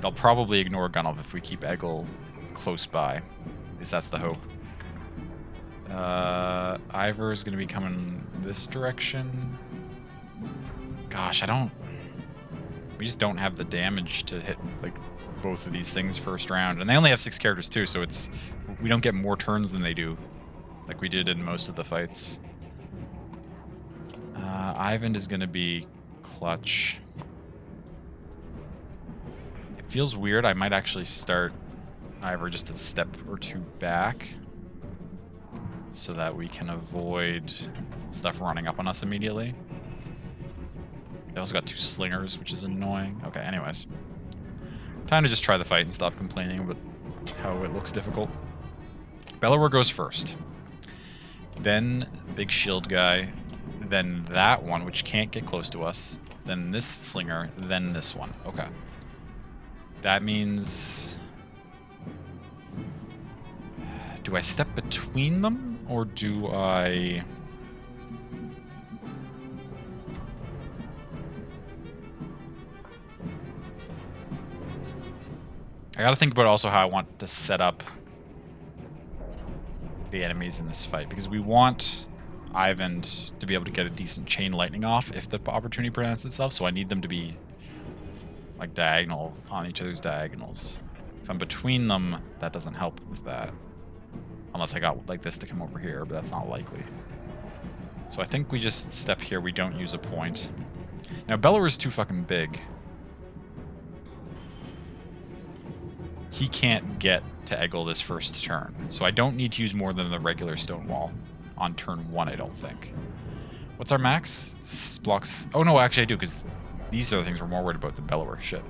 they'll probably ignore Gunnulf if we keep Eggle close by. At least that's the hope. Ivor is going to be coming this direction. Gosh, we just don't have the damage to hit, like, both of these things first round. And they only have 6 characters, too, so we don't get more turns than they do, like we did in most of the fights. Ivan is going to be clutch. It feels weird. I might actually start Ivor just a step or 2 back so that we can avoid stuff running up on us immediately. They also got 2 slingers, which is annoying. Okay, anyways. Time to just try the fight and stop complaining about how it looks difficult. Bellower goes first. Then big shield guy. Then that one, which can't get close to us. Then this slinger. Then this one. Okay. That means... Do I step between them? Or do I... I gotta think about also how I want to set up the enemies in this fight, because we want Ivan to be able to get a decent chain lightning off if the opportunity presents itself, so I need them to be like diagonal on each other's diagonals. If I'm between them, that doesn't help with that. Unless I got like this to come over here, but that's not likely. So I think we just step here, we don't use a point. Now Bellower is too fucking big. He can't get to Eggle this first turn, so I don't need to use more than the regular stone wall on turn 1, I don't think. What's our max? Blocks... Oh no, actually I do, because these are the things we're more worried about than Bellower. Shit.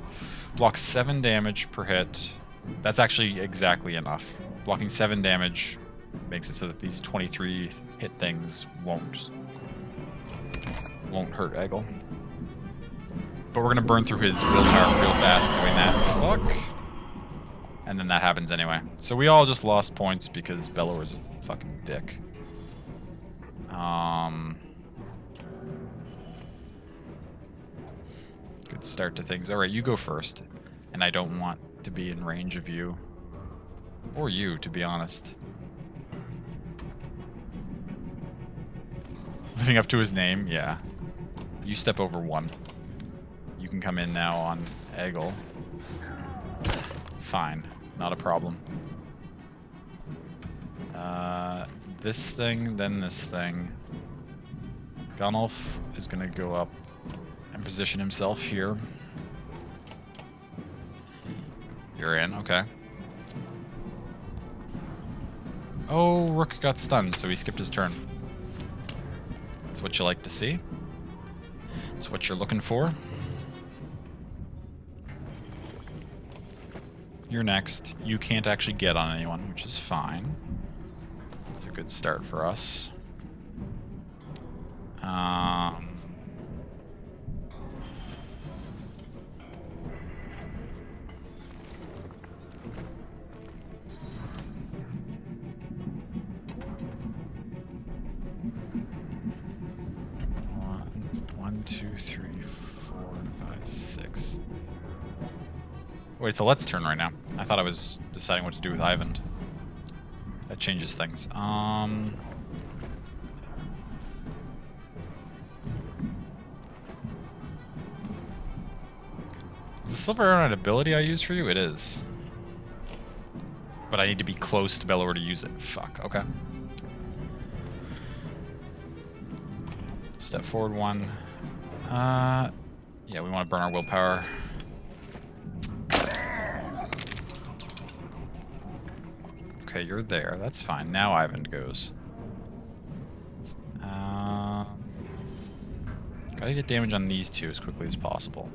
Blocks 7 damage per hit. That's actually exactly enough. Blocking 7 damage makes it so that these 23 hit things won't hurt Eggle. But we're gonna burn through his willpower real fast doing that. Fuck. And then that happens anyway. So we all just lost points because Bellower's a fucking dick. Good start to things. Alright, you go first. And I don't want to be in range of you. Or you, to be honest. Living up to his name, yeah. You step over 1. You can come in now on Eggle. Fine. Not a problem. This thing, then this thing. Gunnulf is going to go up and position himself here. You're in, okay. Oh, Rook got stunned, so he skipped his turn. That's what you like to see. That's what you're looking for. You're next. You can't actually get on anyone, which is fine. It's a good start for us. One, two, three, four, five, six. Wait, it's a let's turn right now. I thought I was deciding what to do with Ivan. That changes things. Is the Silver Arrow an ability I use for you? It is. But I need to be close to Bellower to use it. Fuck, okay. Step forward 1. Yeah, we want to burn our willpower. Okay, you're there. That's fine. Now Ivan goes. Gotta get damage on these two as quickly as possible.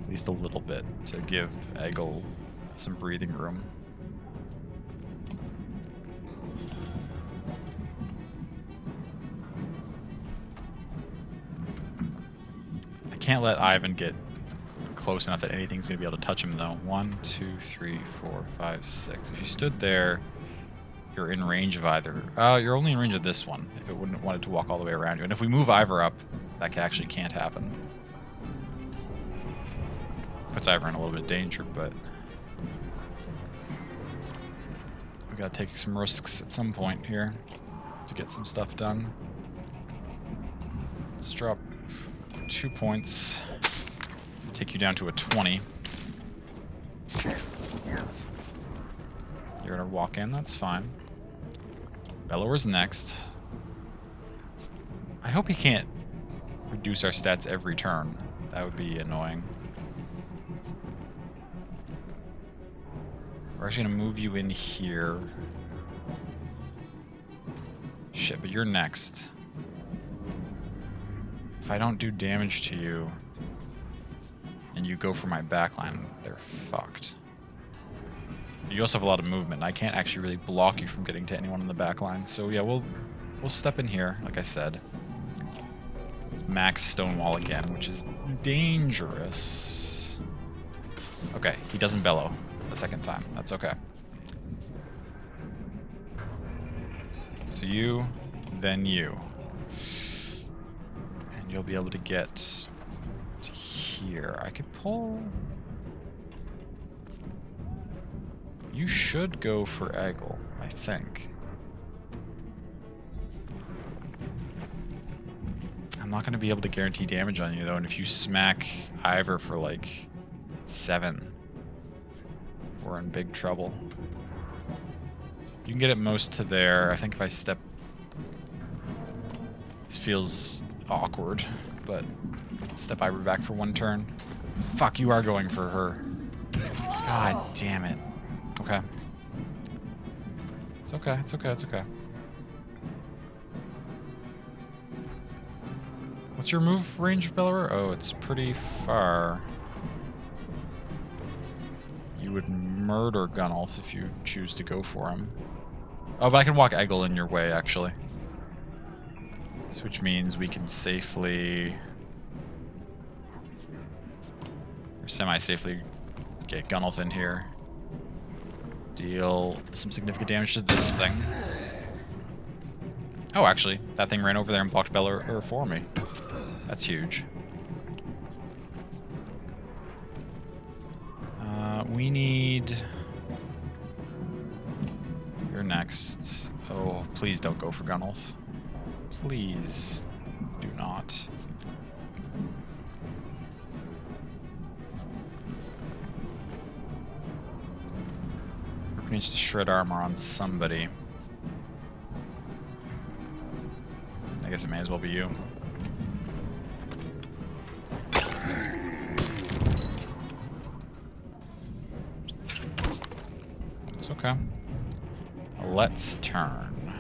At least a little bit to give Eggle some breathing room. can't let Ivan get close enough that anything's going to be able to touch him, though. 1, 2, 3, 4, 5, 6. If you stood there, you're in range of either. You're only in range of this one, if it wouldn't want it to walk all the way around you. And if we move Ivor up, that actually can't happen. Puts Ivor in a little bit of danger, but we gotta take some risks at some point here to get some stuff done. Let's drop 2 points. Take you down to a 20. You're gonna walk in, that's fine. Bellower's next. I hope he can't reduce our stats every turn. That would be annoying. We're actually gonna move you in here. Shit, but you're next. If I don't do damage to you, and you go for my backline, they're fucked. You also have a lot of movement. I can't actually really block you from getting to anyone in the backline. So yeah, we'll step in here, like I said. Max Stonewall again, which is dangerous. Okay, he doesn't bellow the second time. That's okay. So you, then you. And you'll be able to get to here. I could pull... You should go for Eggle, I think. I'm not going to be able to guarantee damage on you, though, and if you smack Ivor for, like, 7, we're in big trouble. You can get at most to there. I think if I step... This feels awkward, but step Ivor back for 1 turn. Fuck, you are going for her. God damn it. Okay. It's okay, it's okay, it's okay. What's your move range, Bellower? Oh, it's pretty far. You would murder Gunnulf if you choose to go for him. Oh, but I can walk Eggle in your way, actually. So which means we can safely... or semi-safely get Gunnulf in here. Deal some significant damage to this thing. Oh, actually, that thing ran over there and blocked Bellower for me. That's huge. We need... You're next. Oh, please don't go for Gunnulf. Please do not. Needs to shred armor on somebody. I guess it may as well be you. It's okay. Let's turn.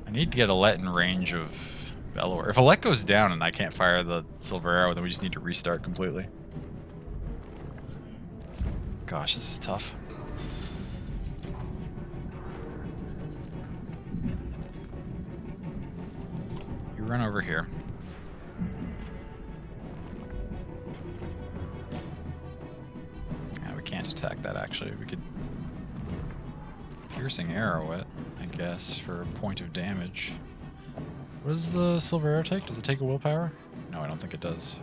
I need to get Alette in range of Bellower. If Alette goes down and I can't fire the silver arrow, then we just need to restart completely. Gosh, this is tough. You run over here. Yeah, we can't attack that, actually. We could piercing arrow it, I guess, for a point of damage. What does the silver arrow take? Does it take a willpower? No, I don't think it does.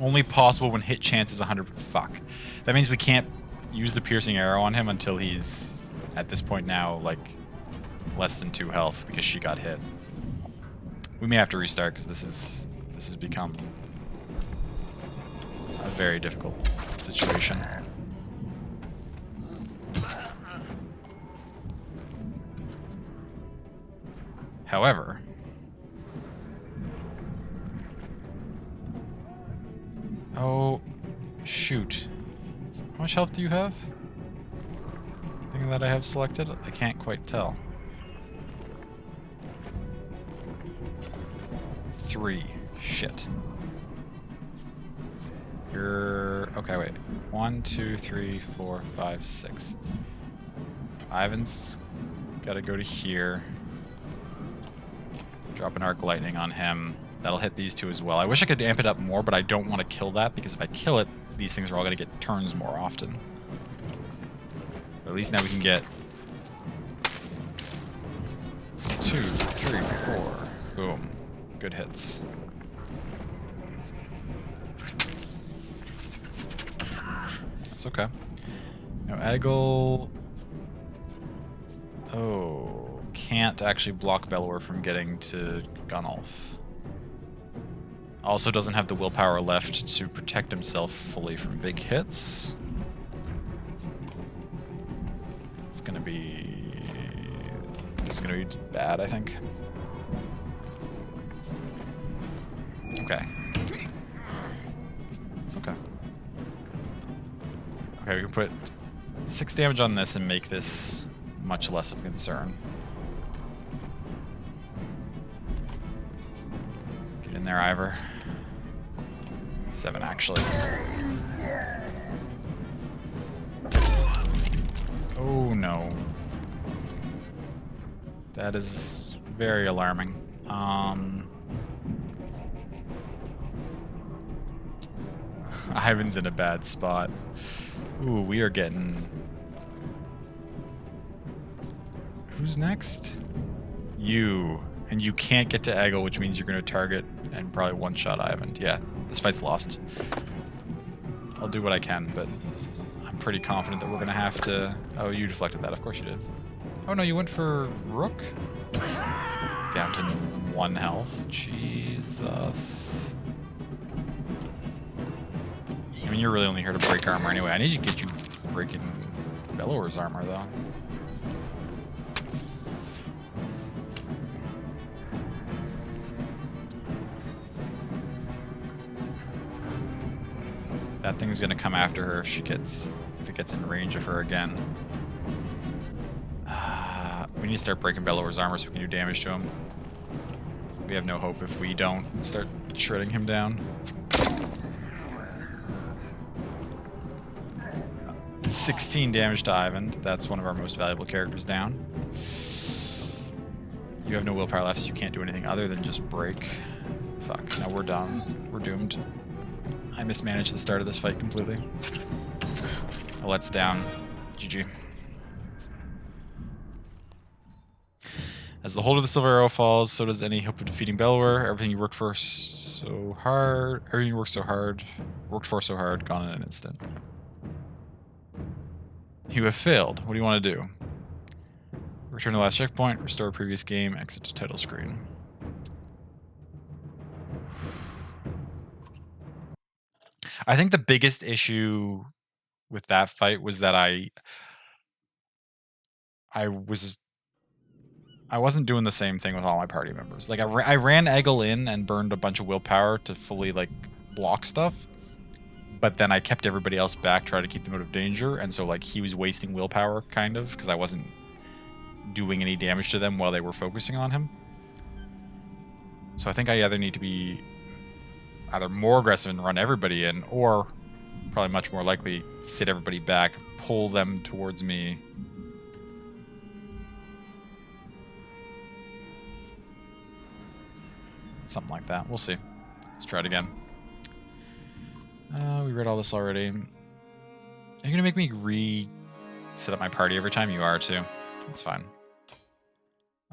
Only possible when hit chance is 100. Fuck. That means we can't use the piercing arrow on him until he's, at this point now, like, less than 2 health because she got hit. We may have to restart because this has become a very difficult situation. However, oh, shoot. How much health do you have? Thing that I have selected? I can't quite tell. 3. Shit. You're... okay, wait. 1, 2, 3, 4, 5, 6. Ivan's gotta go to here. Drop an arc lightning on him. That'll hit these two as well. I wish I could amp it up more, but I don't want to kill that, because if I kill it, these things are all going to get turns more often. But at least now we can get 2, 3, 4. Boom. Good hits. That's okay. Now Eggle... Oh, can't actually block Bellower from getting to Gunnulf. Also doesn't have the willpower left to protect himself fully from big hits. It's gonna be... This is gonna be bad, I think. Okay. It's okay. Okay, we can put 6 damage on this and make this much less of a concern. Get in there, Ivor. 7, actually. Oh, no. That is very alarming. Ivan's in a bad spot. Ooh, we are getting... Who's next? You. And you can't get to Eggle, which means you're going to target and probably one-shot Ivan. Yeah, this fight's lost. I'll do what I can, but I'm pretty confident that we're going to have to... Oh, you deflected that. Of course you did. Oh, no, you went for Rook? Down to 1 health. Jesus. I mean, you're really only here to break armor anyway. I need to get you breaking Bellower's armor, though. That thing's gonna come after her if it gets in range of her again. We need to start breaking Bellower's armor so we can do damage to him. We have no hope if we don't start shredding him down. 16 damage to Ivan. That's one of our most valuable characters down. You have no willpower left, so you can't do anything other than just break. Fuck, now we're done. We're doomed. I mismanaged the start of this fight completely. Alet's down. GG. As the hold of the Silver Arrow falls, so does any hope of defeating Bellower. Everything you worked for so hard, worked for so hard, gone in an instant. You have failed. What do you want to do? Return to the last checkpoint, restore previous game, exit to title screen. I think the biggest issue with that fight was that I wasn't doing the same thing with all my party members. Like I ran Eggle in and burned a bunch of willpower to fully like block stuff, but then I kept everybody else back, trying to keep them out of danger, and so like he was wasting willpower kind of because I wasn't doing any damage to them while they were focusing on him. So I think I either need to be either more aggressive and run everybody in, or probably much more likely sit everybody back, pull them towards me. Something like that. We'll see. Let's try it again. We read all this already. Are you gonna make me set up my party every time? You are too. That's fine.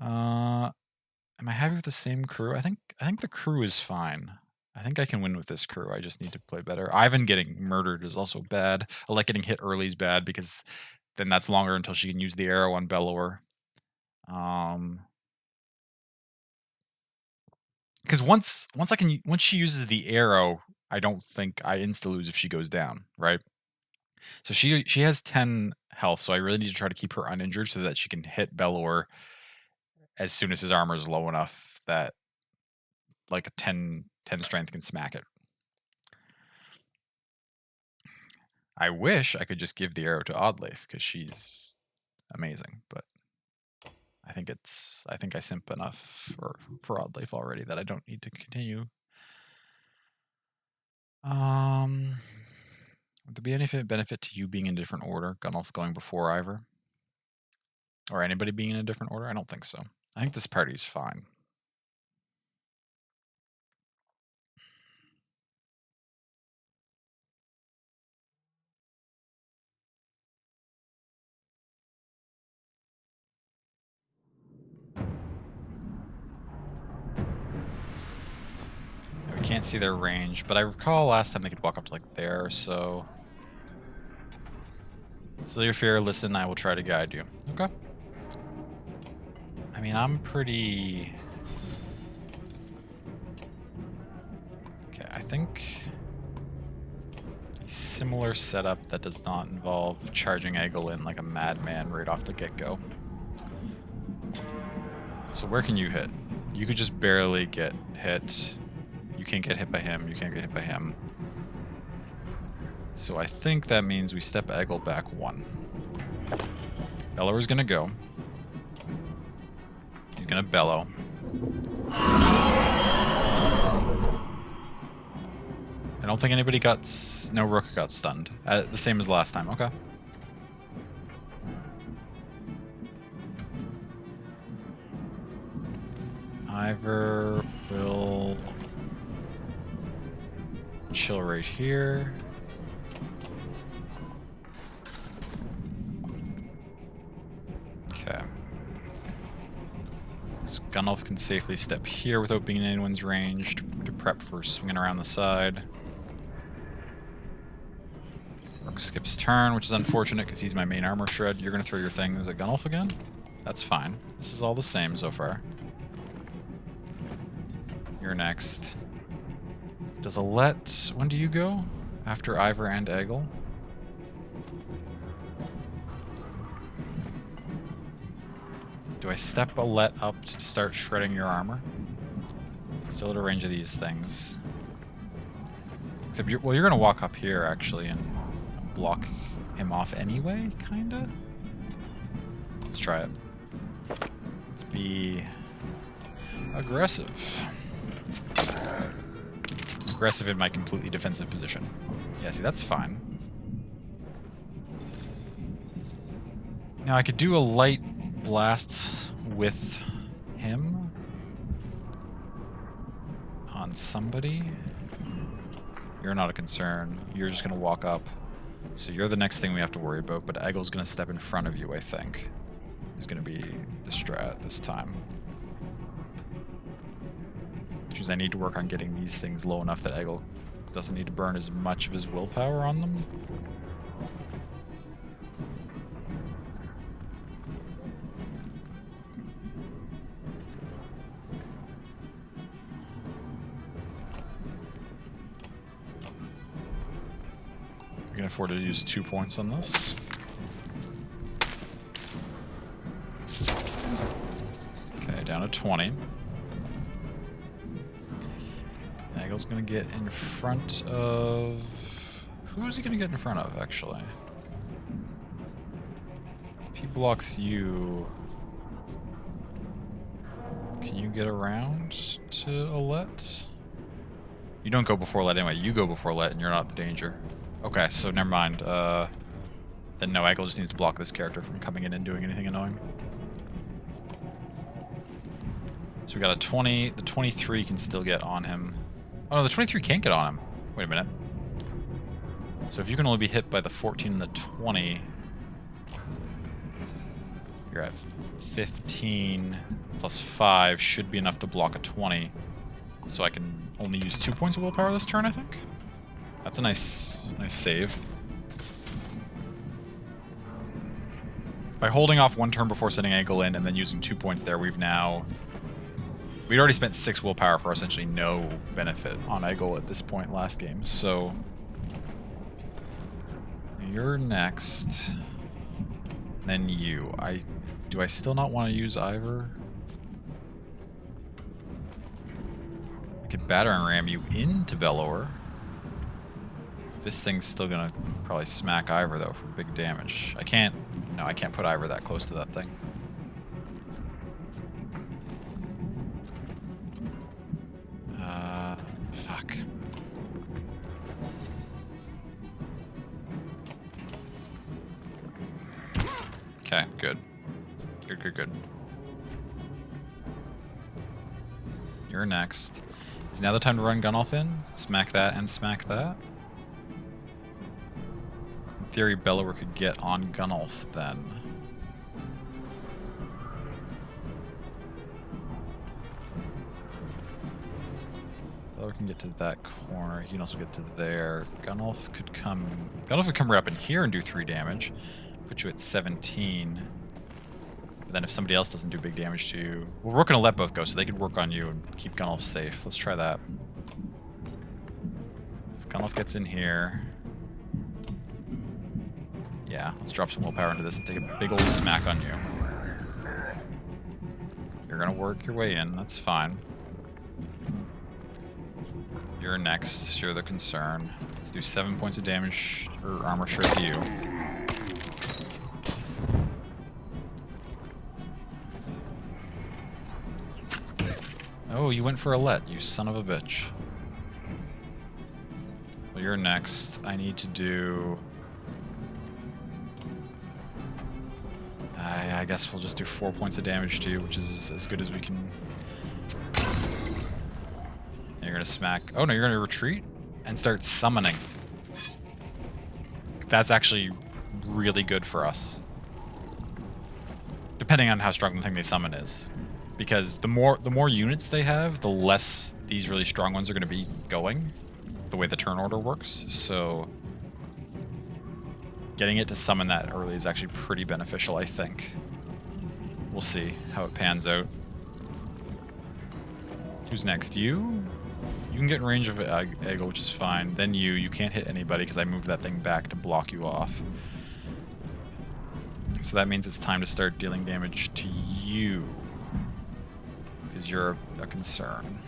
Am I happy with the same crew? I think the crew is fine. I think I can win with this crew. I just need to play better. Ivan getting murdered is also bad. Alec getting hit early is bad because then that's longer until she can use the arrow on Bellower. Because once she uses the arrow, I don't think I insta-lose if she goes down, right? So she has 10 health, so I really need to try to keep her uninjured so that she can hit Bellower as soon as his armor is low enough that like a 10 strength can smack it. I wish I could just give the arrow to Oddleif because she's amazing, but I think I simp enough for Oddleif already that I don't need to continue. Would there be any benefit to you being in a different order? Gunnulf going before Ivor? Or anybody being in a different order? I don't think so. I think this party's fine. Can't see their range, but I recall last time they could walk up to like there or so. Still your fear, listen, I will try to guide you. Okay. I mean, I'm pretty... Okay, I think a similar setup that does not involve charging Eggle in like a madman right off the get-go. So where can you hit? You could just barely get hit. You can't get hit by him, you can't get hit by him. So I think that means we step Eggle back 1. Bellower's gonna go. He's gonna bellow. I don't think anybody got... No rook got stunned. The same as last time, okay. Ivor will chill right here. Okay. So Gunnulf can safely step here without being in anyone's range to prep for swinging around the side. Rook skips turn, which is unfortunate because he's my main armor shred. You're going to throw your things at Gunnulf again? That's fine. This is all the same so far. You're next. Does Alette... When do you go? After Ivor and Eggle? Do I step Alette up to start shredding your armor? Still at a range of these things. Except, you're going to walk up here, actually, and block him off anyway, kinda? Let's try it. Let's be aggressive. Aggressive in my completely defensive position. Yeah, see, that's fine. Now, I could do a light blast with him on somebody. You're not a concern. You're just going to walk up. So you're the next thing we have to worry about, but Eggle's going to step in front of you, I think. He's going to be the strat this time. Which is I need to work on getting these things low enough that Eggle doesn't need to burn as much of his willpower on them. We can afford to use 2 points on this. Okay, down to 20. Eggle's gonna get in front of... Who is he gonna get in front of, actually? If he blocks you... Can you get around to Alette? You don't go before Alette anyway. You go before Alette and you're not the danger. Okay, so never mind. Then no, Eggle just needs to block this character from coming in and doing anything annoying. So we got a 20. The 23 can still get on him. Oh no, the 23 can't get on him. Wait a minute. So if you can only be hit by the 14 and the 20, you're at 15 plus 5 should be enough to block a 20. So I can only use 2 points of willpower this turn, I think. That's a nice save. By holding off 1 turn before sending Eggle in and then using 2 points there, we'd already spent 6 willpower for essentially no benefit on Eggle at this point last game, so... You're next. Then you. Do I still not want to use Ivor? I could battering ram you into Bellower. This thing's still gonna probably smack Ivor though for big damage. I can't put Ivor that close to that thing. Fuck. Okay, good. Good. You're next. Is now the time to run Gunnulf in? Smack that and smack that? In theory, Bellower could get on Gunnulf then. Bellow can get to that corner. He can also get to there. Gunolf could come... Gunolf could come right up in here and do 3 damage. Put you at 17. But then if somebody else doesn't do big damage to you... Well, we're going to let both go, so they could work on you and keep Gunolf safe. Let's try that. If Gunolf gets in here... Yeah, let's drop some willpower into this and take a big old smack on you. You're going to work your way in, that's fine. You're next, you're the concern. Let's do 7 points of damage, or armor straight to you. Oh, you went for a let, you son of a bitch. Well, you're next. I need to do... I guess we'll just do 4 points of damage to you, which is as good as we can. You're gonna smack... Oh no, you're gonna retreat and start summoning. That's actually really good for us. Depending on how strong the thing they summon is. Because the more units they have, the less these really strong ones are gonna be going. The way the turn order works, so... Getting it to summon that early is actually pretty beneficial, I think. We'll see how it pans out. Who's next? You? You can get in range of Eggle, which is fine. Then you can't hit anybody because I moved that thing back to block you off. So that means it's time to start dealing damage to you. Because you're a concern.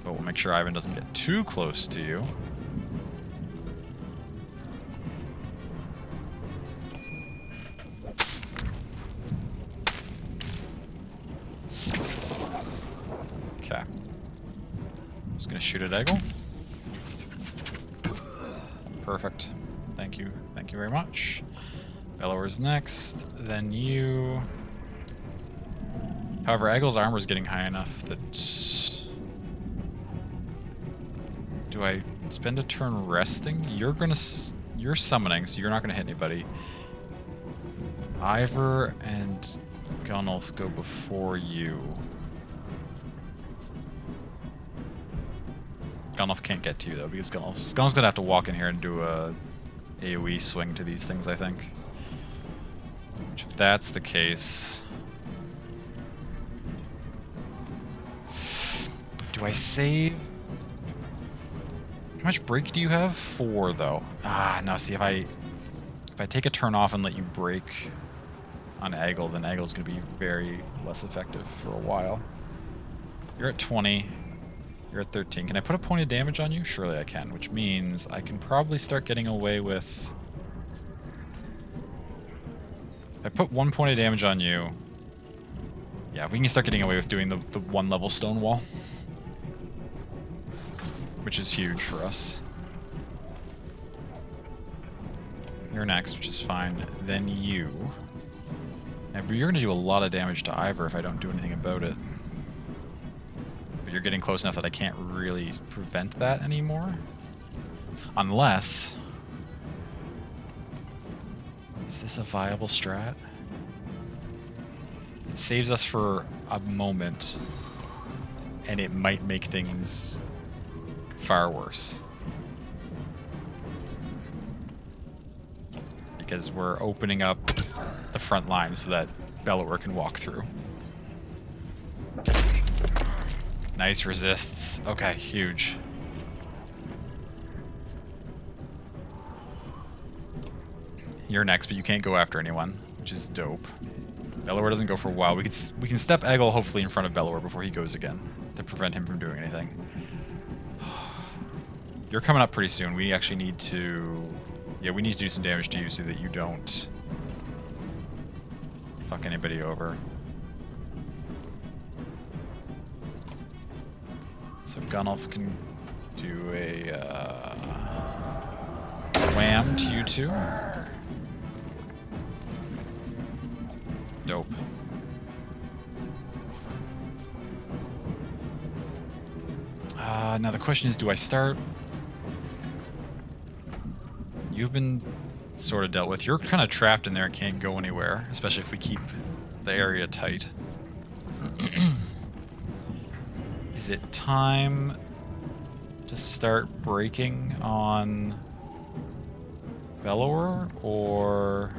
But we'll make sure Ivan doesn't get too close to you. Okay. Just gonna shoot at Eggle. Perfect. Thank you. Thank you very much. Bellower's next, then you. However, Eggle's armor is getting high enough that... Do I spend a turn resting? You're summoning, so you're not gonna hit anybody. Ivor and Gunolf go before you. Gunolf can't get to you though, because Gunolf's gonna have to walk in here and do a AoE swing to these things, I think. Which, if that's the case... Do I save? How much break do you have? 4, though. Ah, no, see, if I take a turn off and let you break on Eggle, then Eggle's going to be very less effective for a while. You're at 20. You're at 13. Can I put a point of damage on you? Surely I can, which means I can probably start getting away with... If I put 1 point of damage on you... Yeah, we can start getting away with doing the 1-level stone wall. Which is huge for us. You're next, which is fine. Then you. And you're going to do a lot of damage to Ivor if I don't do anything about it. But you're getting close enough that I can't really prevent that anymore. Unless... Is this a viable strat? It saves us for a moment. And it might make things... far worse. Because we're opening up the front line so that Bellower can walk through. Nice resists. Okay, huge. You're next, but you can't go after anyone, which is dope. Bellower doesn't go for a while. We can step Eggle hopefully in front of Bellower before he goes again to prevent him from doing anything. You're coming up pretty soon. We actually need to... Yeah, we need to do some damage to you so that you don't... fuck anybody over. So Gunolf can do a... wham to you two. Dope. Now the question is, do I start... You've been sort of dealt with. You're kind of trapped in there and can't go anywhere, especially if we keep the area tight. Is it time to start breaking on Bellower, or...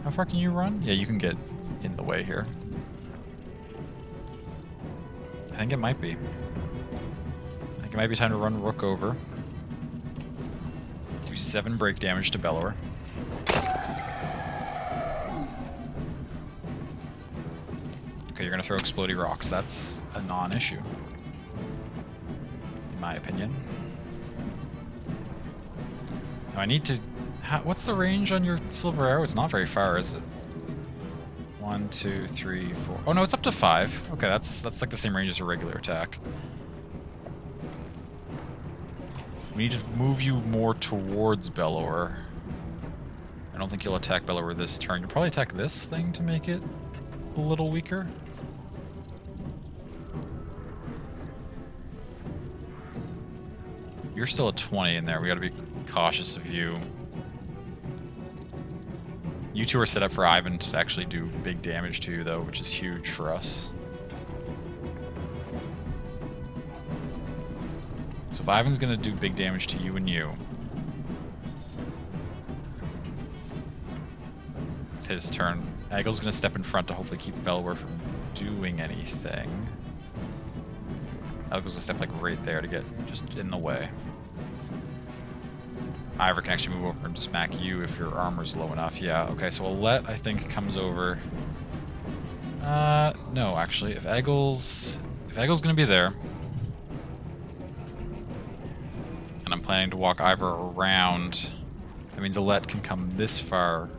How far can you run? Yeah, you can get in the way here. I think it might be. I think it might be time to run Rook over. Do 7 break damage to Bellower. Okay, you're gonna throw explodey rocks. That's a non-issue, in my opinion. Now I need to... what's the range on your silver arrow? It's not very far, is it? 1, 2, 3, 4... Oh no, it's up to 5. Okay, that's like the same range as a regular attack. We need to move you more towards Bellower. I don't think you'll attack Bellower this turn. You'll probably attack this thing to make it a little weaker. You're still at 20 in there. We gotta be cautious of you. You two are set up for Ivan to actually do big damage to you, though, which is huge for us. So if Ivan's gonna do big damage to you and you, it's his turn. Aggle's gonna step in front to hopefully keep Bellower from doing anything. Aggle's gonna step like right there to get just in the way. Ivor can actually move over and smack you if your armor's low enough. Yeah, okay, so Alette, I think, comes over. No, actually, if Aggle's gonna be there, and I'm planning to walk Ivor around, that means Alette can come this far,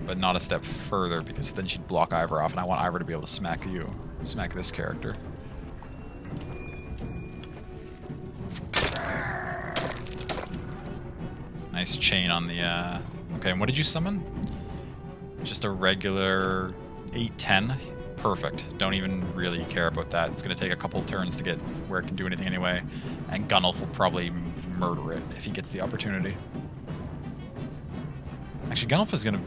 but not a step further, because then she'd block Ivor off, and I want Ivor to be able to smack you. Smack this character. Nice chain on the, Okay, and what did you summon? Just a regular 8-10. Perfect. Don't even really care about that. It's going to take a couple turns to get where it can do anything anyway. And Gunnulf will probably murder it if he gets the opportunity. Actually, Gunnulf is going to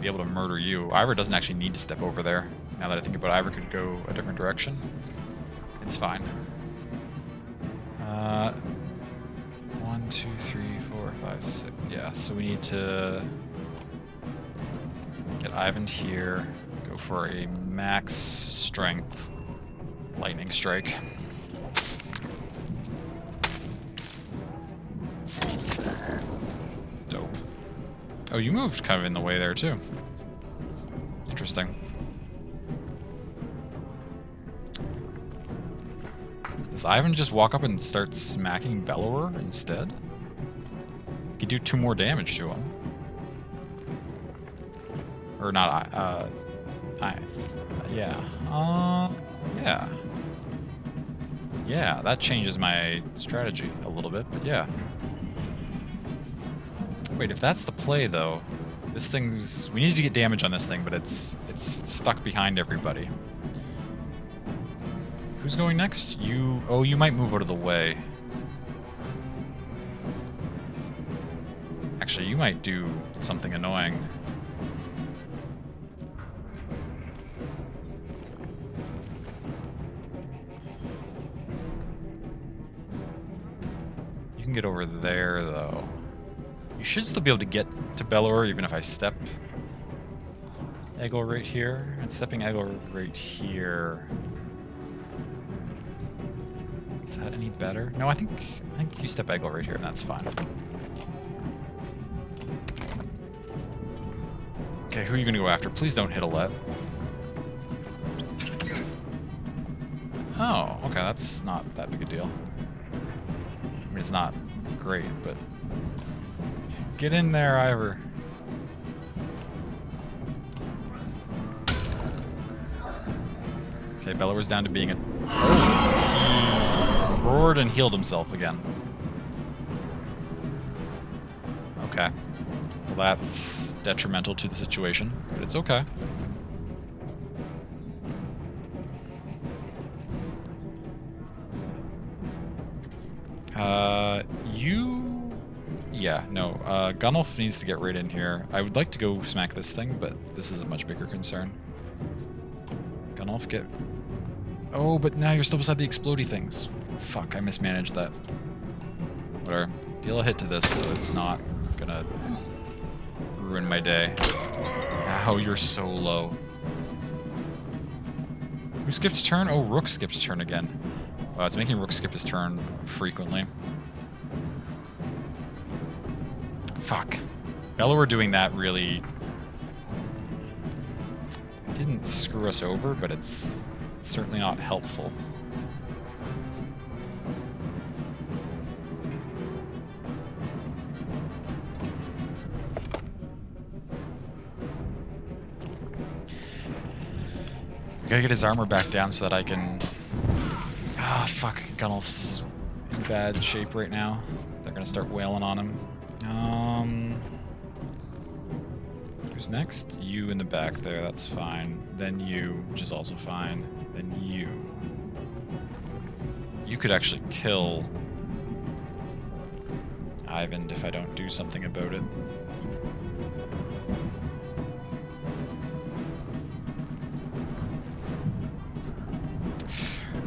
be able to murder you. Ivor doesn't actually need to step over there. Now that I think about it, Ivor could go a different direction. It's fine. 1, 2, 3, 4, 5, 6. Yeah, so we need to get Ivan here, go for a max strength lightning strike. Dope. Oh, you moved kind of in the way there too. Interesting. Does Ivan just walk up and start smacking Bellower instead? You could do 2 more damage to him. Or not, yeah. Yeah. Yeah, that changes my strategy a little bit, but yeah. Wait, if that's the play, though, this thing's... We need to get damage on this thing, but it's stuck behind everybody. Who's going next? You... Oh, you might move out of the way. Actually, you might do something annoying. You can get over there, though. You should still be able to get to Bellower, even if I step Eggle right here. And stepping Eggle right here... Is that any better? No, I think you step Eggle right here, and that's fine. Okay, who are you gonna go after? Please don't hit Alette. Oh, okay, that's not that big a deal. I mean, it's not great, but... Get in there, Ivor. Okay, Bellower's down to being a... Oh, he roared and healed himself again. Okay. Well, that's detrimental to the situation, but it's okay. Yeah, no. Gunnulf needs to get right in here. I would like to go smack this thing, but this is a much bigger concern. Gunnulf, get... Oh, but now you're still beside the explodey things. Fuck, I mismanaged that. Whatever. Deal a hit to this so it's not gonna ruin my day. Ow, you're so low. Who skipped turn? Oh, Rook skipped turn again. Wow, it's making Rook skip his turn frequently. Fuck. Bellower doing that really didn't screw us over, but it's certainly not helpful. We gotta get his armor back down so that I can... Ah, fuck. Gunnulf's in bad shape right now. They're gonna start wailing on him. Who's next? You in the back there, that's fine. Then you, which is also fine. Then you. You could actually kill Ivan if I don't do something about it.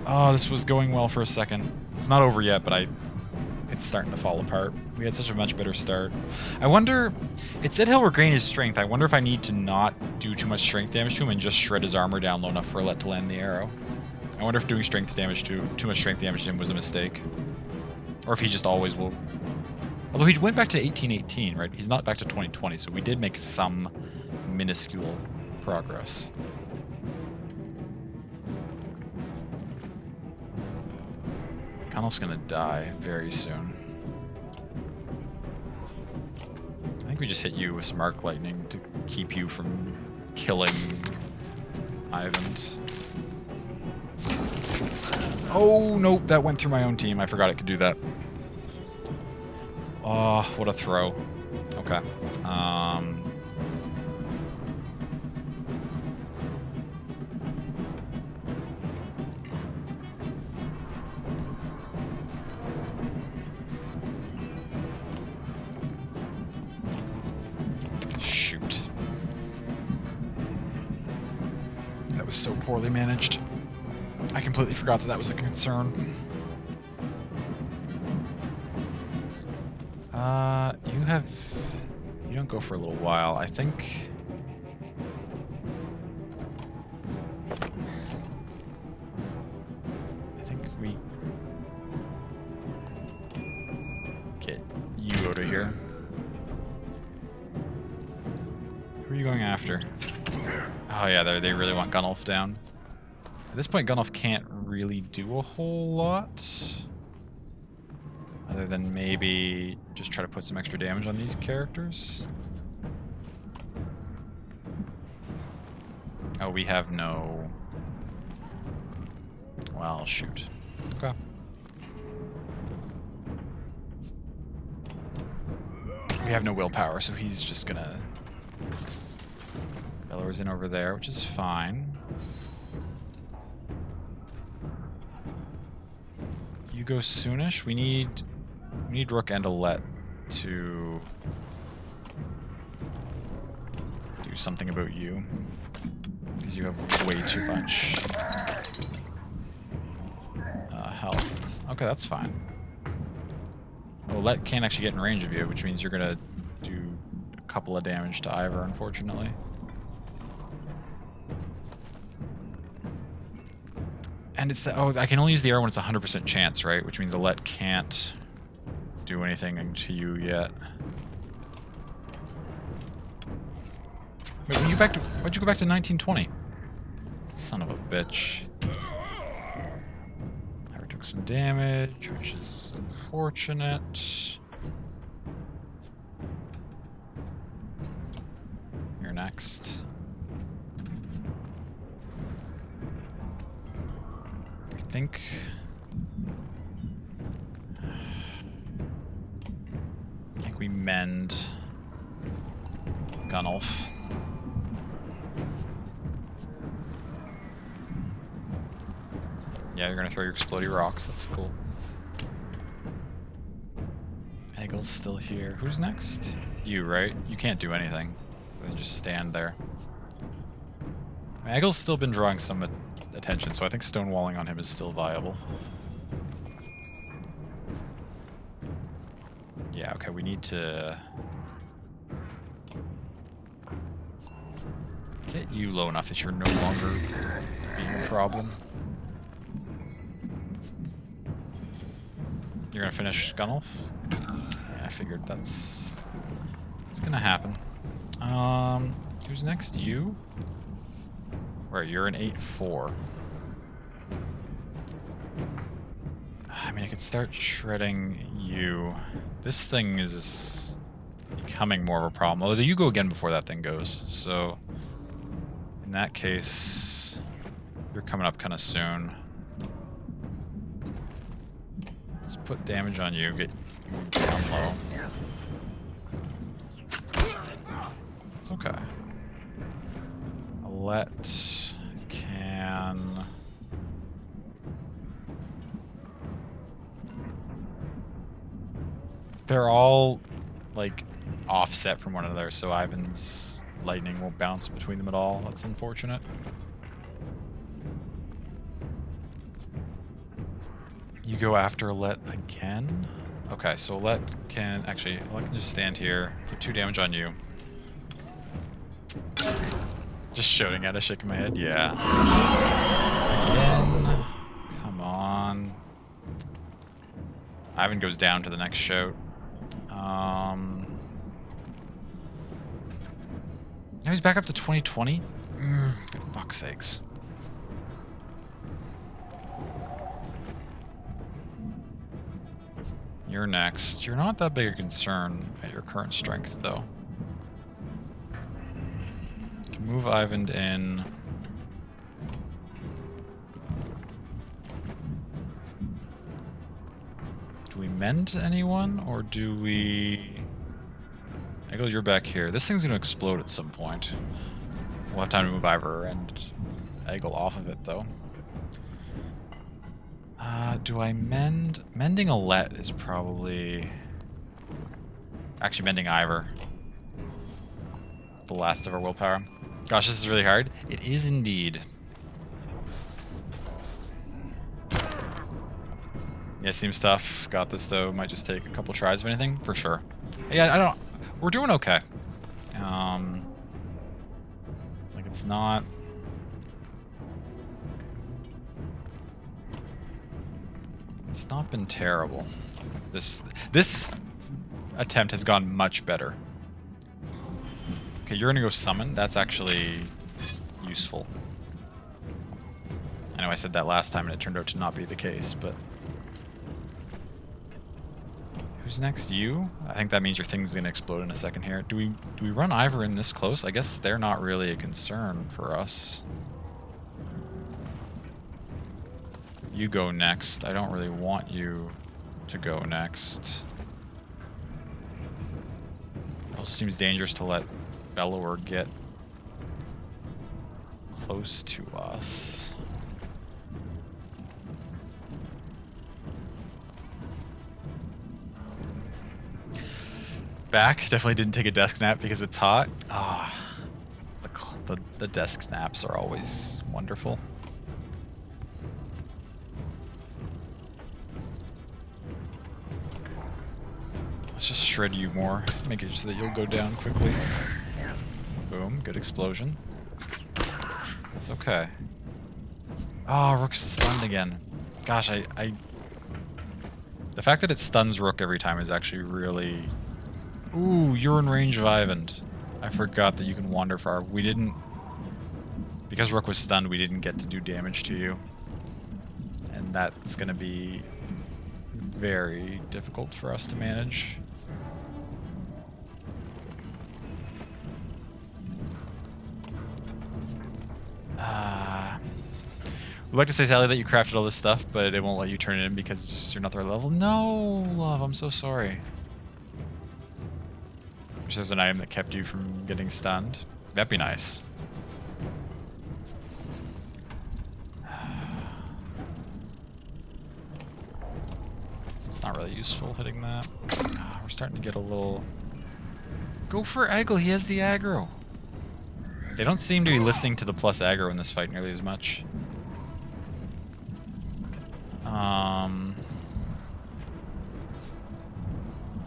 Oh, this was going well for a second. It's not over yet, but it's starting to fall apart. We had such a much better start. I wonder... It said he'll regain his strength. I wonder if I need to not do too much strength damage to him and just shred his armor down low enough for Alette to land the arrow. I wonder if doing strength damage too much strength damage to him was a mistake. Or if he just always will... Although he went back to 1818, right? He's not back to 2020, so we did make some minuscule progress. Gunnulf's gonna die very soon. I think we just hit you with some arc lightning to keep you from killing Ivan. Oh, nope, that went through my own team. I forgot it could do that. Oh, what a throw. Okay. Shoot. That was so poorly managed. I completely forgot that that was a concern. You don't go for a little while. I think we get you out of here. Who are you going after? Oh yeah, they really want Gunnulf down. At this point, Gunnulf can't really do a whole lot. Other than maybe just try to put some extra damage on these characters. Oh, we have no... Well, shoot. Okay. We have no willpower, so he's just gonna... Bellower's in over there, which is fine. You go soonish. We need Rook and Alette to do something about you. Because you have way too much health. Okay, that's fine. Alette can't actually get in range of you, which means you're gonna do a couple of damage to Ivor, unfortunately. And it's... Oh, I can only use the arrow when it's 100% chance, right? Which means Alette can't do anything to you yet. Wait, why'd you go back to 1920? Son of a bitch. Ivor took some damage, which is unfortunate. You're next. I think we mend Gunnulf. Yeah, you're gonna throw your explodey rocks, that's cool. Eggle's still here. Who's next? You, right? You can't do anything. Then just stand there. Eggle's still been drawing some attention, so I think stonewalling on him is still viable. Yeah, okay, we need to get you low enough that you're no longer being a problem. You're gonna finish Gunolf? Yeah, I figured that's gonna happen. Who's next? You? Where, you're an 8-4. I mean, I could start shredding you. This thing is becoming more of a problem. Although you go again before that thing goes, so in that case, you're coming up kind of soon. Let's put damage on you, get you down low. It's okay. Alette can... They're all, like, offset from one another, so Ivan's lightning won't bounce between them at all. That's unfortunate. You go after Alette again? Okay, so Alette can just stand here, put 2 damage on you. Just shouting at a shaking my head? Yeah. Again. Come on. Ivan goes down to the next shout. Now he's back up to 2020? For fuck's sakes. You're next. You're not that big a concern at your current strength, though. You can move Ivan in. Do we mend anyone, or do we... Eggle, you're back here. This thing's gonna explode at some point. We'll have time to move Ivor and Eggle off of it, though. Do I mend? Mending Alette is probably... Actually, mending Ivor. The last of our willpower. Gosh, this is really hard. It is indeed. Yeah, seems tough. Got this, though. Might just take a couple tries of anything, for sure. Yeah, I don't... We're doing okay. Like, it's not... It's not been terrible. This attempt has gone much better. Okay, you're gonna go summon. That's actually useful. I know I said that last time and it turned out to not be the case, but... Who's next? You? I think that means your thing's gonna explode in a second here. Do we run Ivor in this close? I guess they're not really a concern for us. You go next. I don't really want you to go next. It also seems dangerous to let Bellower get close to us. Back. Definitely didn't take a desk nap because it's hot. Ah, the desk naps are always wonderful. Let's just shred you more. Make it so that you'll go down quickly. Boom. Good explosion. It's okay. Oh, Rook's stunned again. Gosh, the fact that it stuns Rook every time is actually really... Ooh, you're in range of Ivan. I forgot that you can wander far. We didn't... Because Rook was stunned, we didn't get to do damage to you. And that's gonna be very difficult for us to manage. We'd like to say, Sally, that you crafted all this stuff, but it won't let you turn it in because you're not the right level. No, love, I'm so sorry. Wish there was an item that kept you from getting stunned. That'd be nice. It's It's not really useful hitting that. We're starting to get a little... Go for Eggle, he has the aggro. They don't seem to be listening to the plus aggro in this fight nearly as much.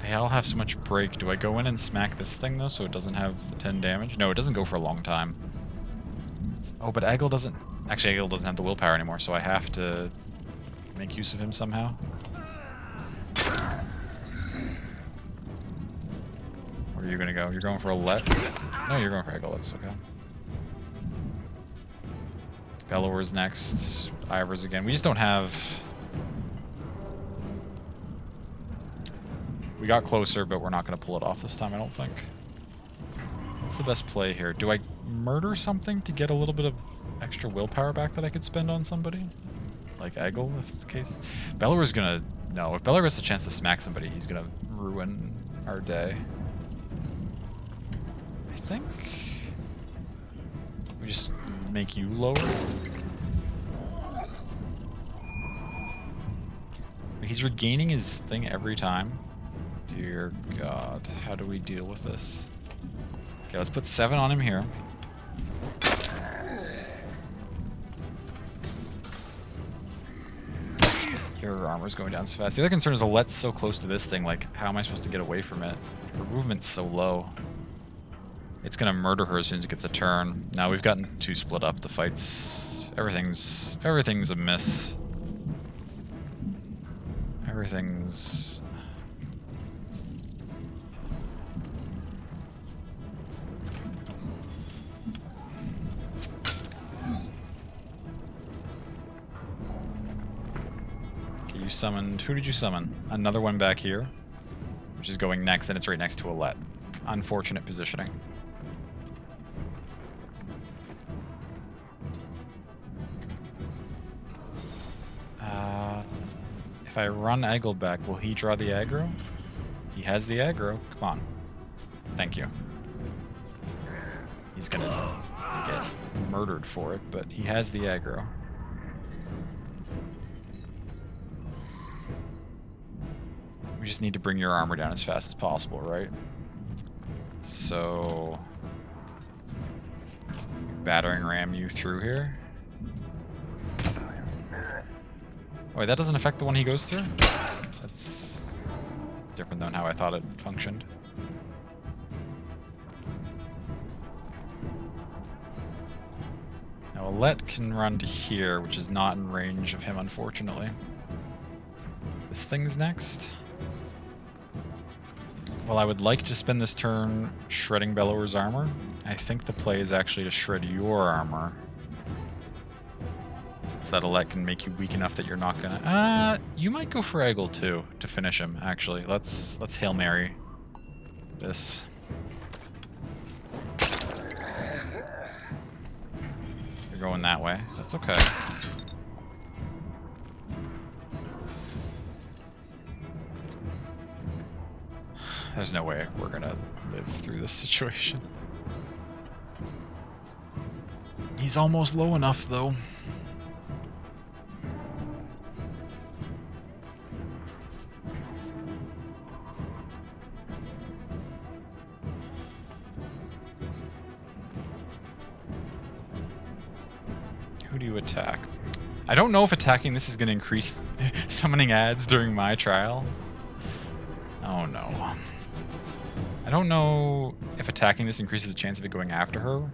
They all have so much break. Do I go in and smack this thing, though, so it doesn't have the 10 damage? No, it doesn't go for a long time. Oh, but Eggle doesn't... Actually, Eggle doesn't have the willpower anymore, so I have to make use of him somehow. Where are you going to go? You're going for a let? No, you're going for Eggle. That's okay. Bellower's next. Ivor's again. We just don't have... We got closer, but we're not going to pull it off this time, I don't think. What's the best play here? Do I murder something to get a little bit of extra willpower back that I could spend on somebody? Like Eggle, if it's the case. Bellower's going to... No, if Bellower has a chance to smack somebody, he's going to ruin our day. I think... We just make you lower. He's regaining his thing every time. Dear God, how do we deal with this? Okay, let's put 7 on him here. Your armor's going down so fast. The other concern is Alette's so close to this thing, like, how am I supposed to get away from it? Her movement's so low. It's gonna murder her as soon as it gets a turn. Now we've gotten too split up. The fight's... Everything's a miss. Everything's... Okay, you summoned... Who did you summon? Another one back here, which is going next, and it's right next to Alette. Unfortunate positioning. If I run Eggle back, will he draw the aggro? He has the aggro. Come on. Thank you. He's gonna get murdered for it, but he has the aggro. We just need to bring your armor down as fast as possible, right? So... Battering ram you through here. Wait, that doesn't affect the one he goes through? That's different than how I thought it functioned. Now, Alette can run to here, which is not in range of him, unfortunately. This thing's next. Well, I would like to spend this turn shredding Bellower's armor. I think the play is actually to shred your armor. So that Alette can make you weak enough that you're not gonna... you might go for Eggle too, to finish him, actually. Let's Hail Mary this. You're going that way. That's okay. There's no way we're gonna live through this situation. He's almost low enough, though. Who do you attack? I don't know if attacking this is going to increase summoning ads during my trial. Oh no. I don't know if attacking this increases the chance of it going after her.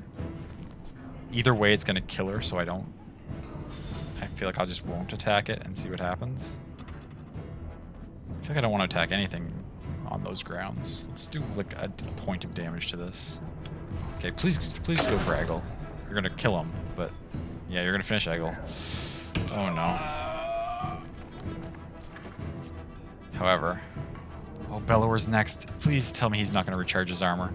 Either way, it's going to kill her, so I feel like I just won't attack it and see what happens. I feel like I don't want to attack anything on those grounds. Let's do like a point of damage to this. Okay, please go for Eggle. You're going to kill him, but... Yeah, you're gonna finish Eggle. Oh no. However... Oh, Bellower's next. Please tell me he's not gonna recharge his armor.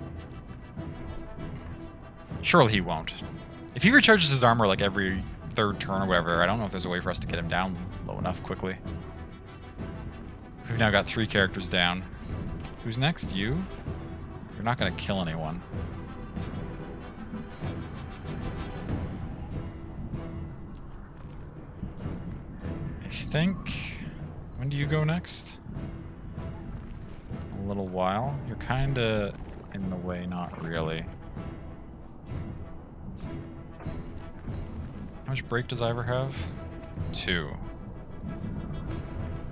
Surely he won't. If he recharges his armor like every third turn or whatever, I don't know if there's a way for us to get him down low enough quickly. We've now got 3 characters down. Who's next? You? You're not gonna kill anyone. I think When do you go next? A little while. You're kinda in the way, not really. How much break does Ivor have? 2.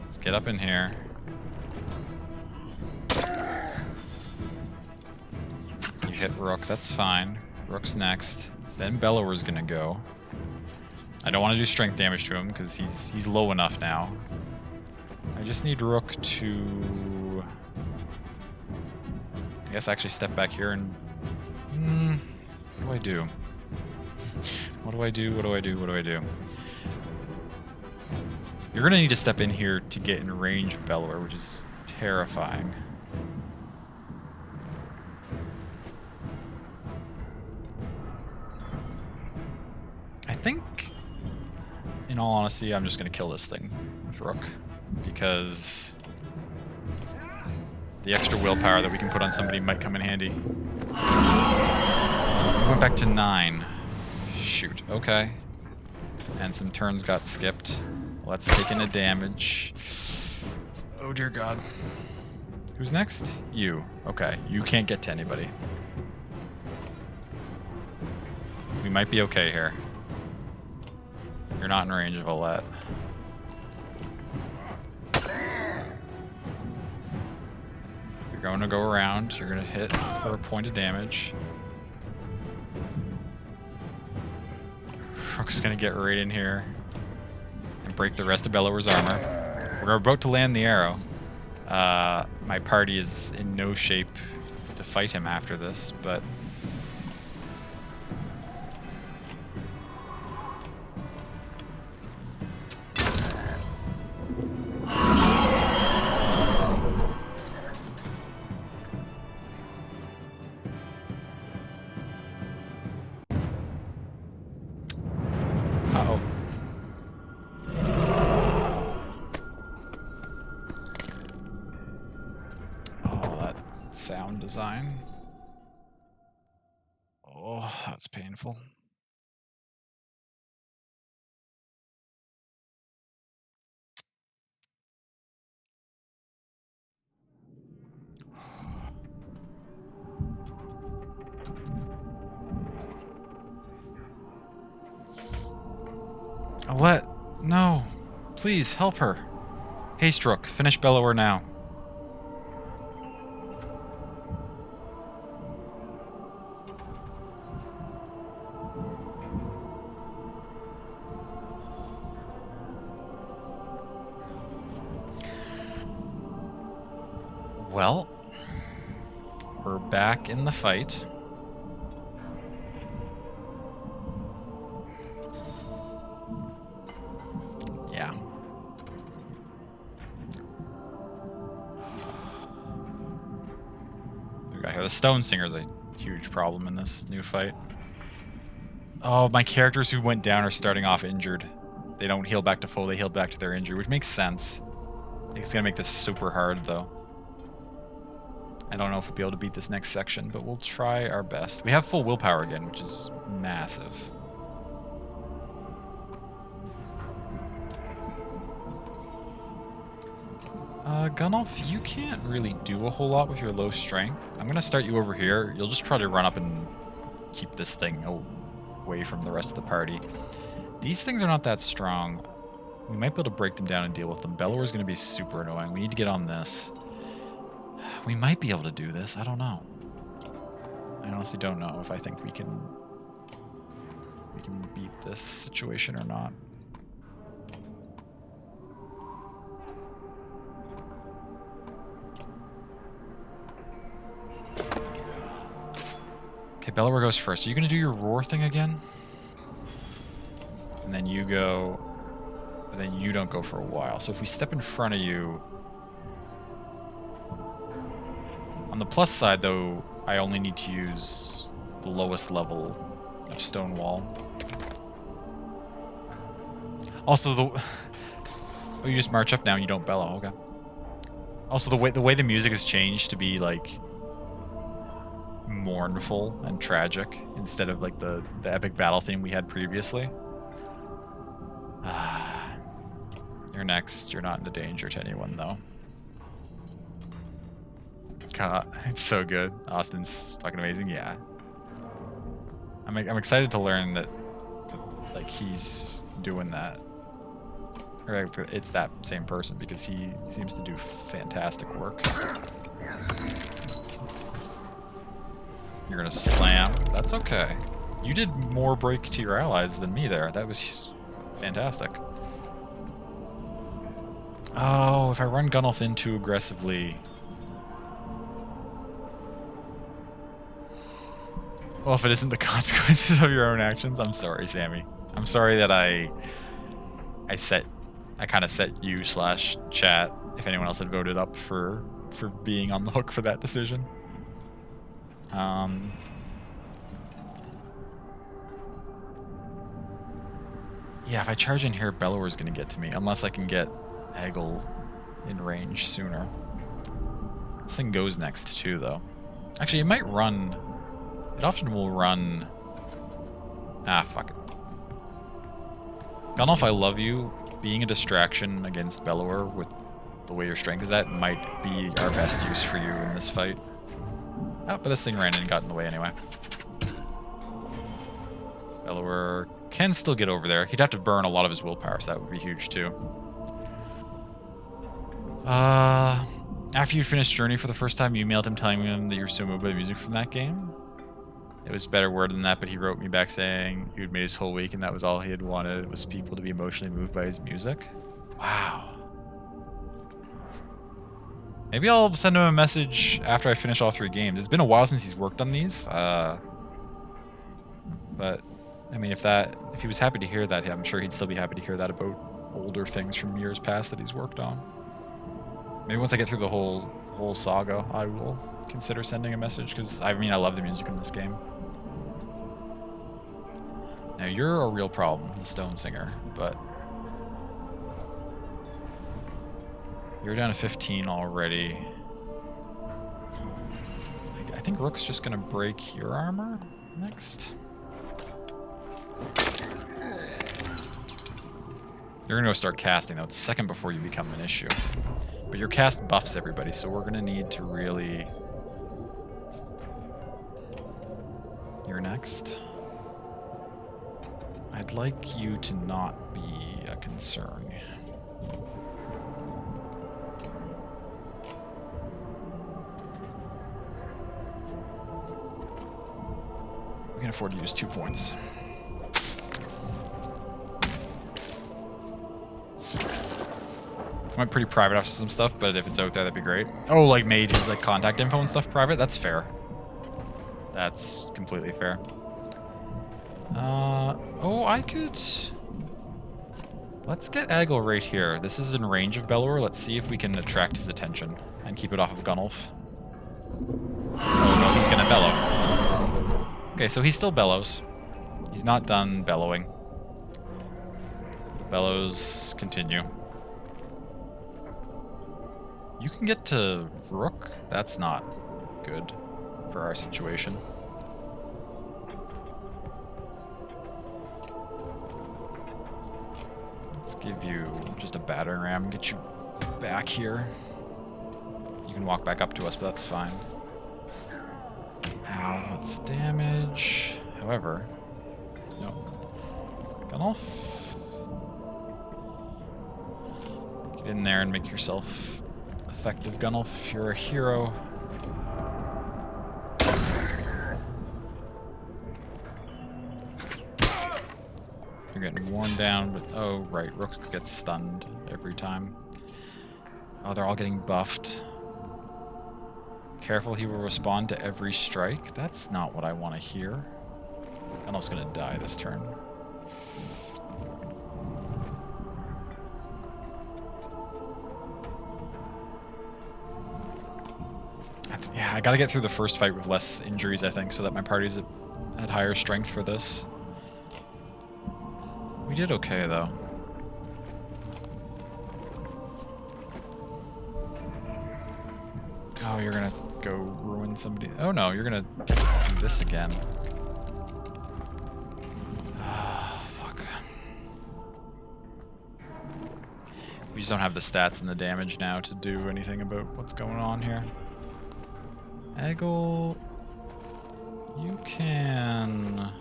Let's get up in here. You hit Rook, that's fine. Rook's next. Then Bellower's gonna go. I don't want to do strength damage to him because he's low enough now. I just need Rook to... I guess actually step back here and... what do I do? What do I do? What do I do? What do I do? You're gonna need to step in here to get in range of Bellower, which is terrifying. I think, in all honesty, I'm just gonna kill this thing with Rook, because the extra willpower that we can put on somebody might come in handy. We went back to 9. Shoot, okay. And some turns got skipped. Let's take in a damage. Oh dear God. Who's next? You. Okay, you can't get to anybody. We might be okay here. You're not in range of all that. You're going to go around. You're going to hit for a point of damage. Rook's going to get right in here and break the rest of Bellower's armor. We're about to land the arrow. My party is in no shape to fight him after this, but... Uh-oh. Oh, that sound design. Oh, that's painful. Alette, no. Please, help her. Haste Rook, finish Bellower now. Well, we're back in the fight. Yeah. We got here. The Stone Singer's a huge problem in this new fight. Oh, my characters who went down are starting off injured. They don't heal back to full, they heal back to their injury, which makes sense. It's gonna make this super hard, though. I don't know if we'll be able to beat this next section, but we'll try our best. We have full willpower again, which is massive. Gunnulf, you can't really do a whole lot with your low strength. I'm gonna start you over here. You'll just try to run up and keep this thing away from the rest of the party. These things are not that strong. We might be able to break them down and deal with them. Bellower's gonna be super annoying. We need to get on this. We might be able to do this. I don't know. I honestly don't know if I think we can beat this situation or not. Okay, Bellower goes first. Are you gonna do your roar thing again? And then you go, but then you don't go for a while. So if we step in front of you, on the plus side, though, I only need to use the lowest level of stone wall. Also, oh, you just march up now and you don't bellow. Okay. Also, the way the music has changed to be like mournful and tragic instead of like the epic battle theme we had previously. You're next. You're not in danger to anyone, though. God, it's so good. Austin's fucking amazing. Yeah. I'm excited to learn that like, he's doing that. Or it's that same person, because he seems to do fantastic work. You're gonna slam. That's okay. You did more break to your allies than me there. That was fantastic. Oh, if I run Gunnulf in too aggressively... Well, if it isn't the consequences of your own actions, I'm sorry, Sammy. I'm sorry that I kind of set you / chat, if anyone else had voted up for being on the hook for that decision. Yeah, if I charge in here, Bellower's gonna get to me, unless I can get Eggle in range sooner. This thing goes next too, though. Actually, it might run... It often will run... Ah, fuck it. Gunnulf, I love you. Being a distraction against Bellower with the way your strength is at might be our best use for you in this fight. Oh, but this thing ran in and got in the way anyway. Bellower can still get over there. He'd have to burn a lot of his willpower, so that would be huge too. After you finished Journey for the first time, you emailed him telling him that you were so moved by the music from that game. It was better word than that, but he wrote me back saying he had made his whole week and that was all he had wanted, was people to be emotionally moved by his music. Wow. Maybe I'll send him a message after I finish all 3 games. It's been a while since he's worked on these. But, I mean, if he was happy to hear that, I'm sure he'd still be happy to hear that about older things from years past that he's worked on. Maybe once I get through the whole saga, I will consider sending a message, because, I mean, I love the music in this game. Now, you're a real problem, the Stone Singer, but... You're down to 15 already. I think Rook's just gonna break your armor next. You're gonna go start casting, though. It's a second before you become an issue. But your cast buffs everybody, so we're gonna need to really... You're next. I'd like you to not be a concern. We can afford to use 2 points. I went pretty private off some stuff, but if it's out there, that'd be great. Oh, like made his like contact info and stuff private? That's fair. That's completely fair. Oh, I could... Let's get Eggle right here. This is in range of Bellower. Let's see if we can attract his attention and keep it off of Gunnulf. Oh, no, he's gonna bellow. Okay, so he still bellows. He's not done bellowing. The bellows continue. You can get to Rook? That's not good for our situation. Let's give you just a battering ram, get you back here. You can walk back up to us, but that's fine. Ow, that's damage. However, no. Gunnulf. Get in there and make yourself effective, Gunnulf. You're a hero. You're getting worn down, but oh right, Rook gets stunned every time. Oh, they're all getting buffed. Careful, he will respond to every strike. That's not what I want to hear. Gunnulf's gonna die this turn. Yeah, I gotta get through the first fight with less injuries, I think, so that my party's at higher strength for this. We did okay, though. Oh, you're gonna go ruin somebody. Oh no, you're gonna do this again. Ah, fuck. We just don't have the stats and the damage now to do anything about what's going on here. Eggle, you can...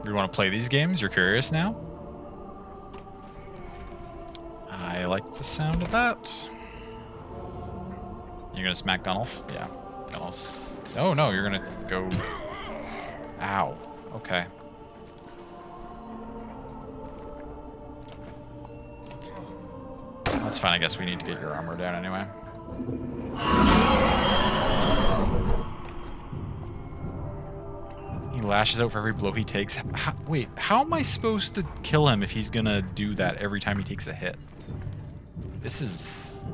You want to play these games? You're curious now? I like the sound of that. You're gonna smack Gunnulf? Yeah. Gunnulf's... Oh no, you're gonna go... Ow. Okay. That's fine, I guess we need to get your armor down anyway. He lashes out for every blow he takes. Wait, how am I supposed to kill him if he's gonna do that every time he takes a hit? This is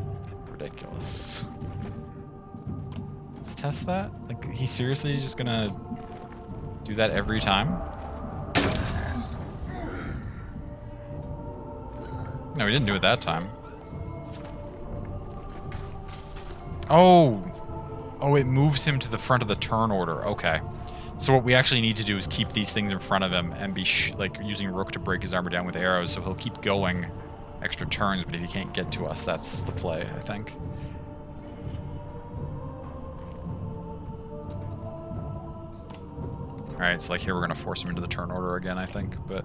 ridiculous. Let's test that. Like, he's seriously just gonna do that every time? No, he didn't do it that time. Oh! Oh, it moves him to the front of the turn order. Okay. So what we actually need to do is keep these things in front of him and be like using Rook to break his armor down with arrows, so he'll keep going extra turns, but if he can't get to us, that's the play, I think. Alright, so like here we're gonna force him into the turn order again, I think, but...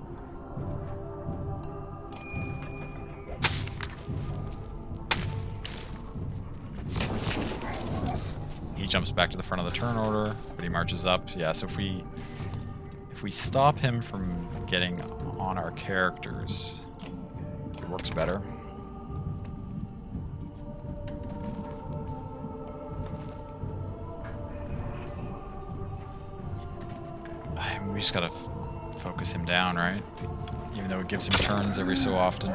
He jumps back to the front of the turn order, but he marches up. Yeah, so if we stop him from getting on our characters, it works better. We just gotta focus him down, right? Even though it gives him turns every so often.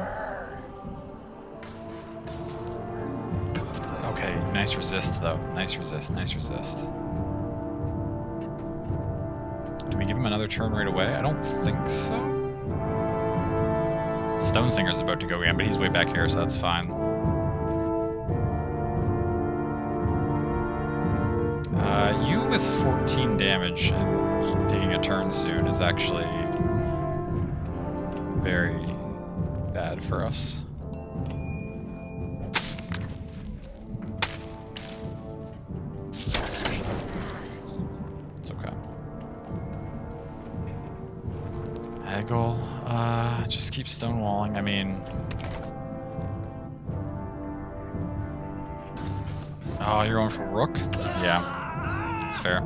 Okay, nice resist though. Nice resist, nice resist. Do we give him another turn right away? I don't think so. Stone Singer's about to go again, but he's way back here, so that's fine. You with 14 damage and taking a turn soon is actually very bad for us. It's okay. Eggle, just keep stonewalling. I mean... Oh, you're going for Rook? Yeah. That's fair.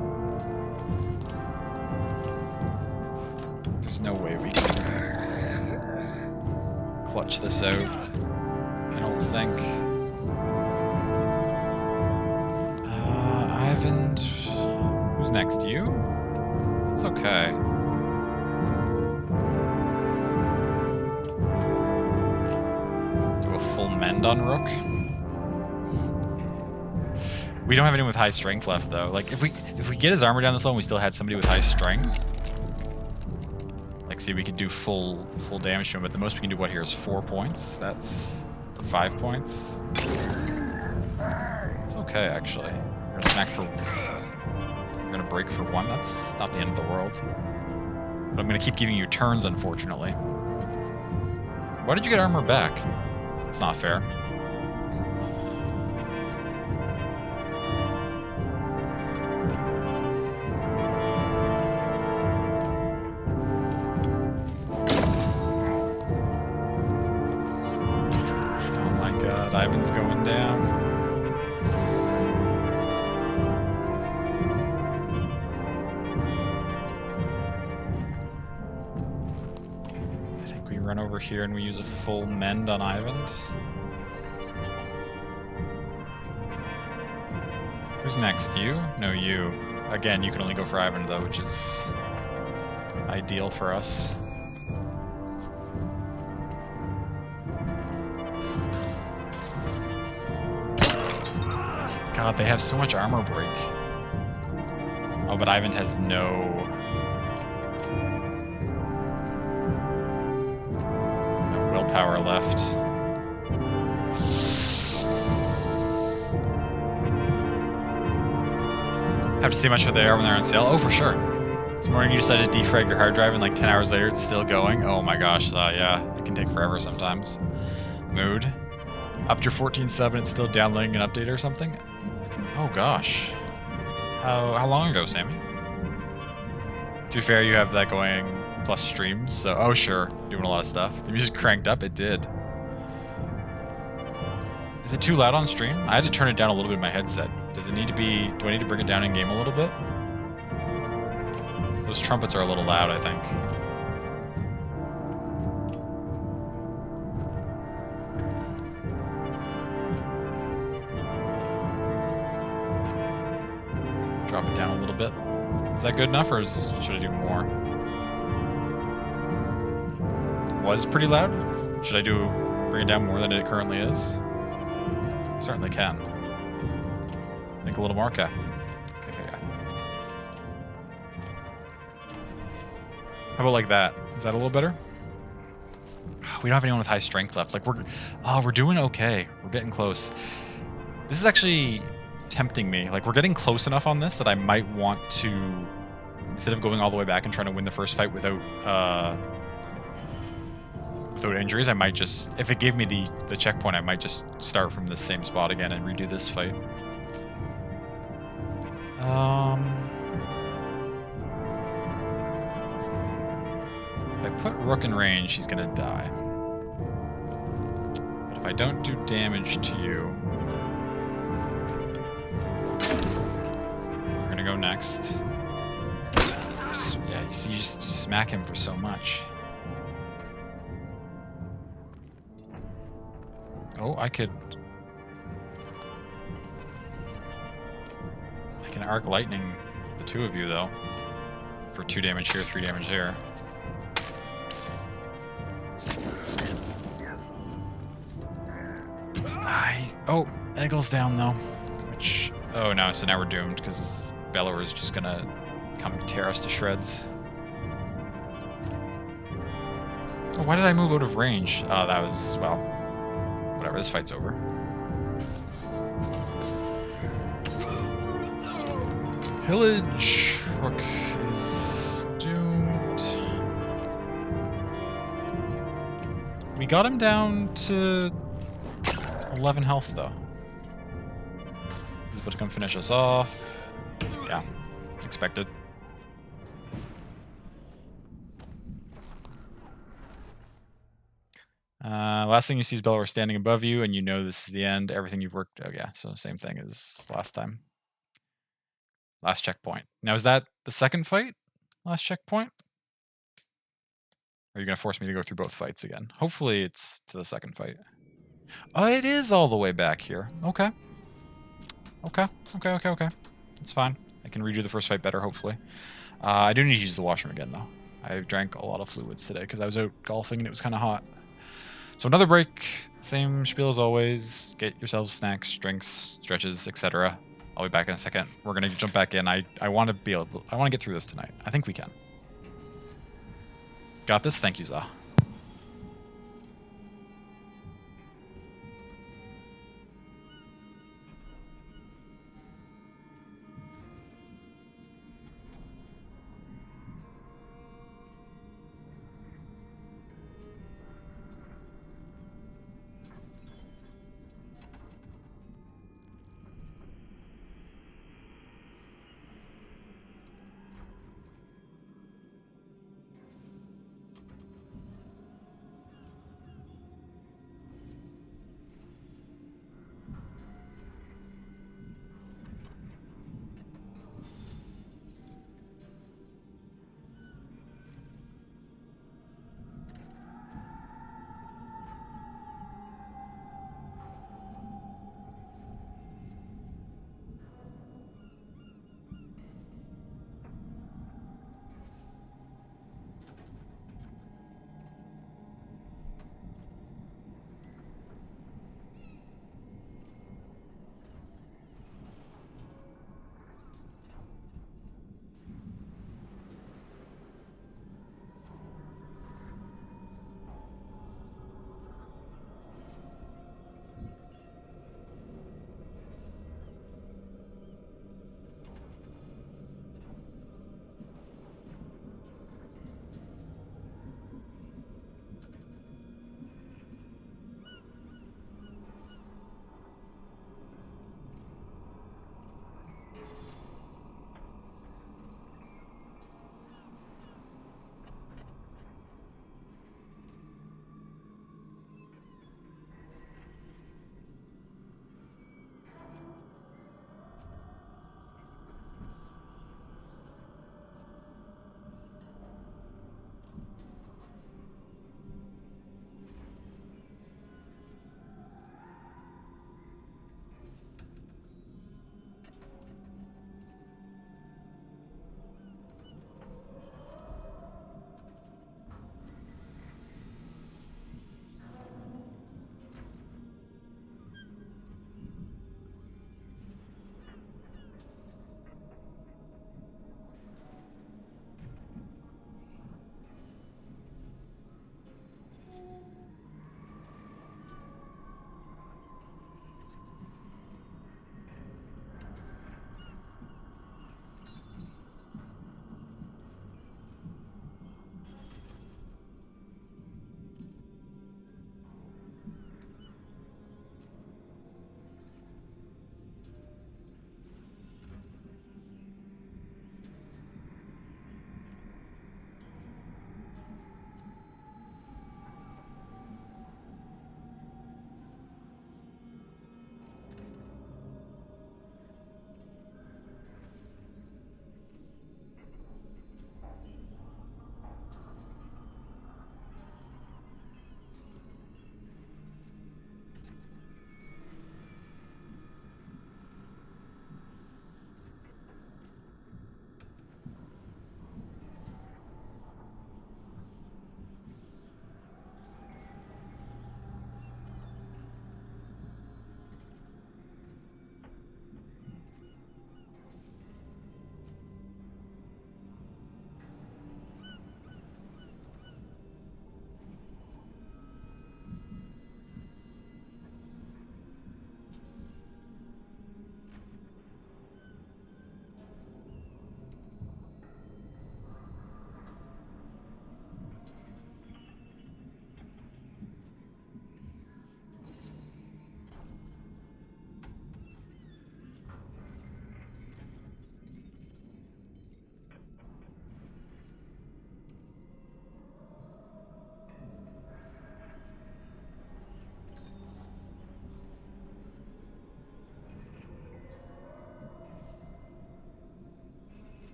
There's no way we can clutch this out. I don't think. Ivan... Who's next? You? That's okay. Do a full mend on Rook? We don't have anyone with high strength left, though. Like, if we get his armor down this low and we still had somebody with high strength, like, see, we could do full damage to him, but the most we can do, what, here is 4 points? That's 5 points? It's okay, actually. We're gonna smack for... We're gonna break for 1. That's not the end of the world. But I'm gonna keep giving you turns, unfortunately. Why did you get armor back? It's not fair. Ivan's going down. I think we run over here and we use a full mend on Ivan. Who's next? You? No, you. Again, you can only go for Ivan though, which is ideal for us. God, they have so much armor break. Oh, but Ivan has no willpower left. Have to see much what they are when they're on sale. Oh, for sure. It's morning you decided to defrag your hard drive and like 10 hours later it's still going. Oh my gosh, yeah, it can take forever sometimes. Mood. Up to 14.7, it's still downloading an update or something? Oh gosh. How long ago, Sammy? To be fair, you have that going plus streams, so oh sure, doing a lot of stuff. The music cranked up, it did. Is it too loud on stream? I had to turn it down a little bit in my headset. Does it need to be, do I need to bring it down in game a little bit? Those trumpets are a little loud, I think. Drop it down a little bit. Is that good enough, or should I do more? Was pretty loud? Should I bring it down more than it currently is? Certainly can. Think a little more, okay. Okay. How about like that? Is that a little better? We don't have anyone with high strength left. Like we're doing okay. We're getting close. This is actually tempting me. Like we're getting close enough on this that I might want to, instead of going all the way back and trying to win the first fight without injuries, I might just, if it gave me the checkpoint, I might just start from the same spot again and redo this fight. If I put Rook in range, she's gonna die. But if I don't do damage to you, we're gonna go next. Yeah, you see, you smack him for so much. Oh, I can arc lightning the two of you though. For 2 damage here, 3 damage here. Oh, Eggle's down though. Which, oh no, so now we're doomed because Bellow is just gonna come tear us to shreds. Oh, why did I move out of range? Oh, that was, well, whatever, this fight's over. Pillage. Rook is doomed. We got him down to 11 health, though. He's about to come finish us off. Yeah, expected. Last thing you see is Bellow standing above you, and you know this is the end. Everything you've worked... Oh, yeah, so same thing as last time. Last checkpoint. Now, is that the second fight? Last checkpoint? Or are you going to force me to go through both fights again? Hopefully it's to the second fight. Oh, it is all the way back here. Okay. Okay. It's fine. I can redo the first fight better, hopefully. I do need to use the washroom again, though. I drank a lot of fluids today because I was out golfing and it was kind of hot. So another break. Same spiel as always. Get yourselves snacks, drinks, stretches, etc. I'll be back in a second. We're gonna jump back in. I want to be able. I want to get through this tonight. I think we can. Got this. Thank you, Za.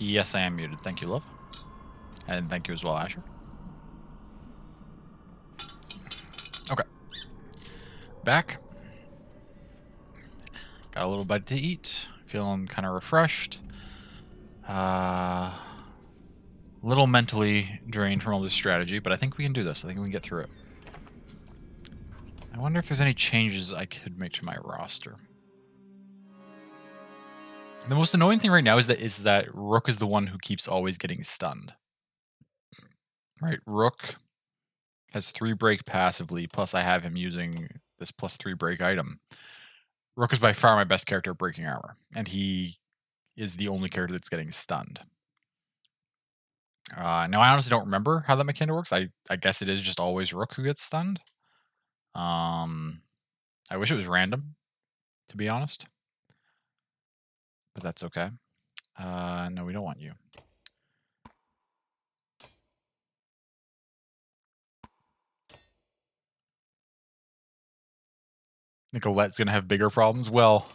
Yes, I am muted. Thank you, love. And thank you as well, Asher. Okay. Back. Got a little bite to eat. Feeling kind of refreshed. Little mentally drained from all this strategy, but I think we can do this. I think we can get through it. I wonder if there's any changes I could make to my roster. The most annoying thing right now is that Rook is the one who keeps always getting stunned. Right, Rook has 3 break passively, plus I have him using this +3 break item. Rook is by far my best character at breaking armor, and he is the only character that's getting stunned. Now, I honestly don't remember how that mechanic works. I guess it is just always Rook who gets stunned. I wish it was random, to be honest. But that's okay. No, we don't want you. Nicolette's going to have bigger problems. Well,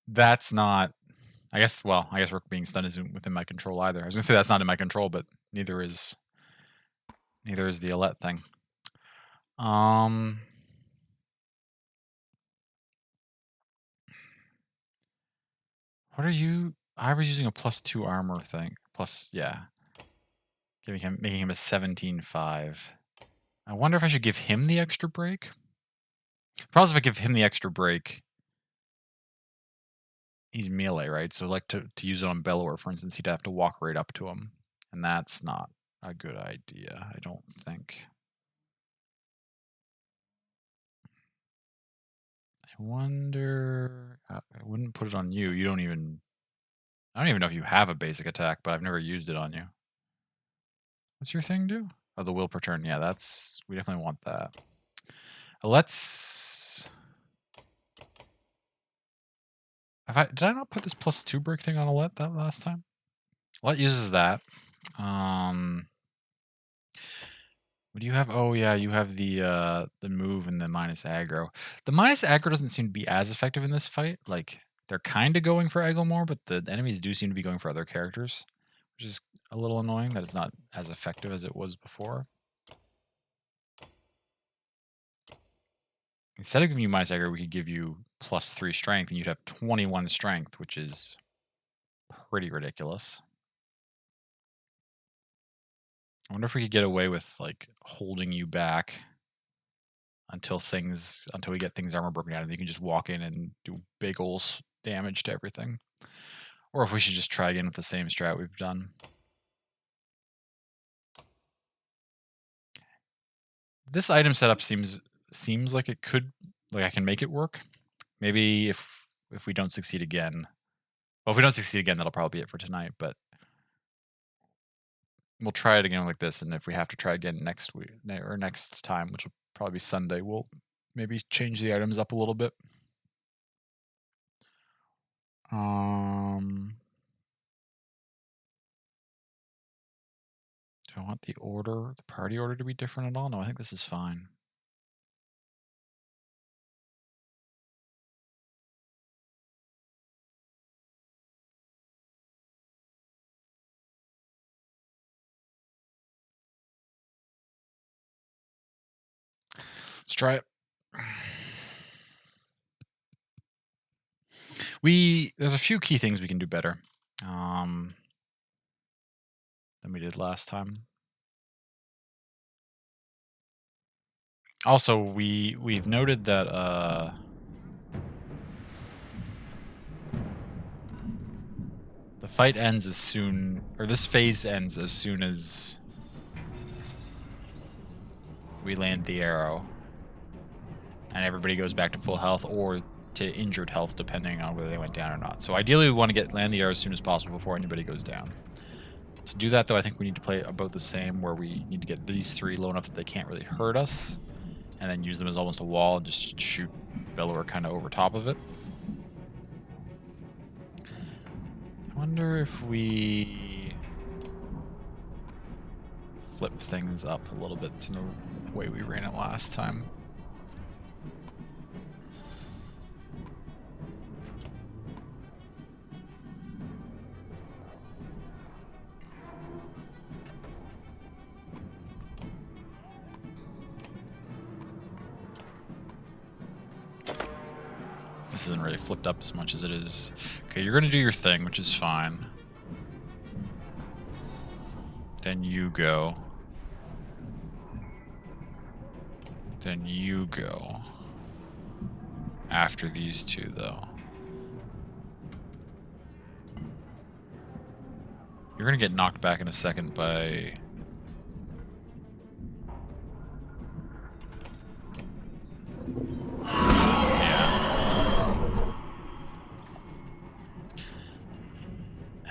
that's not... I guess Rook being stunned isn't within my control either. I was going to say that's not in my control, but neither is the Alette thing. What are you... I was using a +2 armor thing. Making him a 17-5. I wonder if I should give him the extra break. The problem is if I give him the extra break, he's melee, right? So like to use it on Bellower, for instance, he'd have to walk right up to him. And that's not a good idea, I don't think. I wonder... I wouldn't put it on you. You don't even... I don't even know if you have a basic attack, but I've never used it on you. What's your thing do? Oh, the will per turn. Yeah, that's... We definitely want that. Let's... Did I not put this +2 break thing on Alette that last time? Alette uses that. What do you have? Oh yeah, you have the move and the minus aggro. The minus aggro doesn't seem to be as effective in this fight. Like, they're kind of going for Eggle more, but the enemies do seem to be going for other characters, which is a little annoying that it's not as effective as it was before. Instead of giving you minus aggro, we could give you +3 strength, and you'd have 21 strength, which is pretty ridiculous. I wonder if we could get away with, like, holding you back until we get things armor broken down, and you can just walk in and do big ol' damage to everything. Or if we should just try again with the same strat we've done. This item setup seems like it could, like, I can make it work. Maybe if we don't succeed again. Well, if we don't succeed again, that'll probably be it for tonight, but we'll try it again like this, and if we have to try again next week or next time, which will probably be Sunday, we'll maybe change the items up a little bit. Do I want the party order to be different at all? No, I think this is fine. Let's try it. There's a few key things we can do better than we did last time. Also, we've noted that the fight ends as soon, or this phase ends as soon as we land the arrow, and everybody goes back to full health or to injured health, depending on whether they went down or not. So ideally, we want to land the arrow as soon as possible before anybody goes down. To do that, though, I think we need to play about the same, where we need to get these 3 low enough that they can't really hurt us, and then use them as almost a wall and just shoot Bellower kind of over top of it. I wonder if we flip things up a little bit to the way we ran it last time. This isn't really flipped up as much as it is. Okay, you're gonna do your thing, which is fine. Then you go. Then you go. After these two, though. You're gonna get knocked back in a second by...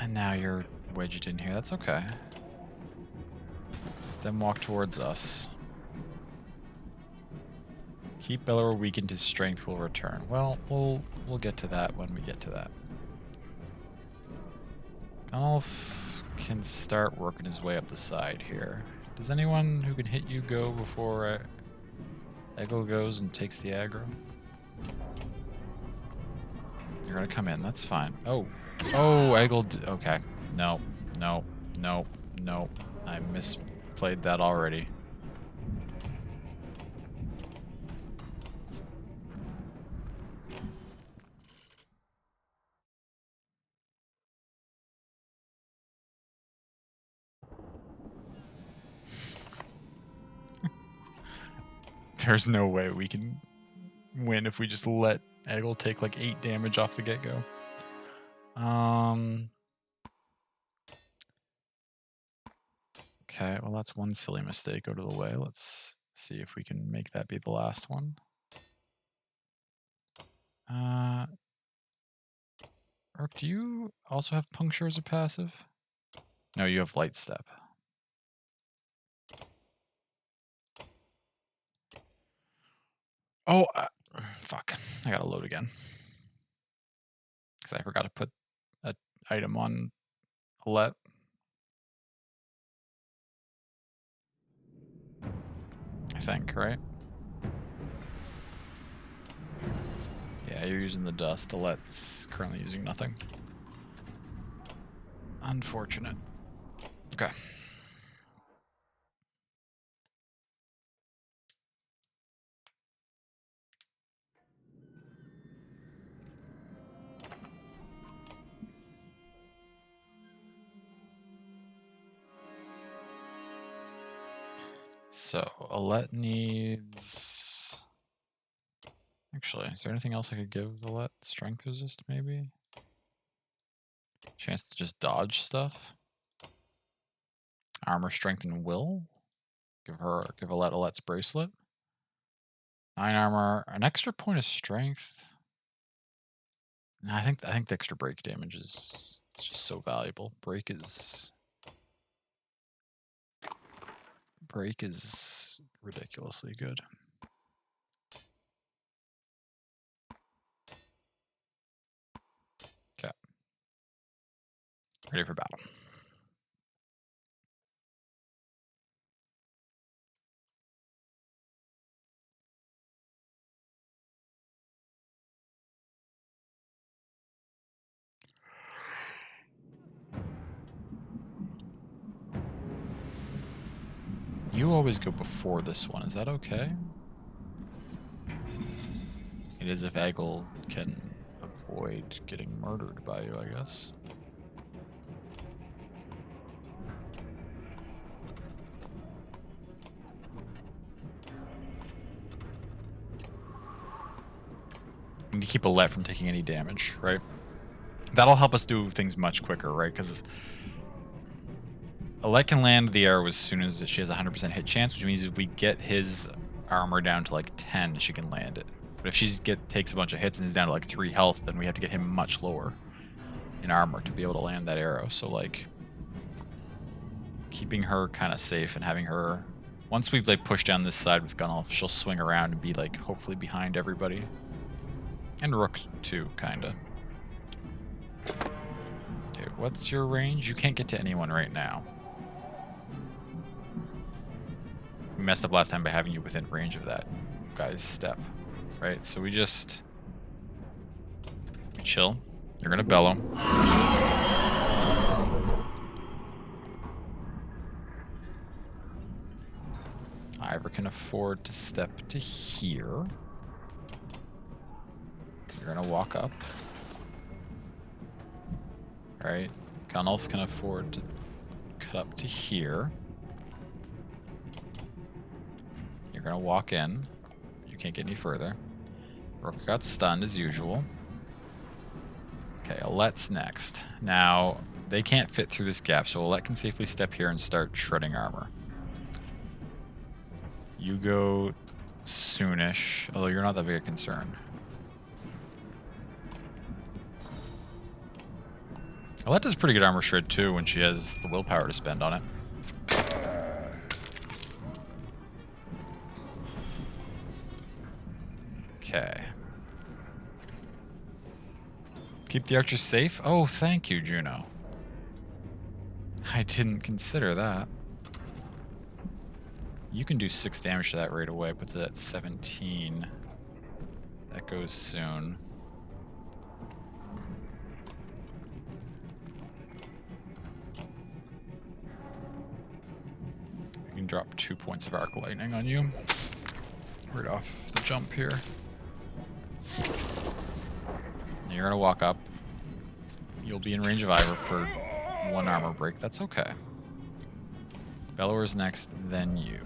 And now you're wedged in here. That's okay. Then walk towards us. Keep Bellow weakened, his strength will return. Well, we'll get to that when we get to that. Gunnulf can start working his way up the side here. Does anyone who can hit you go before Eggle goes and takes the aggro? You're gonna come in, that's fine. Oh, Eggle, okay. No. I misplayed that already. There's no way we can win if we just let Eggle take like 8 damage off the get-go. Okay, well that's one silly mistake out of the way. Let's see if we can make that be the last one. Rook, do you also have Puncture as a passive? No, you have Light Step. Oh, fuck. I gotta load again. Because I forgot to put an item on Alette. I think, right? Yeah, you're using the dust. Alette's currently using nothing. Unfortunate. Okay. So, Alette needs... Actually, is there anything else I could give Alette? Strength resist, maybe? Chance to just dodge stuff? Armor, strength, and will? Give Alette's bracelet. 9 armor, an extra point of strength. No, I think the extra break damage is just so valuable. Break is ridiculously good. Okay. Ready for battle. You always go before this one, is that okay? It is if Eggle can avoid getting murdered by you, I guess. We need to keep Alette from taking any damage, right? That'll help us do things much quicker, right? Because Alette can land the arrow as soon as she has a 100% hit chance, which means if we get his armor down to like 10, she can land it. But if she takes a bunch of hits and is down to like 3 health, then we have to get him much lower in armor to be able to land that arrow. So like, keeping her kind of safe and having her... Once we like push down this side with Gunnulf, she'll swing around and be like hopefully behind everybody. And Rook too, kinda. Okay, what's your range? You can't get to anyone right now. We messed up last time by having you within range of that guy's step, right? So we chill. You're gonna bellow. Ivor can afford to step to here. You're You're gonna walk up. Right? Gunnulf can afford to cut up to here. You're gonna walk in. You can't get any further. Rook got stunned as usual. Okay, Alette's next. Now, they can't fit through this gap, so Alette can safely step here and start shredding armor. You go soonish, although you're not that big a concern. Alette does pretty good armor shred too when she has the willpower to spend on it. Okay. Keep the archers safe? Oh, thank you, Juno. I didn't consider that. You can do 6 damage to that right away. Puts it at 17. That goes soon. You can drop 2 points of arc lightning on you. Right off the jump here. You're gonna walk up. You'll be in range of Ivor for 1 armor break. That's okay. Bellower's next, then you.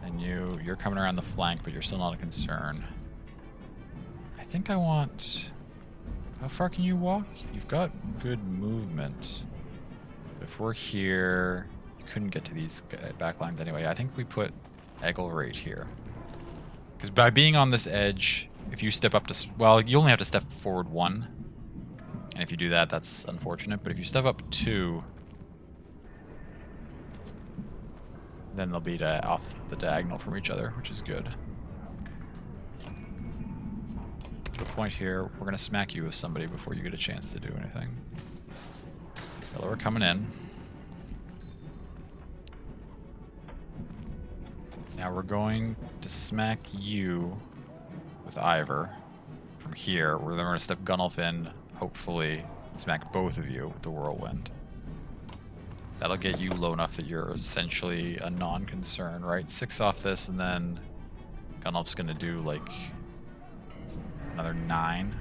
And you're coming around the flank, but you're still not a concern. I think I want... How far can you walk? You've got good movement. But if we're here, you couldn't get to these backlines anyway. I think we put Eggle right here. Because by being on this edge, if you step up to... Well, you only have to step forward 1. And if you do that, that's unfortunate. But if you step up 2... then they'll be off the diagonal from each other, which is good. The point here, we're going to smack you with somebody before you get a chance to do anything. Bellower coming in. Now we're going to smack you with Ivor from here. Then we're going to step Gunnulf in, hopefully, and smack both of you with the Whirlwind. That'll get you low enough that you're essentially a non-concern, right? 6 off this, and then Gunnulf's gonna do like another 9.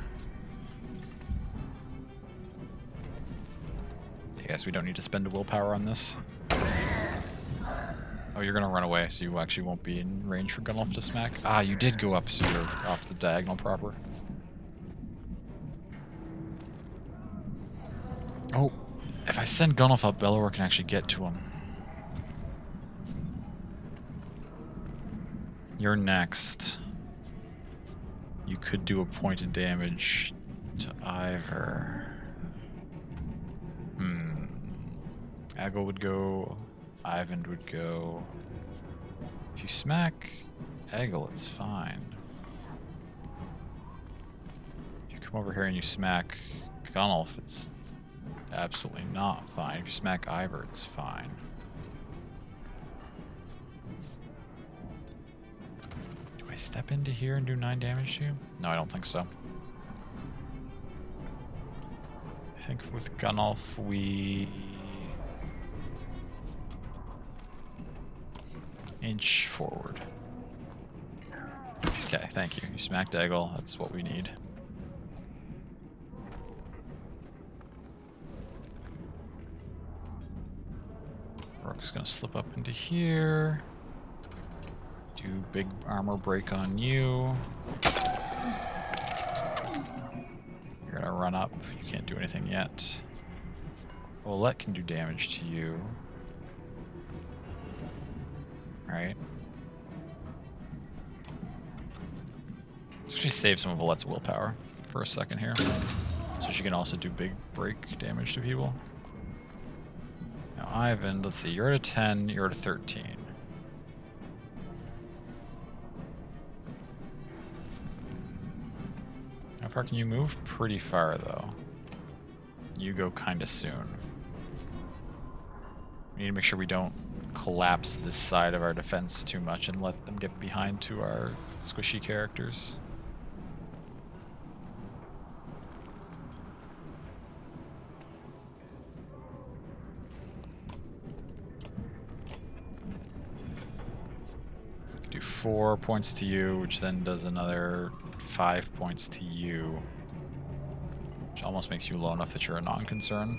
I guess we don't need to spend a willpower on this. Oh, you're gonna run away, so you actually won't be in range for Gunnulf to smack. Ah, you did go up, so you're off the diagonal proper. Oh. If I send Gunnulf up, Bellower can actually get to him. You're next. You could do a point of damage to Ivor. Eggle would go. Ivan would go. If you smack Eggle, it's fine. If you come over here and you smack Gunnulf, it's absolutely not fine. If you smack Ivor, it's fine. Do I step into here and do 9 damage to you? No, I don't think so. I think with Gunnulf, we... inch forward. Okay, thank you. You smacked Eggle. That's what we need. Rook's gonna slip up into here. Do big armor break on you. You're gonna run up. You can't do anything yet. Olette can do damage to you. Right? Let's actually save some of Olette's willpower for a second here. So she can also do big break damage to people. Now, Ivan, let's see, you're at a 10, you're at a 13. How far can you move? Pretty far, though. You go kind of soon. We need to make sure we don't collapse this side of our defense too much and let them get behind to our squishy characters. Do 4 points to you, which then does another 5 points to you. Which almost makes you low enough that you're a non-concern.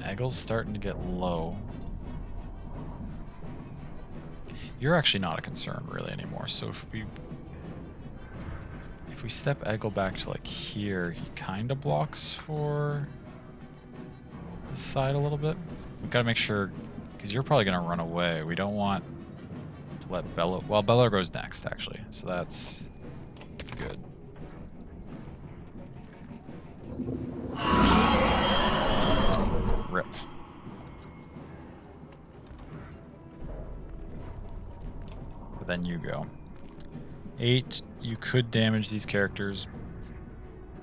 Eggle's starting to get low. You're actually not a concern really anymore, so if we step Eggle back to like here, he kind of blocks for this side a little bit. We've got to make sure, because you're probably going to run away. We don't want to let Bellow... Well, Bellow goes next, actually, so that's good. Rip. But then you go. 8, you could damage these characters,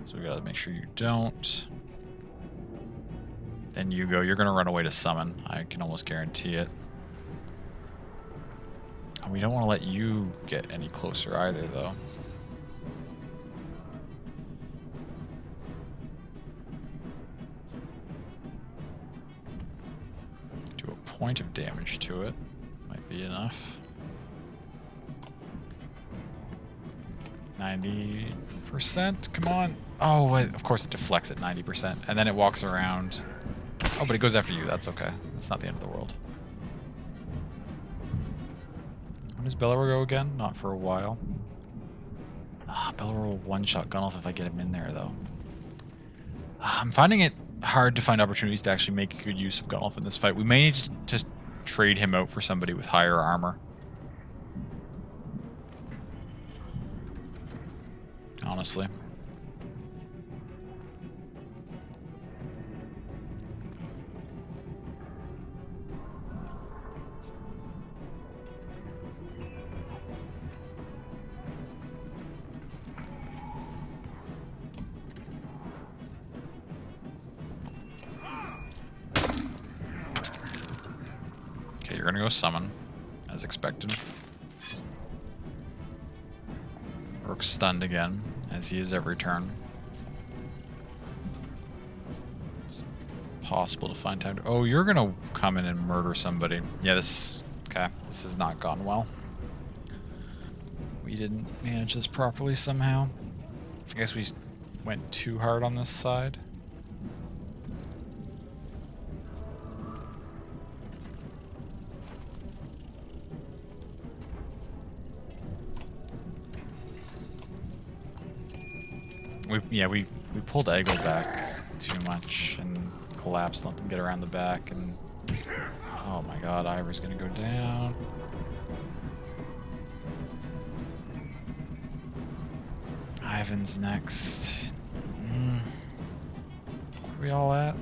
so we gotta make sure you don't. Then you go. You're gonna run away to summon. I can almost guarantee it. And we don't want to let you get any closer either, though. Do a point of damage to it. Might be enough. 90%, come on. Oh, wait, of course it deflects at 90%, and then it walks around. Oh, but it goes after you, that's okay. That's not the end of the world. When does Bellower go again? Not for a while. Bellower will one-shot Gunnulf if I get him in there, though. I'm finding it hard to find opportunities to actually make good use of Gunnulf in this fight. We may need to trade him out for somebody with higher armor. Honestly. Okay, you're gonna go summon, as expected. Rook's stunned again, as he is every turn. It's possible to find time to... Oh, you're gonna come in and murder somebody. Yeah, this... Okay, this has not gone well. We didn't manage this properly somehow. I guess we went too hard on this side. We pulled Eggle back too much and collapsed, let them get around the back, and oh my god, Ivor's gonna go down. Ivan's next. Where are we all at?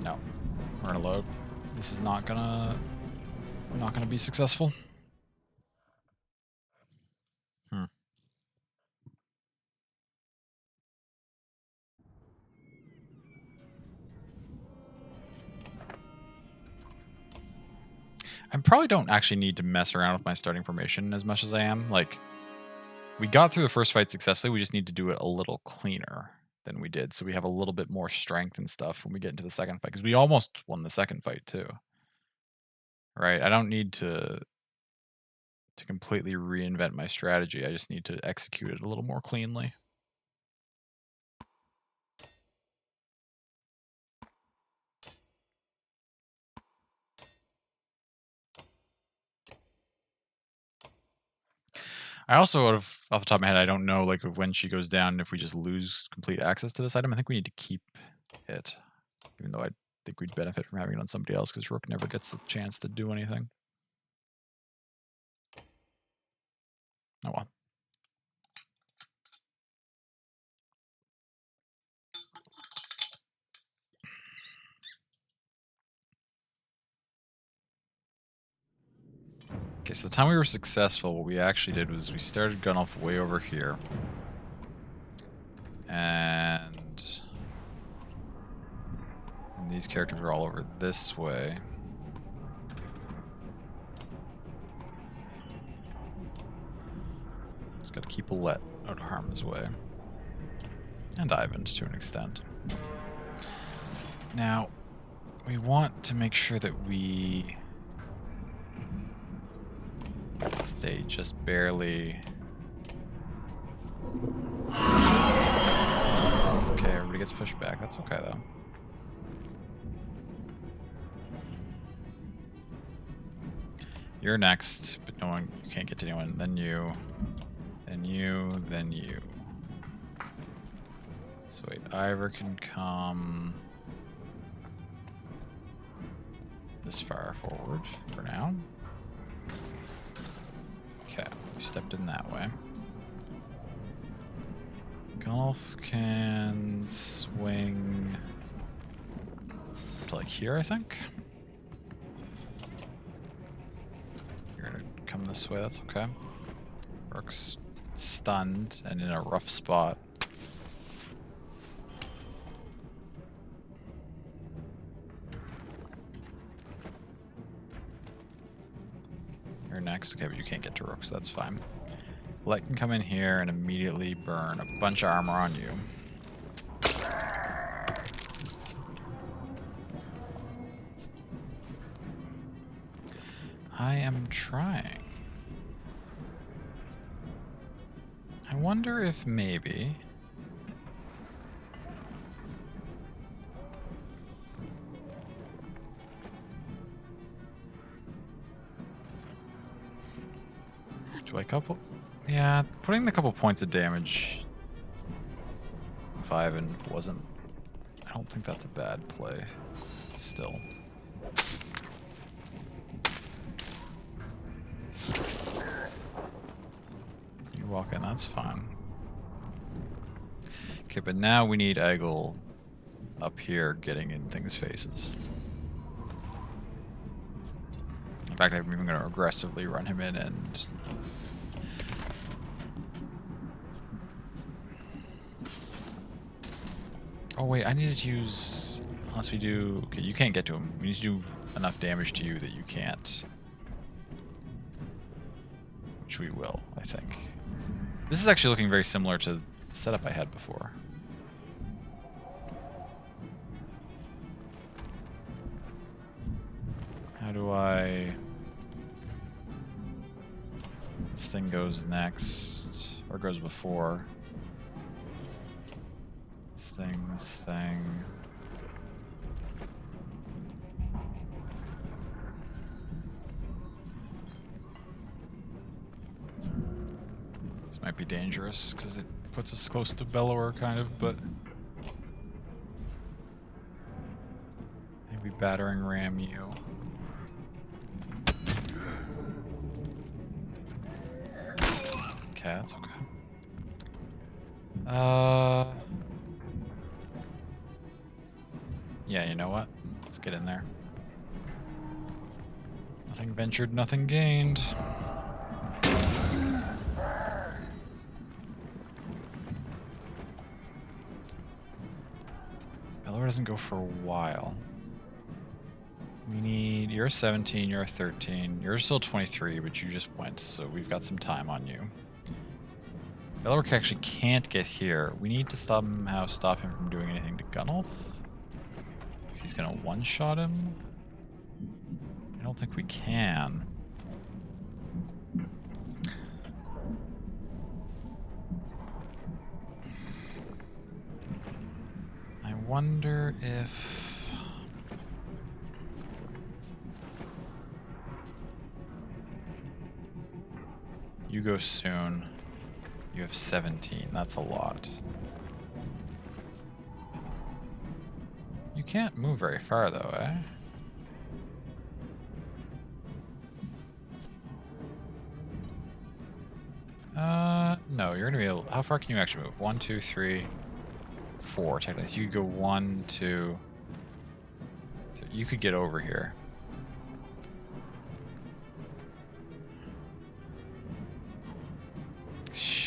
No, we're gonna load. This is not gonna be successful. I probably don't actually need to mess around with my starting formation as much as I am. Like, we got through the first fight successfully, we just need to do it a little cleaner than we did, so we have a little bit more strength and stuff when we get into the second fight, because we almost won the second fight too. Right? I don't need to completely reinvent my strategy, I just need to execute it a little more cleanly. I also, off the top of my head, I don't know like when she goes down, if we just lose complete access to this item. I think we need to keep it, even though I think we'd benefit from having it on somebody else, because Rook never gets a chance to do anything. Oh well. Okay, so the time we were successful, what we actually did was we started Gunnulf way over here. And these characters are all over this way. Gotta keep Let out of harm's way. And Ivan to an extent. Now, we want to make sure that we stay just barely... Okay, everybody gets pushed back. That's okay, though. You're next, but no one, you can't get to anyone. Then you, then you, then you. So wait, Ivor can come this far forward for now. Okay, you stepped in that way. Golf can swing to like here, I think. You're gonna come this way, that's okay. Rook's stunned and in a rough spot. You're next, okay, but you can't get to Rook, so that's fine. Let can come in here and immediately burn a bunch of armor on you. I am trying. I wonder if maybe... Do I couple? Yeah, putting the couple points of damage 5 and wasn't... I don't think that's a bad play still. You walk in, that's fine. Okay, but now we need Eggle up here getting in things' faces. In fact, I'm even going to aggressively run him in and... Oh wait, I needed to use... Unless we do... Okay, you can't get to him. We need to do enough damage to you that you can't. Which we will, I think. This is actually looking very similar to the setup I had before. How do I... This thing goes next, or goes before. This thing, this thing. This might be dangerous because it puts us close to Bellower, kind of, but maybe battering ram you. Okay, that's okay. Yeah, you know what? Let's get in there. Nothing ventured, nothing gained. Bellower doesn't go for a while. We need... You're a 17, you're a 13. You're still 23, but you just went, so we've got some time on you. Bellower actually can't get here. We need to somehow stop him from doing anything to Gunnulf. He's gonna one-shot him? I don't think we can. I wonder if... You go soon. You have 17. That's a lot. You can't move very far, though, eh? No, you're gonna be able... How far can you actually move? 1, 2, 3, 4, technically. So you could go 1, 2... You could get over here.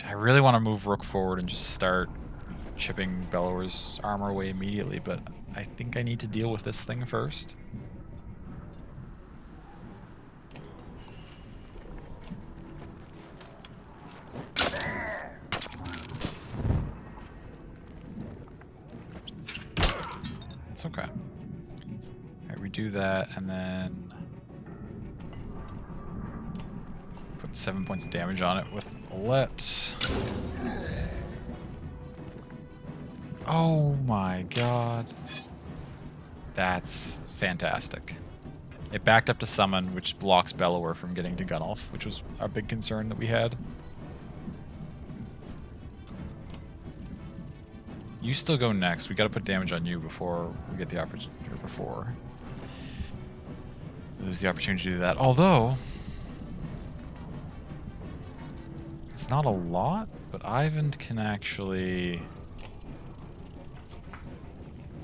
I really want to move Rook forward and just start chipping Bellower's armor away immediately, but I think I need to deal with this thing first. That's okay. Alright, we do that, and then put 7 points of damage on it with Alette. Oh my god. That's fantastic. It backed up to summon, which blocks Bellower from getting to Gunnulf, which was a big concern that we had. You still go next. We gotta put damage on you before we get the opportunity, or before we lose the opportunity to do that. Although, it's not a lot, but Ivan can actually...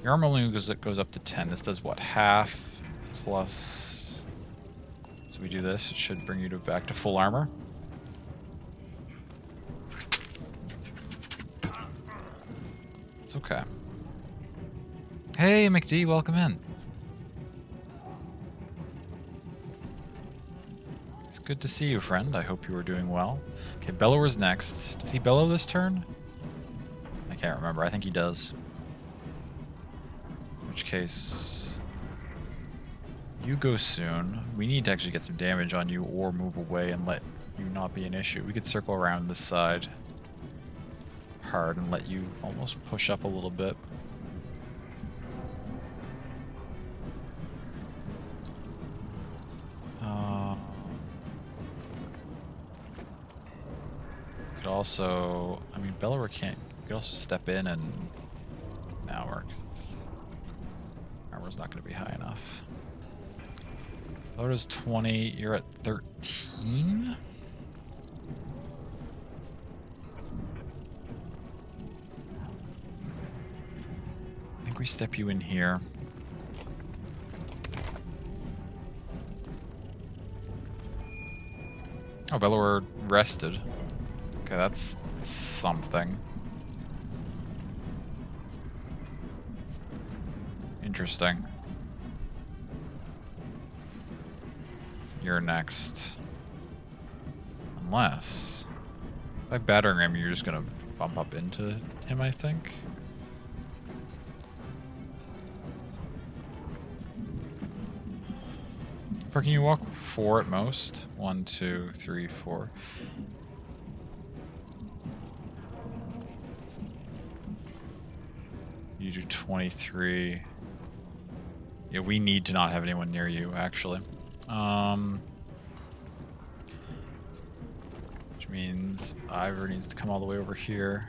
Your armor only goes up to 10. This does what? Half plus... So we do this. It should bring you back to full armor. It's okay. Hey, McD, welcome in. It's good to see you, friend. I hope you are doing well. Okay, Bellower's next. Does he bellow this turn? I can't remember. I think he does. In which case, you go soon. We need to actually get some damage on you or move away and let you not be an issue. We could circle around this side hard and let you almost push up a little bit. Could also, I mean, Bellower can't. You could also step in and now work. Armor's not going to be high enough. Bellower does 20. You're at 13. We step you in here. Oh, Bellower rested. Okay, that's something. Interesting. You're next. Unless... by battering him, you're just gonna bump up into him, I think. Or can you walk 4 at most? 1, 2, 3, 4. You do 23. Yeah, we need to not have anyone near you, actually. Which means Ivor needs to come all the way over here.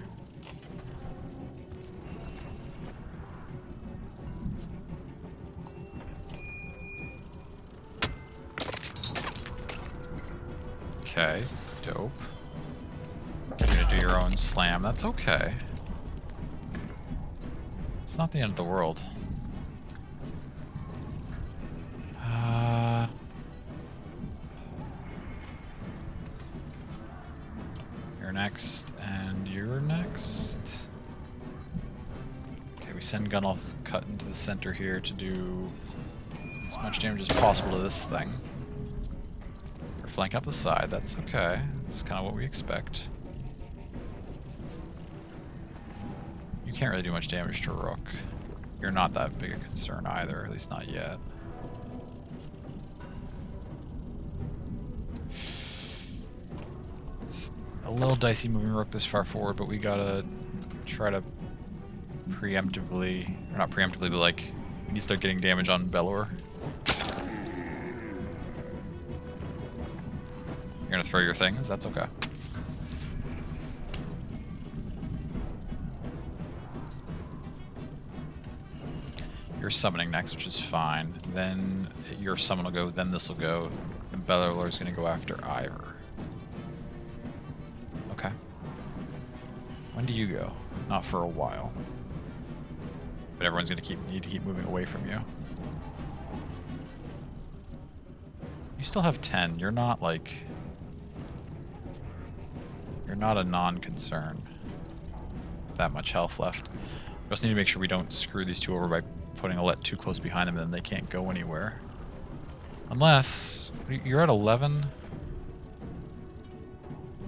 Okay, dope. You're gonna do your own slam. That's okay. It's not the end of the world. You're next, and you're next. Okay, we send Gunnulf cut into the center here to do as much damage as possible to this thing. Flank up the side, that's okay. That's kind of what we expect. You can't really do much damage to Rook. You're not that big a concern either, at least not yet. It's a little dicey moving Rook this far forward, but we gotta try to preemptively, or not preemptively, but like, we need to start getting damage on Bellower. You're gonna throw your things? That's okay. You're summoning next, which is fine. Then your summon will go, then this will go, and Bellower's gonna go after Ivor. Okay. When do you go? Not for a while. But everyone's gonna need to keep moving away from you. You still have 10. You're not like... You're not a non-concern with that much health left. We also need to make sure we don't screw these two over by putting Alette too close behind them, and then they can't go anywhere. Unless... You're at 11?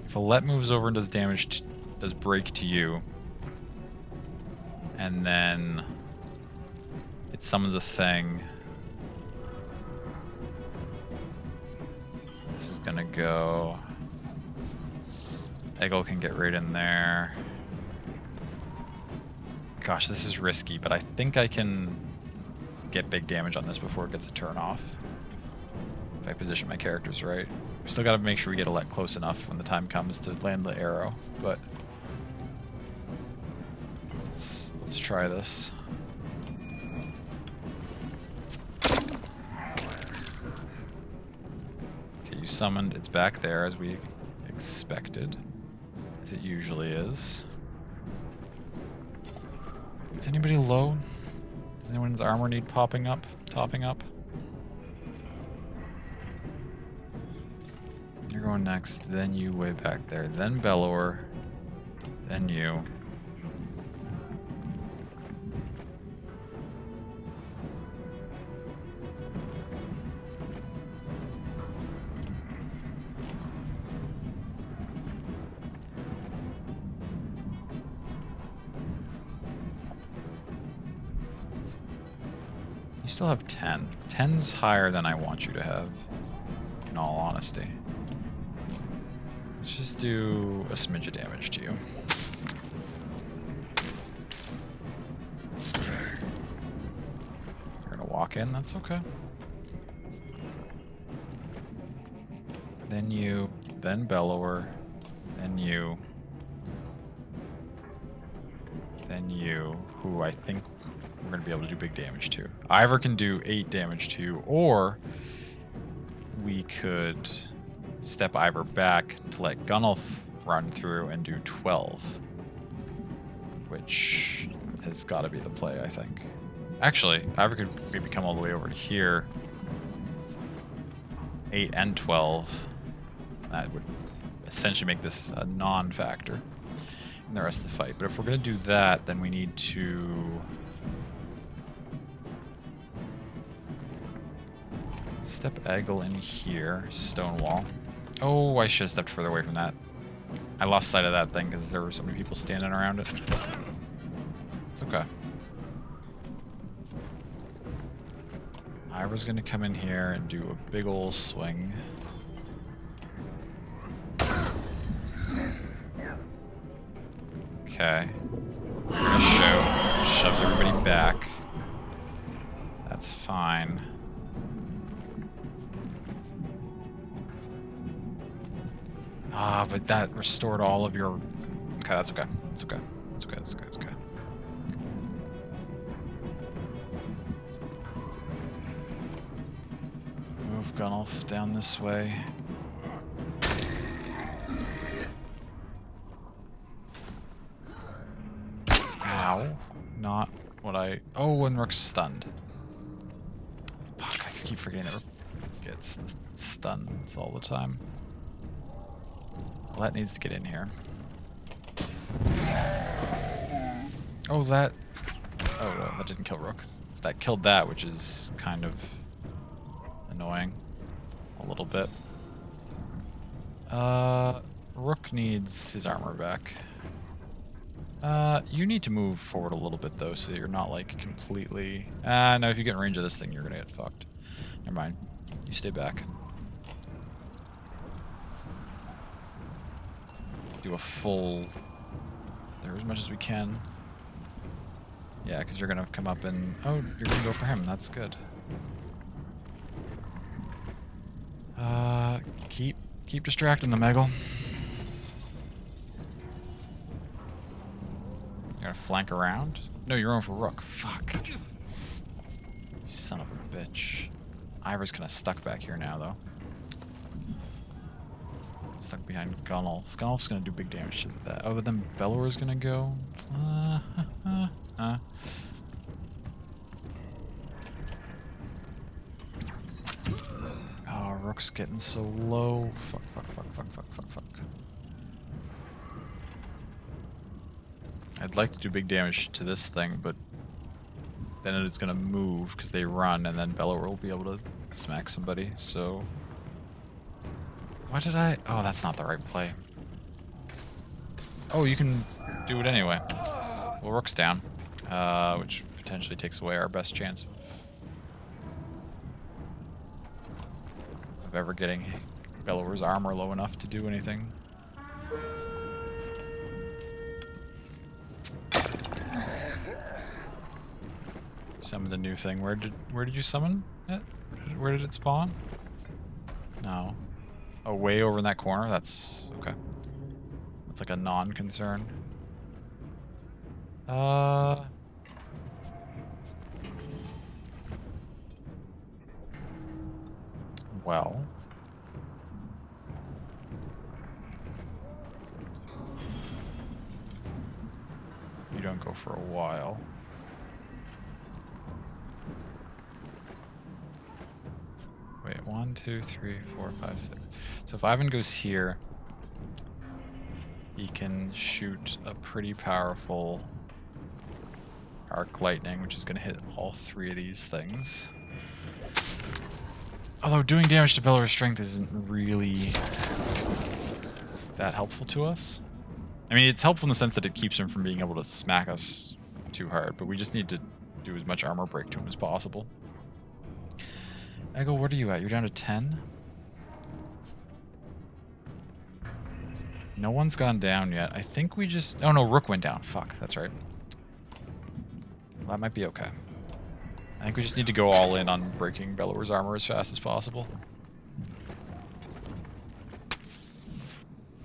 If Alette moves over and does damage, does break to you, and then It summons a thing. This is gonna go. Eggle can get right in there. Gosh, this is risky, but I think I can get big damage on this before it gets a turn off. If I position my characters right. We still gotta make sure we get Alette close enough when the time comes to land the arrow, but let's try this. Okay, you summoned, it's back there as we expected, as it usually is. Is anybody low? Does anyone's armor need topping up? You're going next, then you way back there, then Bellower, then you. You still have 10. 10's higher than I want you to have, in all honesty. Let's just do a smidge of damage to you. You're gonna walk in, that's okay. Then you, then Bellower, then you, then you, who I think we're gonna be able to do big damage to. Ivor can do 8 damage to you, or we could step Ivor back to let Gunnulf run through and do 12. Which has got to be the play, I think. Actually, Ivor could maybe come all the way over to here. 8 and 12. That would essentially make this a non-factor in the rest of the fight. But if we're going to do that, then we need to step Eggle in here. Stonewall. Oh, I should have stepped further away from that. I lost sight of that thing because there were so many people standing around it. It's okay. Ivor's gonna come in here and do a big ol' swing. Okay. We're gonna show. Shoves everybody back. That's fine. Ah, but that restored all of your... Okay, that's okay. It's okay. It's okay, it's okay, it's okay. Move Gunnulf down this way. Ow. Not what I... Oh, and Rook's stunned. Fuck, I keep forgetting that Rook gets the stuns all the time. That needs to get in here. Oh, that... Oh, no, that didn't kill Rook. That killed that, which is kind of annoying. A little bit. Rook needs his armor back. You need to move forward a little bit, though, so you're not, like, completely... no, if you get in range of this thing, you're gonna get fucked. Never mind. You stay back. Do a full... There as much as we can. Yeah, because you're gonna come up and... Oh, you're gonna go for him. That's good. Keep distracting them, Eggle. You're gonna flank around? No, you're going for Rook. Fuck. You son of a bitch. Ivor's kinda stuck back here now, though. Stuck behind Gunnulf. Gunnulf's gonna do big damage to that. Oh, but then Bellower's gonna go. Oh, Rook's getting so low. Fuck. I'd like to do big damage to this thing, but then it's gonna move because they run, and then Bellower will be able to smack somebody, so... Why did I... Oh, that's not the right play. Oh, you can do it anyway. Well, Rook's down, which potentially takes away our best chance of ever getting Bellower's armor low enough to do anything. Summoned a new thing. Where did you summon it? Where did it spawn? No. Oh, way over in that corner? That's okay. That's like a non-concern. Well. You don't go for a while. Wait, 1, 2, 3, 4, 5, 6. So if Ivan goes here, he can shoot a pretty powerful arc lightning, which is going to hit all 3 of these things. Although doing damage to Bellower's strength isn't really that helpful to us. I mean, it's helpful in the sense that it keeps him from being able to smack us too hard, but we just need to do as much armor break to him as possible. Eggle, what are you at? You're down to 10? No one's gone down yet. I think we just... Oh no, Rook went down. Fuck, that's right. Well, that might be okay. I think we just need to go all in on breaking Bellower's armor as fast as possible.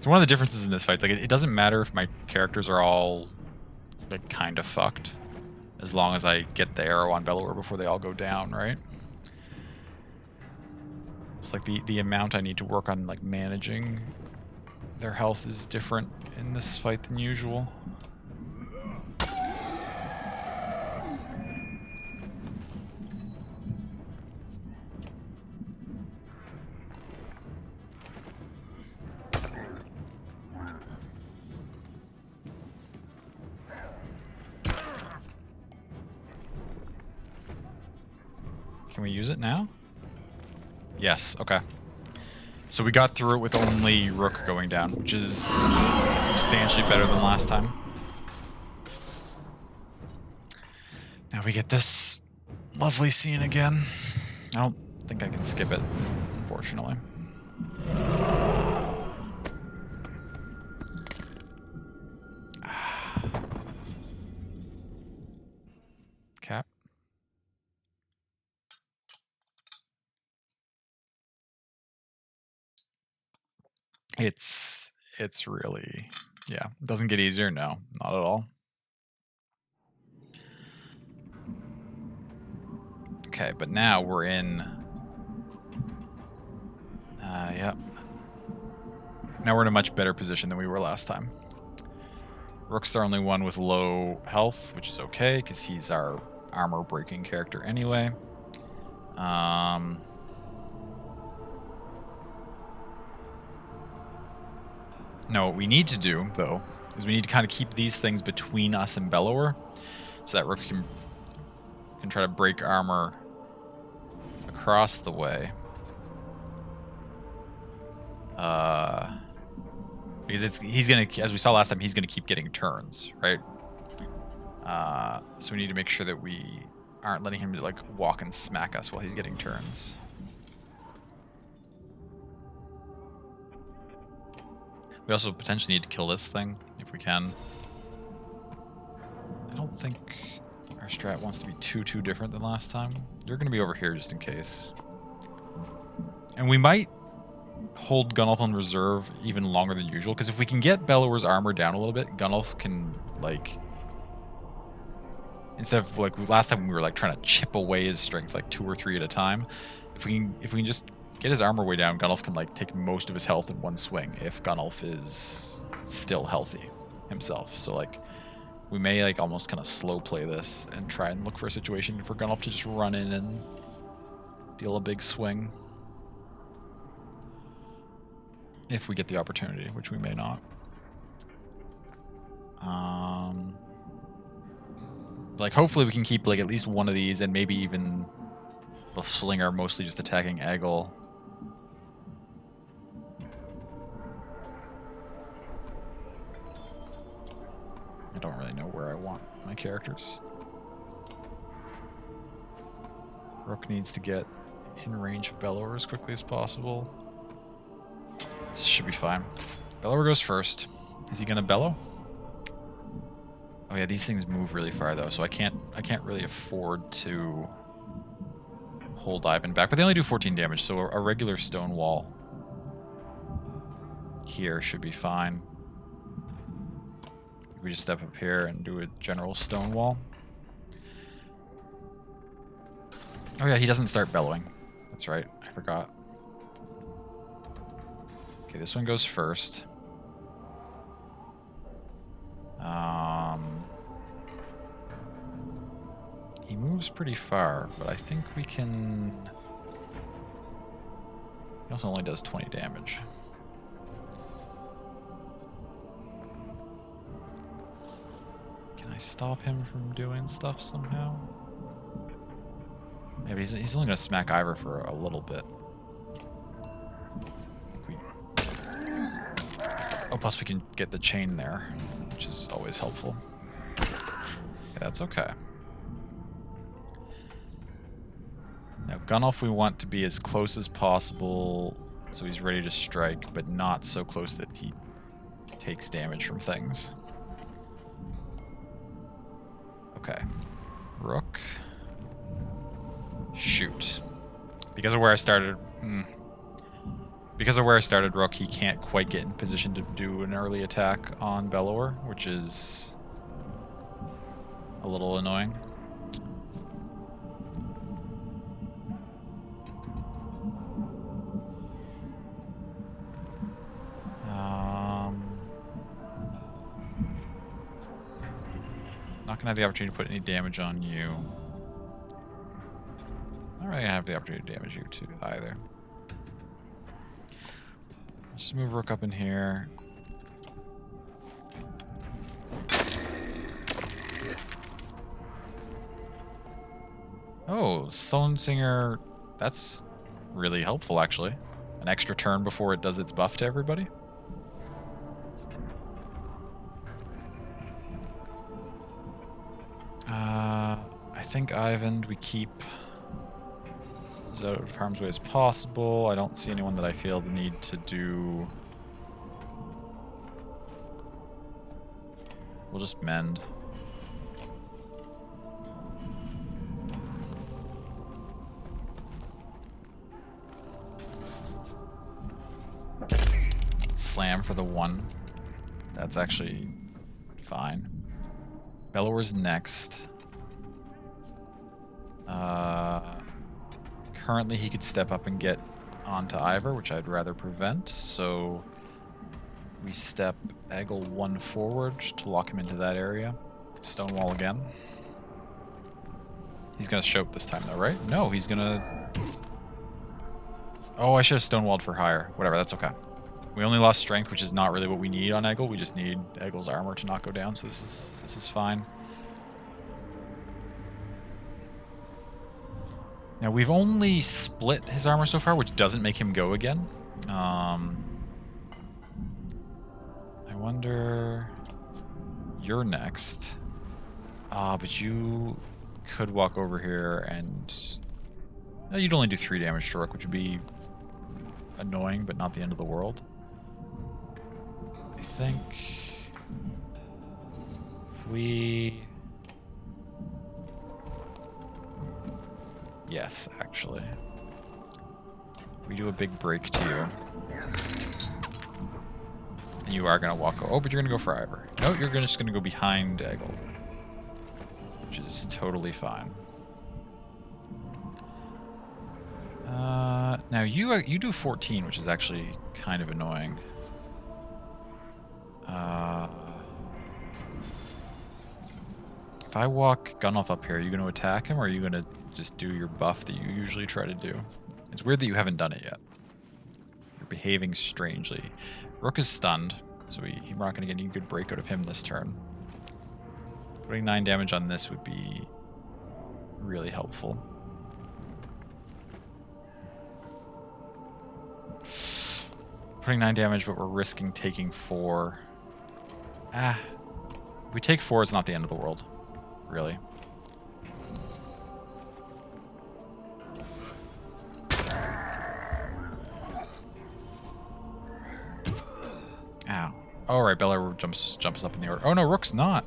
So one of the differences in this fight, like it doesn't matter if my characters are all like kind of fucked, as long as I get the arrow on Bellower before they all go down, right? It's like the amount I need to work on like managing their health is different in this fight than usual. Can we use it now? Yes, okay. So we got through it with only Rook going down, which is substantially better than last time. Now we get this lovely scene again. I don't think I can skip it, unfortunately. Cap. It's really, yeah, it doesn't get easier, no, not at all. Okay, but now we're in, yeah. Now we're in a much better position than we were last time. Rook's the only one with low health, which is okay, because he's our armor-breaking character anyway. No, what we need to do, though, is we need to kind of keep these things between us and Bellower, so that Rook can try to break armor across the way. Because he's gonna, as we saw last time, he's gonna keep getting turns, right? So we need to make sure that we aren't letting him like walk and smack us while he's getting turns. We also potentially need to kill this thing, if we can. I don't think our strat wants to be too different than last time. You're going to be over here just in case. And we might hold Gunnulf on reserve even longer than usual, because if we can get Bellower's armor down a little bit, Gunnulf can, like... Instead of, like, last time we were, like, trying to chip away his strength, like, 2 or 3 at a time. If we can just get his armor way down, Gunnulf can, like, take most of his health in one swing if Gunnulf is still healthy himself. So, like, we may, like, almost kind of slow play this and try and look for a situation for Gunnulf to just run in and deal a big swing. If we get the opportunity, which we may not. Like, hopefully we can keep, like, at least one of these, and maybe even the Slinger mostly just attacking Eggle. I don't really know where I want my characters. Rook needs to get in range of Bellower as quickly as possible. This should be fine. Bellower goes first. Is he gonna bellow? Oh yeah, these things move really far though, so I can't really afford to hold Ivan back. But they only do 14 damage, so a regular stone wall here should be fine. If we just step up here and do a general stone wall. Oh yeah, he doesn't start bellowing. That's right, I forgot. Okay, this one goes first. He moves pretty far, but I think we can... He also only does 20 damage. Can I stop him from doing stuff somehow? Yeah, but he's only going to smack Ivor for a little bit. Oh, plus we can get the chain there, which is always helpful. Yeah, that's okay. Now, Gunnulf we want to be as close as possible so he's ready to strike, but not so close that he takes damage from things. Okay. Rook. Shoot. Because of where I started... Because of where I started Rook, he can't quite get in position to do an early attack on Bellower, which is a little annoying. Not gonna have the opportunity to put any damage on you. Not really gonna have the opportunity to damage you too either. Let's just move Rook up in here. Oh, Stone Singer, that's really helpful actually. An extra turn before it does its buff to everybody. I think Ivan, we keep as out of harm's way as possible. I don't see anyone that I feel the need to do. We'll just mend. Slam for the 1. That's actually fine. Bellower's next. Currently he could step up and get onto Ivor, which I'd rather prevent, so we step Eggle 1 forward to lock him into that area. Stonewall again. He's gonna choke this time though, right? No, he's gonna... Oh, I should have stonewalled for higher. Whatever, that's okay. We only lost strength, which is not really what we need on Eggle. We just need Eggle's armor to not go down, so this is fine. Now, we've only split his armor so far, which doesn't make him go again. I wonder... You're next. But you could walk over here and... You'd only do 3 damage to Rook, which would be annoying, but not the end of the world. I think... If we... Yes, actually. If we do a big break to you. And you are going to walk... Oh, but you're going to go for Ivor. No, you're just going to go behind Eggle. Which is totally fine. Now, you do 14, which is actually kind of annoying. If I walk Gunnulf up here, are you going to attack him, or are you going to just do your buff that you usually try to do? It's weird that you haven't done it yet. You're behaving strangely. Rook is stunned, so we're not going to get any good break out of him this turn. Putting 9 damage on this would be really helpful. Putting 9 damage, but we're risking taking 4. If we take 4, it's not the end of the world. Really. Oh, right, Bellow jumps up in the order. Oh, no, Rook's not.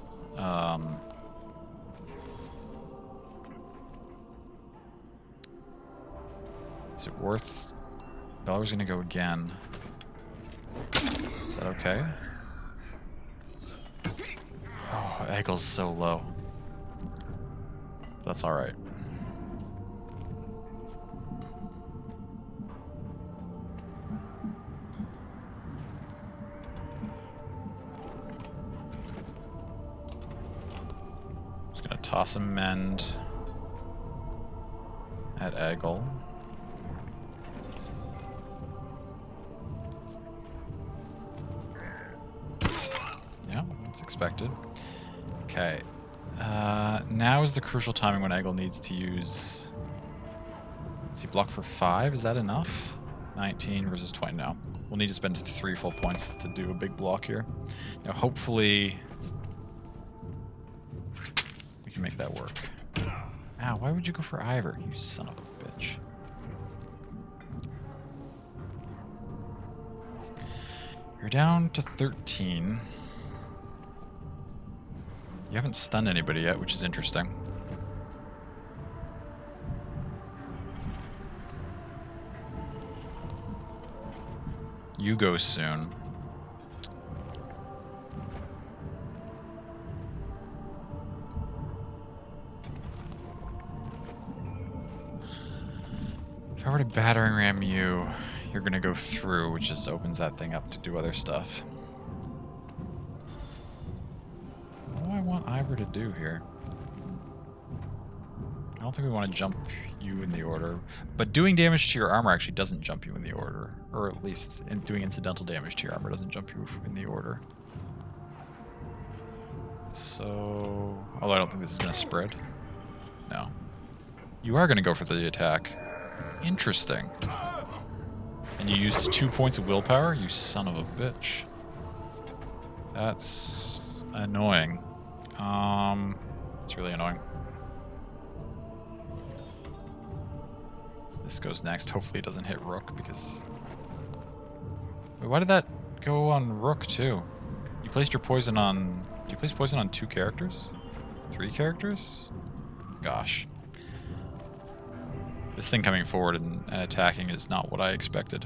Is it worth... Bellow's gonna go again. Is that okay? Oh, Eggle's so low. That's alright. Just gonna toss a mend at Eggle. Yeah, that's expected. Okay. Now is the crucial timing when Eggle needs to use... Let's see, block for 5? Is that enough? 19 versus 20. No. We'll need to spend 3 full points to do a big block here. Now, hopefully... we can make that work. Ow, why would you go for Ivor, you son of a bitch? You're down to 13. You haven't stunned anybody yet, which is interesting. You go soon. If I were to battering ram you, you're gonna go through, which just opens that thing up to do other stuff. What do I want Ivor to do here? I don't think we want to jump you in the order. But doing damage to your armor actually doesn't jump you in the order. Or at least doing incidental damage to your armor doesn't jump you in the order. So... although I don't think this is going to spread. No. You are going to go for the attack. Interesting. And you used 2 points of willpower? You son of a bitch. That's annoying. It's really annoying. This goes next. Hopefully it doesn't hit Rook because... Wait, why did that go on Rook too? You placed your poison on... Did you place poison on 2 characters? 3 characters? Gosh. This thing coming forward and attacking is not what I expected.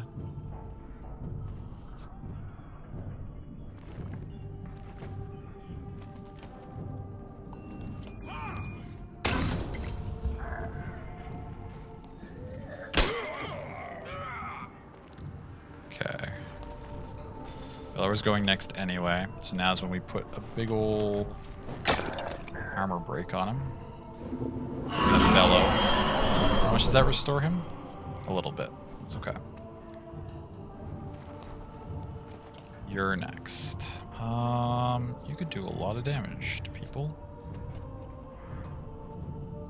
Okay. Bellower's going next anyway, so now's when we put a big ol' armor break on him. And Bellow. How much does that restore him? A little bit. It's okay. You're next. You could do a lot of damage to people.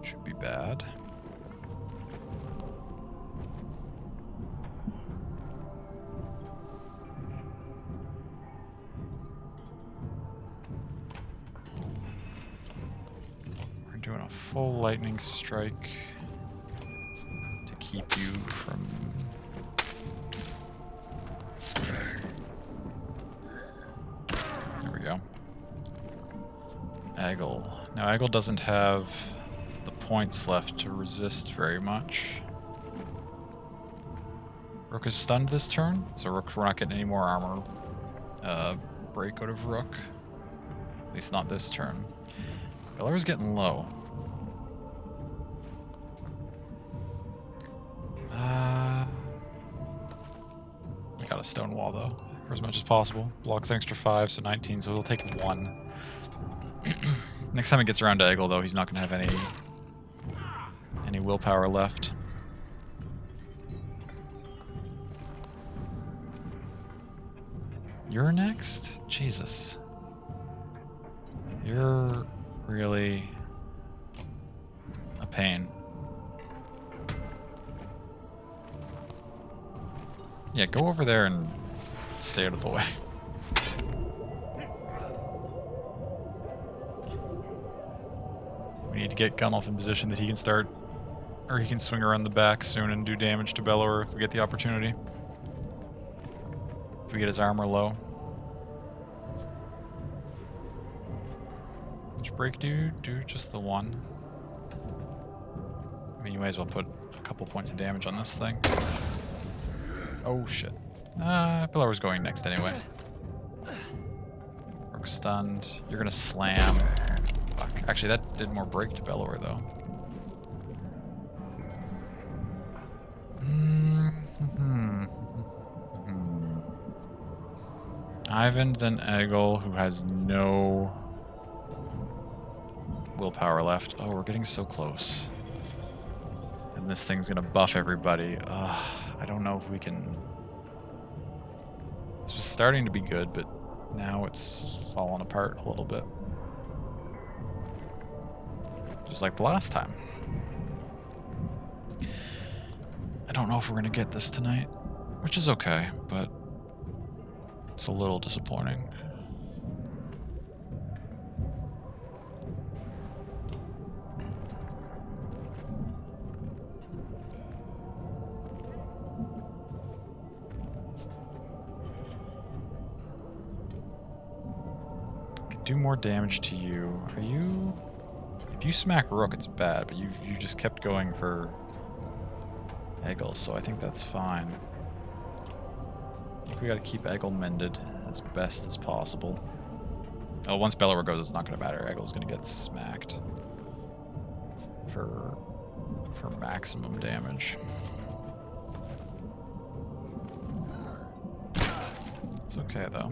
Should be bad. We're doing a full lightning strike to keep you from... There we go. Eggle. Now Eggle doesn't have the points left to resist very much. Rook is stunned this turn, so Rook, we're not getting any more armor break out of Rook. At least not this turn. Bellower's getting low. We got a stone wall though, for as much as possible. Blocks an extra 5, so 19, so he'll take 1. Next time it gets around to Eggle though, he's not gonna have any willpower left. You're next? Jesus. You're really a pain. Yeah, go over there and stay out of the way. We need to get Gunnulf in position that he can start, or he can swing around the back soon and do damage to Bellower if we get the opportunity. If we get his armor low. Which break do just the one. I mean, you might as well put a couple points of damage on this thing. Oh shit. Bellow was going next anyway. Rook stunned. You're gonna slam. Fuck. Actually, that did more break to Bellower though. Ivan, then Eggle, who has no willpower left. Oh, we're getting so close. And this thing's gonna buff everybody. I don't know if we can... This was starting to be good, but now it's fallen apart a little bit. Just like the last time. I don't know if we're gonna get this tonight, which is okay, but it's a little disappointing. Could do more damage to you. Are you... If you smack Rook, it's bad, but you just kept going for Eggle, so I think that's fine. I think we gotta keep Eggle mended as best as possible. Oh, once Bellower goes, it's not gonna matter. Eggle's gonna get smacked for maximum damage. It's okay though.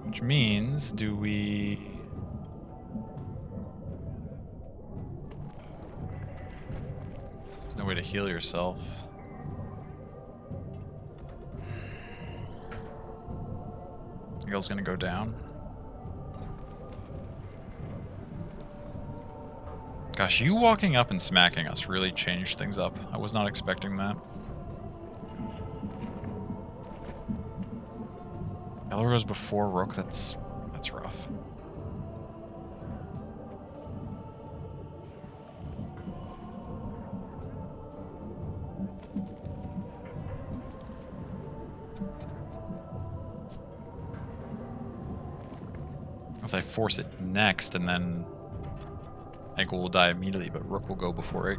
Which means, do we... There's no way to heal yourself. Eggle's gonna go down. Gosh, you walking up and smacking us really changed things up. I was not expecting that. Bellower goes before Rook, that's rough. Unless I force it next, and then Eggle will die immediately, but Rook will go before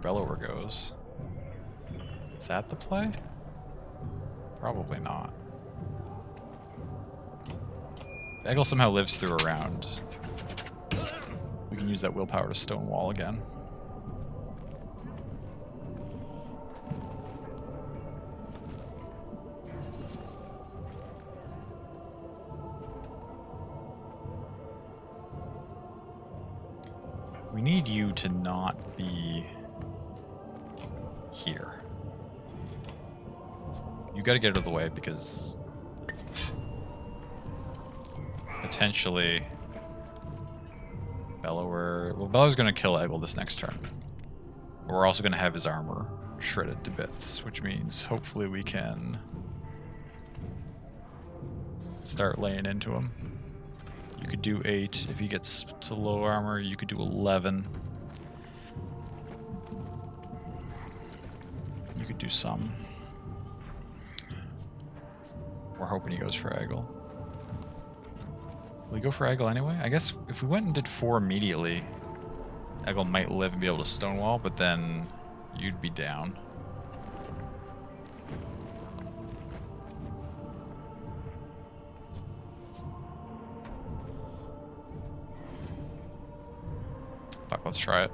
Bellower goes. Is that the play? Probably not. If Eggle somehow lives through a round, we can use that willpower to stonewall again. We need you to not be here. You gotta get out of the way because potentially Bellower... Well, Bellower's gonna kill Eggle this next turn. But we're also gonna have his armor shredded to bits, which means hopefully we can start laying into him. You could do 8 if he gets to low armor. You could do 11. You could do some. We're hoping he goes for Eggle. Will he go for Eggle anyway? I guess if we went and did 4 immediately, Eggle might live and be able to stonewall, but then you'd be down. Fuck, let's try it.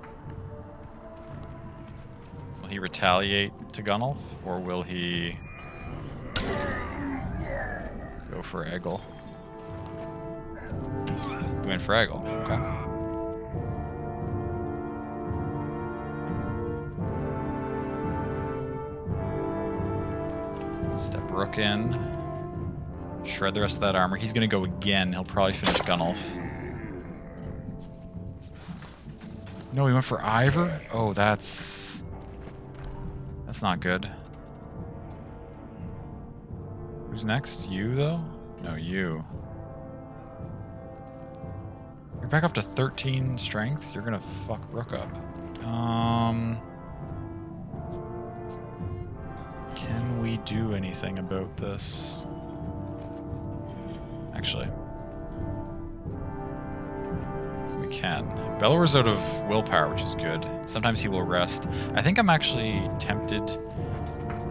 Will he retaliate to Gunnulf, or will he go for Eggle? He went for Eggle, okay. Step Rook in. Shred the rest of that armor. He's gonna go again. He'll probably finish Gunnulf. No, he went for Ivor? Oh, that's not good. Who's next? You, though? No, you. You're back up to 13 strength? You're gonna fuck Rook up. Can we do anything about this? Actually. can. Bellower's out of willpower, which is good. Sometimes he will rest. I think I'm actually tempted,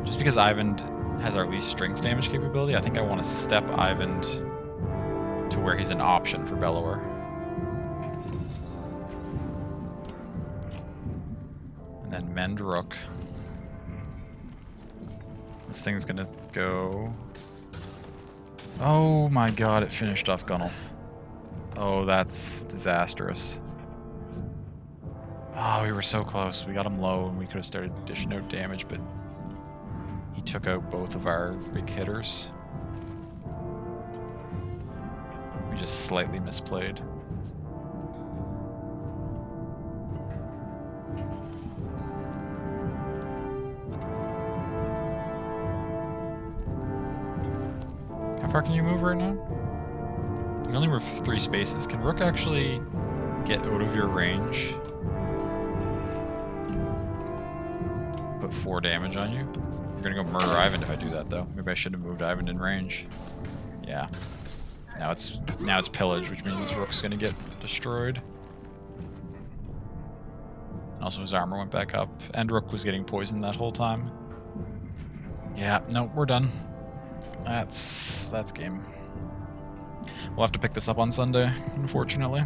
just because Ivan has our least strength damage capability, I think I want to step Ivan to where he's an option for Bellower. And then mend Rook. This thing's gonna go... Oh my god, it finished off Gunnulf. Oh, that's disastrous. Oh, we were so close. We got him low and we could have started dishing out damage, but he took out both of our big hitters. We just slightly misplayed. How far can you move right now? You can only move 3 spaces. Can Rook actually get out of your range? Put 4 damage on you? I'm gonna go murder Ivan if I do that though. Maybe I should have moved Ivan in range. Yeah. Now it's pillage, which means Rook's gonna get destroyed. Also his armor went back up, and Rook was getting poisoned that whole time. Yeah, no, we're done. That's game. We'll have to pick this up on Sunday, unfortunately.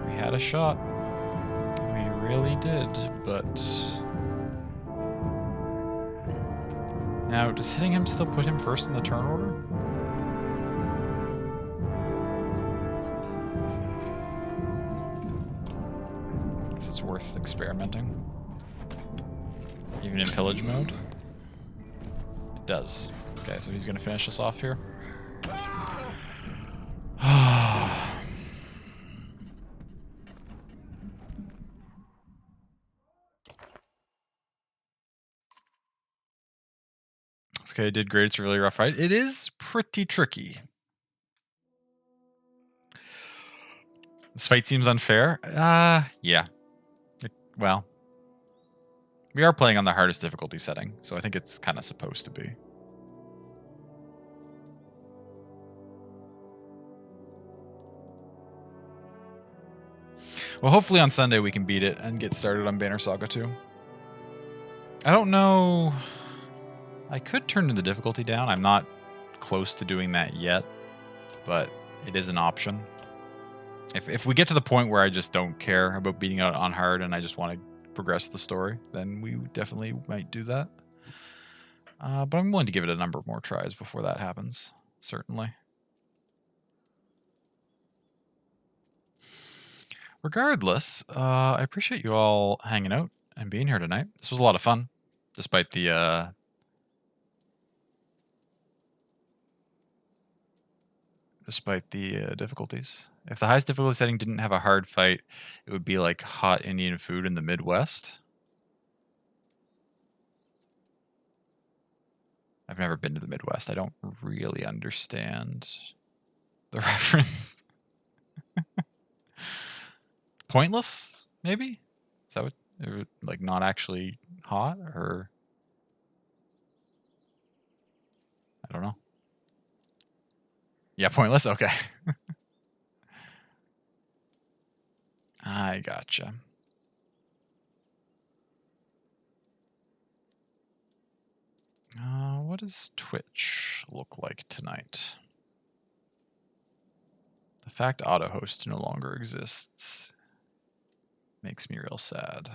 We had a shot. We really did, but... Now, does hitting him still put him first in the turn order? Guess it's worth experimenting. Even in pillage mode? It does. Okay, so he's gonna finish us off here. This guy did great. It's a really rough fight. It is pretty tricky. This fight seems unfair. Yeah. Well, we are playing on the hardest difficulty setting, so I think it's kind of supposed to be. Well, hopefully on Sunday we can beat it and get started on Banner Saga 2. I don't know... I could turn the difficulty down. I'm not close to doing that yet, but it is an option. If we get to the point where I just don't care about beating out on hard and I just want to progress the story, then we definitely might do that. But I'm willing to give it a number of more tries before that happens, certainly. Regardless, I appreciate you all hanging out and being here tonight. This was a lot of fun, despite the difficulties. If the highest difficulty setting didn't have a hard fight, it would be like hot Indian food in the Midwest. I've never been to the Midwest. I don't really understand the reference. Pointless, maybe? Is that what, like, not actually hot, or? I don't know. Yeah, pointless? Okay. I gotcha. What does Twitch look like tonight? The fact AutoHost no longer exists makes me real sad.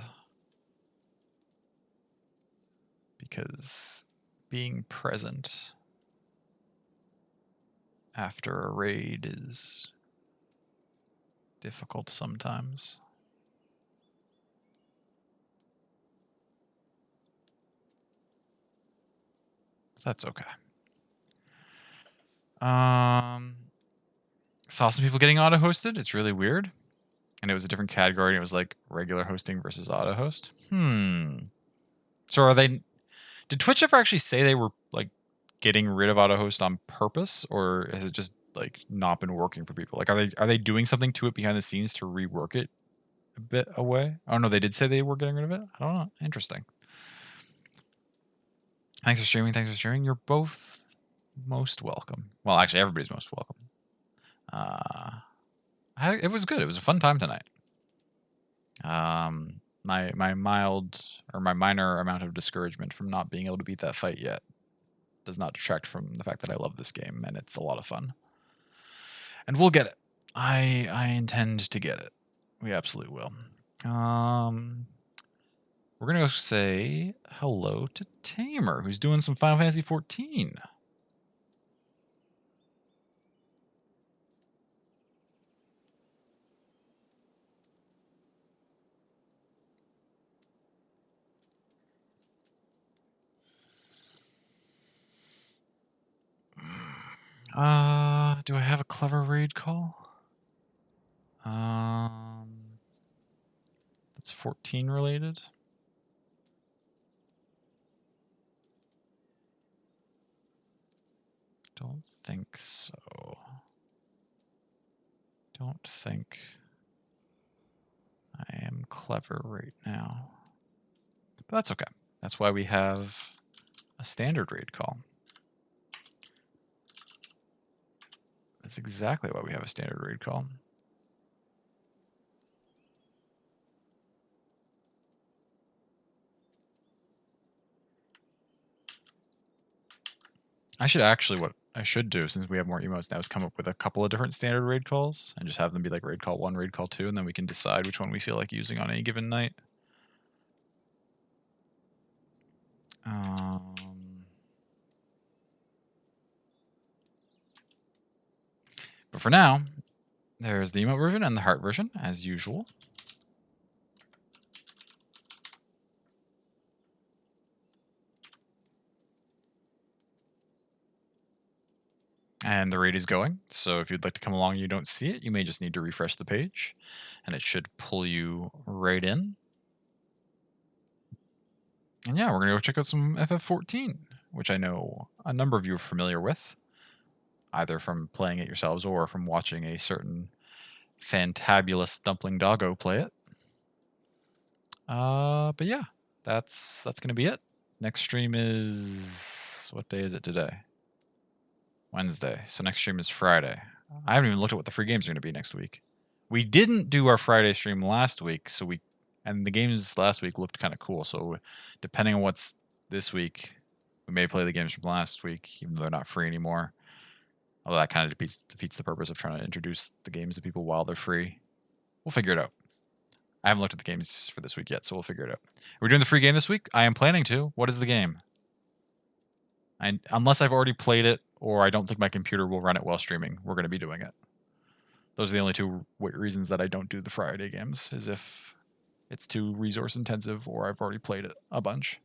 Because being present after a raid is difficult sometimes. That's okay. Saw some people getting auto-hosted. It's really weird. And it was a different category. And it was like regular hosting versus auto-host. So are they... Did Twitch ever actually say they were like getting rid of auto-host on purpose? Or has it just like not been working for people? Like, are they doing something to it behind the scenes to rework it a bit away? Oh no, they did say they were getting rid of it? I don't know. Interesting. Thanks for streaming. Thanks for streaming. You're both most welcome. Well, actually, everybody's most welcome. It was good. It was a fun time tonight. My minor amount of discouragement from not being able to beat that fight yet does not detract from the fact that I love this game and it's a lot of fun. And we'll get it. I intend to get it. We absolutely will. We're gonna go say hello to Tamer, who's doing some Final Fantasy 14. Do I have a clever raid call? That's 14 related. Don't think so. Don't think I am clever right now. But that's okay. That's why we have a standard raid call. That's exactly why we have a standard raid call. What I should do, since we have more emotes now, is come up with a couple of different standard raid calls and just have them be like raid call 1, raid call 2, and then we can decide which one we feel like using on any given night. But for now, there's the emote version and the heart version, as usual. And the raid is going, so if you'd like to come along and you don't see it, you may just need to refresh the page, and it should pull you right in. And yeah, we're going to go check out some FF14, which I know a number of you are familiar with, either from playing it yourselves or from watching a certain fantabulous Dumpling Doggo play it. But yeah, that's going to be it. Next stream is... what day is it today? Wednesday. So next stream is Friday. I haven't even looked at what the free games are going to be next week. We didn't do our Friday stream last week, and the games last week looked kind of cool. So depending on what's this week, we may play the games from last week, even though they're not free anymore. Although that kind of defeats the purpose of trying to introduce the games to people while they're free. We'll figure it out. I haven't looked at the games for this week yet, so we'll figure it out. We're doing the free game this week? I am planning to. What is the game? Unless I've already played it, or I don't think my computer will run it while streaming, we're going to be doing it. Those are the only two reasons that I don't do the Friday games, is if it's too resource intensive or I've already played it a bunch.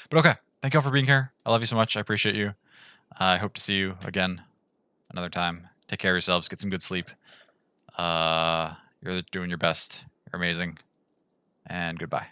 But okay, thank y'all for being here. I love you so much. I appreciate you. I hope to see you again another time. Take care of yourselves. Get some good sleep. You're doing your best. You're amazing. And goodbye.